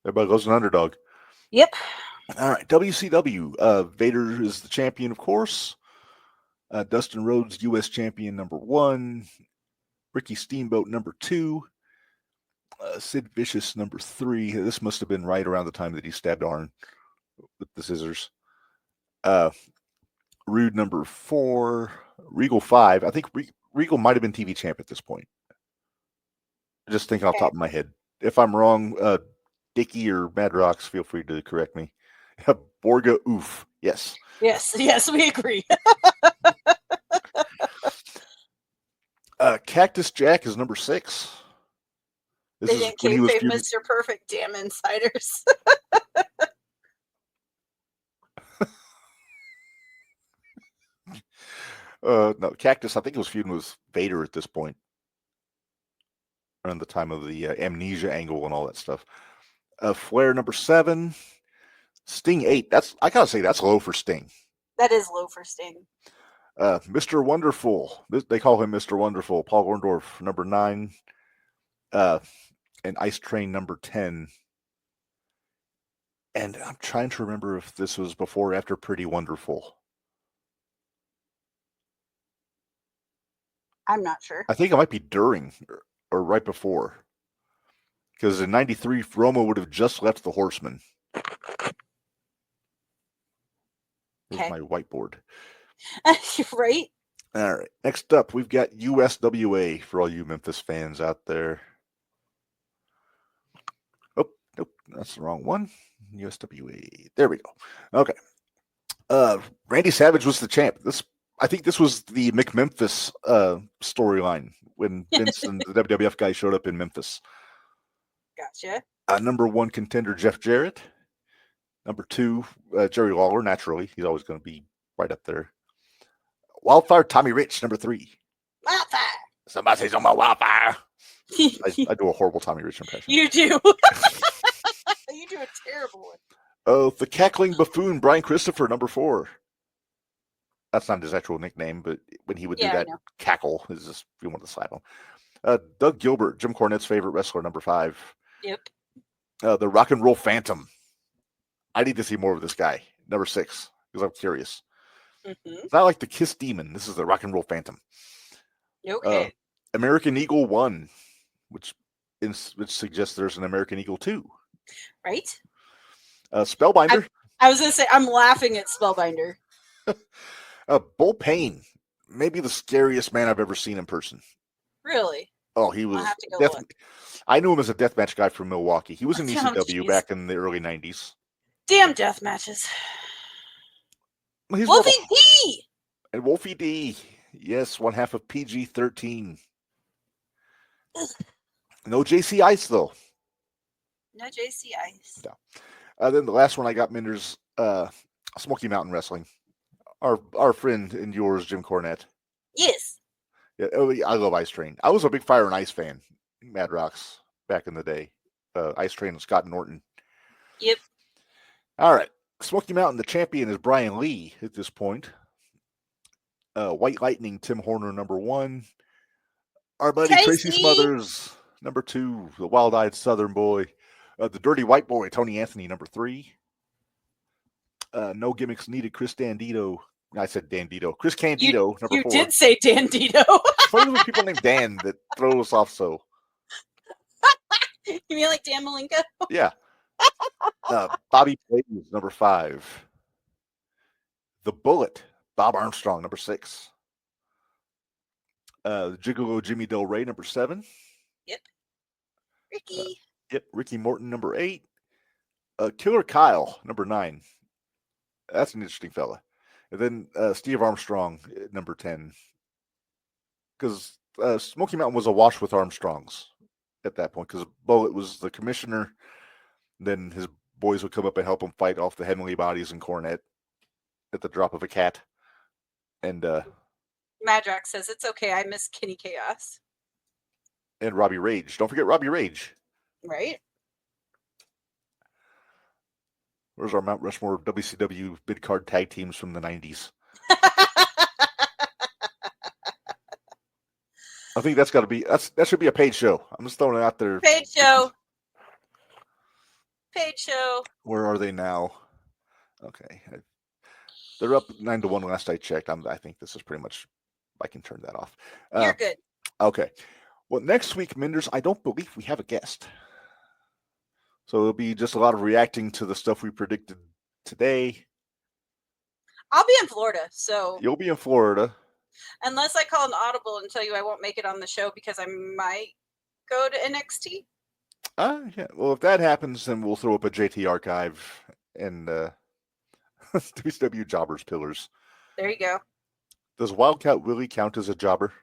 A: Everybody loves an underdog.
B: Yep.
A: All right, WCW. Vader is the champion, of course. Dustin Rhodes, U.S. champion, number 1. Ricky Steamboat, number 2. Sid Vicious, number 3. This must have been right around the time that he stabbed Arn with the scissors. Rude, number 4. Regal, 5. I think Regal might have been TV champ at this point. Just thinking off the top of my head. If I'm wrong, Dickie or Madrox, feel free to correct me. Borga, oof. Yes.
B: Yes, we agree.
A: Cactus Jack is number 6.
B: They didn't kayfabe Mr. Perfect, damn insiders.
A: No, Cactus, I think it was feuding with Vader at this point. Around the time of the amnesia angle and all that stuff. Flair, number 7. Sting, 8. I gotta say, that's low for Sting.
B: That is low for Sting.
A: Mr. Wonderful. They call him Mr. Wonderful. Paul Orndorff, number 9. And Ice Train, number 10. And I'm trying to remember if this was before or after Pretty Wonderful.
B: I'm not sure.
A: I think it might be during or right before. Because in 93, Roma would have just left the Horsemen. Here's
B: Okay.
A: my whiteboard.
B: Right?
A: All right. Next up, we've got USWA for all you Memphis fans out there. Oh, nope. That's the wrong one. USWA. There we go. Okay. Randy Savage was the champ. I think this was the McMemphis storyline when Vince and the WWF guy showed up in Memphis.
B: Gotcha.
A: Number 1 contender, Jeff Jarrett. Number 2, Jerry Lawler, naturally. He's always going to be right up there. Wildfire Tommy Rich, number 3.
B: Wildfire.
A: Somebody say something about Wildfire. I do a horrible Tommy Rich impression.
B: You do. You do a terrible one.
A: Oh, the cackling buffoon, Brian Christopher, number 4. That's not his actual nickname, but when he would do that cackle, is just you want to slap him. Doug Gilbert, Jim Cornette's favorite wrestler, number 5.
B: Yep.
A: The Rock and Roll Phantom. I need to see more of this guy, number 6, because I'm curious.
B: Mm-hmm.
A: It's not like the Kiss Demon. This is the Rock and Roll Phantom.
B: Okay.
A: American Eagle 1, which suggests there's an American Eagle 2.
B: Right?
A: Spellbinder.
B: I was going to say, I'm laughing at Spellbinder.
A: Bull Payne, maybe the scariest man I've ever seen in person.
B: Really?
A: Oh, he was.
B: I'll have to go look.
A: I knew him as a deathmatch guy from Milwaukee. He was in ECW
B: geez.
A: back in the early 90s.
B: Damn death matches.
A: Well,
B: Wolfie D!
A: And Wolfie D. Yes, one half of PG-13. No JC Ice, though.
B: No JC Ice.
A: No. Then the last one I got, Minderz, Smoky Mountain Wrestling. Our friend and yours, Jim Cornette.
B: Yes.
A: Yeah, I love Ice Train. I was a big Fire and Ice fan, Mad Rocks, back in the day. Ice Train and Scott Norton.
B: Yep.
A: All right. Smoky Mountain, the champion is Brian Lee at this point. White Lightning, Tim Horner, number 1. Our buddy Tracy Smothers, number 2. The Wild-Eyed Southern Boy. The Dirty White Boy, Tony Anthony, number 3. No Gimmicks Needed, Chris Dandito. I said Dandito. Chris Candido, number 4.
B: You did say Dandito.
A: Funny with people named Dan that throw us off so.
B: You mean like Dan Malenko?
A: Yeah. Bobby Blaze, number 5. The Bullet, Bob Armstrong, number 6. Gigolo Jimmy Del Rey, number 7.
B: Yep. Ricky.
A: Yep. Ricky Morton, number 8. Killer Kyle, number 9. That's an interesting fella. And then Steve Armstrong, number 10. Because Smoky Mountain was awash with Armstrongs at that point. Because Bullet was the commissioner. Then his boys would come up and help him fight off the Heavenly Bodies and Cornette at the drop of a cat. And
B: Madrox says, it's okay, I miss Kenny Chaos.
A: And Robbie Rage. Don't forget Robbie Rage.
B: Right?
A: Where's our Mount Rushmore WCW mid-card tag teams from the 90s? I think that's got to be, that should be a paid show. I'm just throwing it out there.
B: Paid show. Paid show.
A: Where are they now? Okay. They're up 9-1 last I checked. I think this is pretty much, I can turn that off.
B: You're good.
A: Okay. Well, next week, Minderz, I don't believe we have a guest. So it'll be just a lot of reacting to the stuff we predicted today.
B: I'll be in Florida, so.
A: You'll be in Florida.
B: Unless I call an audible and tell you I won't make it on the show because I might go to NXT.
A: Yeah. Well, if that happens, then we'll throw up a JT archive and WCW Jobbers Pillars.
B: There you go.
A: Does Wildcat Willie count as a jobber?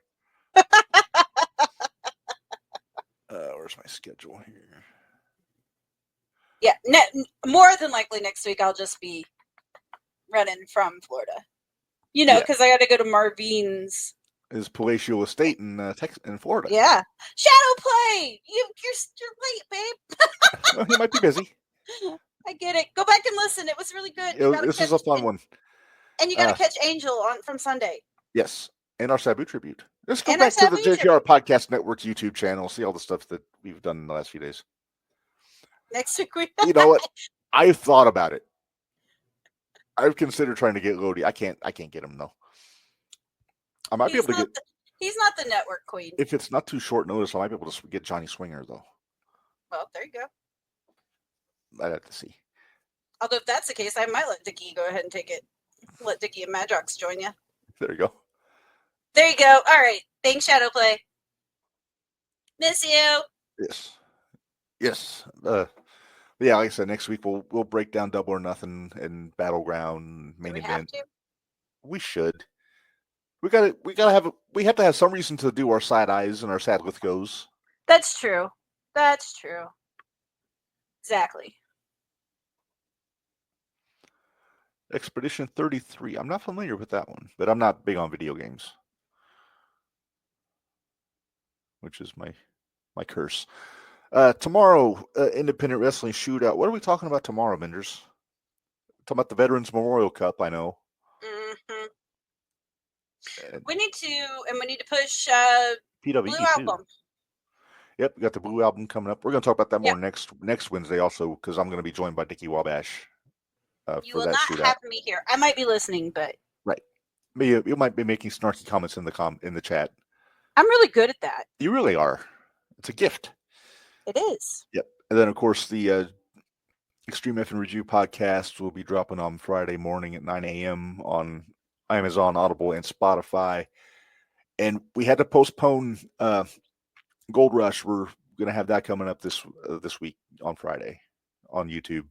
A: Where's my schedule here?
B: Yeah, more than likely next week I'll just be running from Florida. You know, because I got to go to Marvine's.
A: His palatial estate in Florida.
B: Yeah. Shadow play! You're late, babe.
A: Well, he might be busy.
B: I get it. Go back and listen. It was really good.
A: This is a fun one.
B: And you got to catch Angel from Sunday.
A: Yes, and our Sabu tribute. Let's go
B: And our
A: back to the
B: Sabu
A: JTR Podcast Network's YouTube channel. See all the stuff that we've done in the last few days.
B: Next week we
A: You know what? I've thought about it. I've considered trying to get Lodi. I can't get him though. I might be able to get.
B: He's not the network queen.
A: If it's not too short notice, I might be able to get Johnny Swinger though.
B: Well, there you go.
A: I'd have to see.
B: Although if that's the case, I might let Dickie go ahead and take it. Let Dickie and Madrox join you.
A: There you go.
B: There you go. All right. Thanks, Shadowplay. Miss you.
A: Yes. Yeah, like I said, next week we'll break down Double or Nothing and Battleground main event. We should. We have to have some reason to do our side eyes and our sad with goes.
B: That's true. Exactly.
A: Expedition 33. I'm not familiar with that one, but I'm not big on video games, which is my curse. Tomorrow, independent wrestling shootout. What are we talking about tomorrow, Minderz? Talking about the Veterans Memorial Cup, I know.
B: Mm-hmm. We need to push
A: PWE
B: Blue
A: too.
B: Album.
A: Yep, we got the Blue Album coming up. We're going to talk about that more next Wednesday also, because I'm going to be joined by Dickie Wabash.
B: You
A: for
B: will
A: that
B: not
A: shootout.
B: have me here. I might be listening, but
A: right. You might be making snarky comments in the chat.
B: I'm really good at that.
A: You really are. It's a gift.
B: It is.
A: Yep. And then, of course, the Extreme F and Review podcast will be dropping on Friday morning at 9 a.m. on Amazon, Audible, and Spotify. And we had to postpone Gold Rush. We're going to have that coming up this week on Friday on YouTube.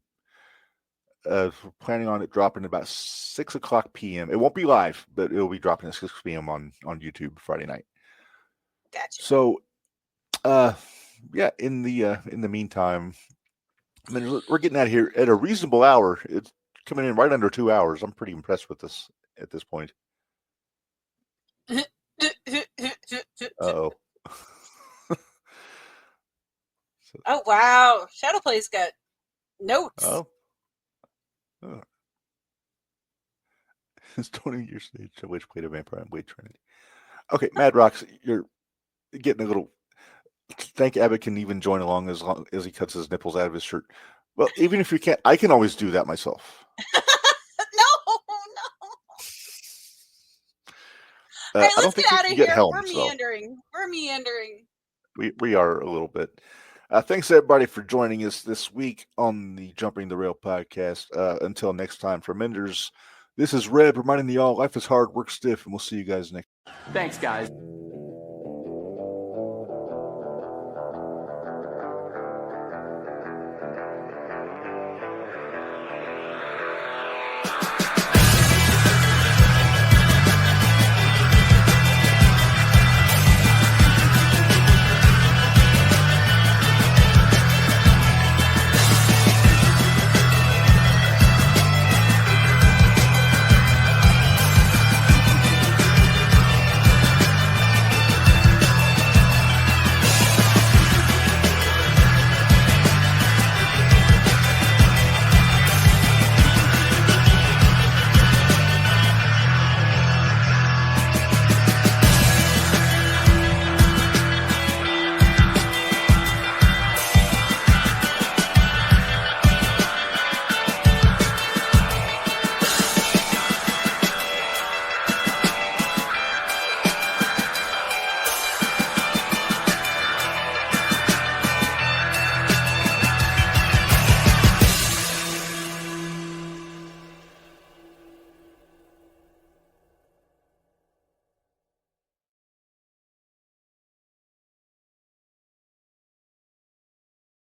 A: We're planning on it dropping about 6 o'clock p.m. It won't be live, but it'll be dropping at 6 p.m. on YouTube Friday night.
B: Gotcha.
A: So, yeah. In the meantime, I mean, we're getting out here at a reasonable hour. It's coming in right under 2 hours. I'm pretty impressed with this at this point. Uh-oh.
B: Oh wow, Shadowplay's got notes.
A: Oh. It's 20 years stage to which played a vampire and Blade Trinity. Okay, Madrox, you're getting a little. Think Abbott can even join along as long as he cuts his nipples out of his shirt. Well, even if you can't, I can always do that myself.
B: No. All right, let's get out of here. We're meandering.
A: We are a little bit. Thanks everybody for joining us this week on the Jumping the Rail podcast. Until next time, for Minderz, this is Red reminding you all life is hard, work stiff, and we'll see you guys next.
D: Thanks, guys.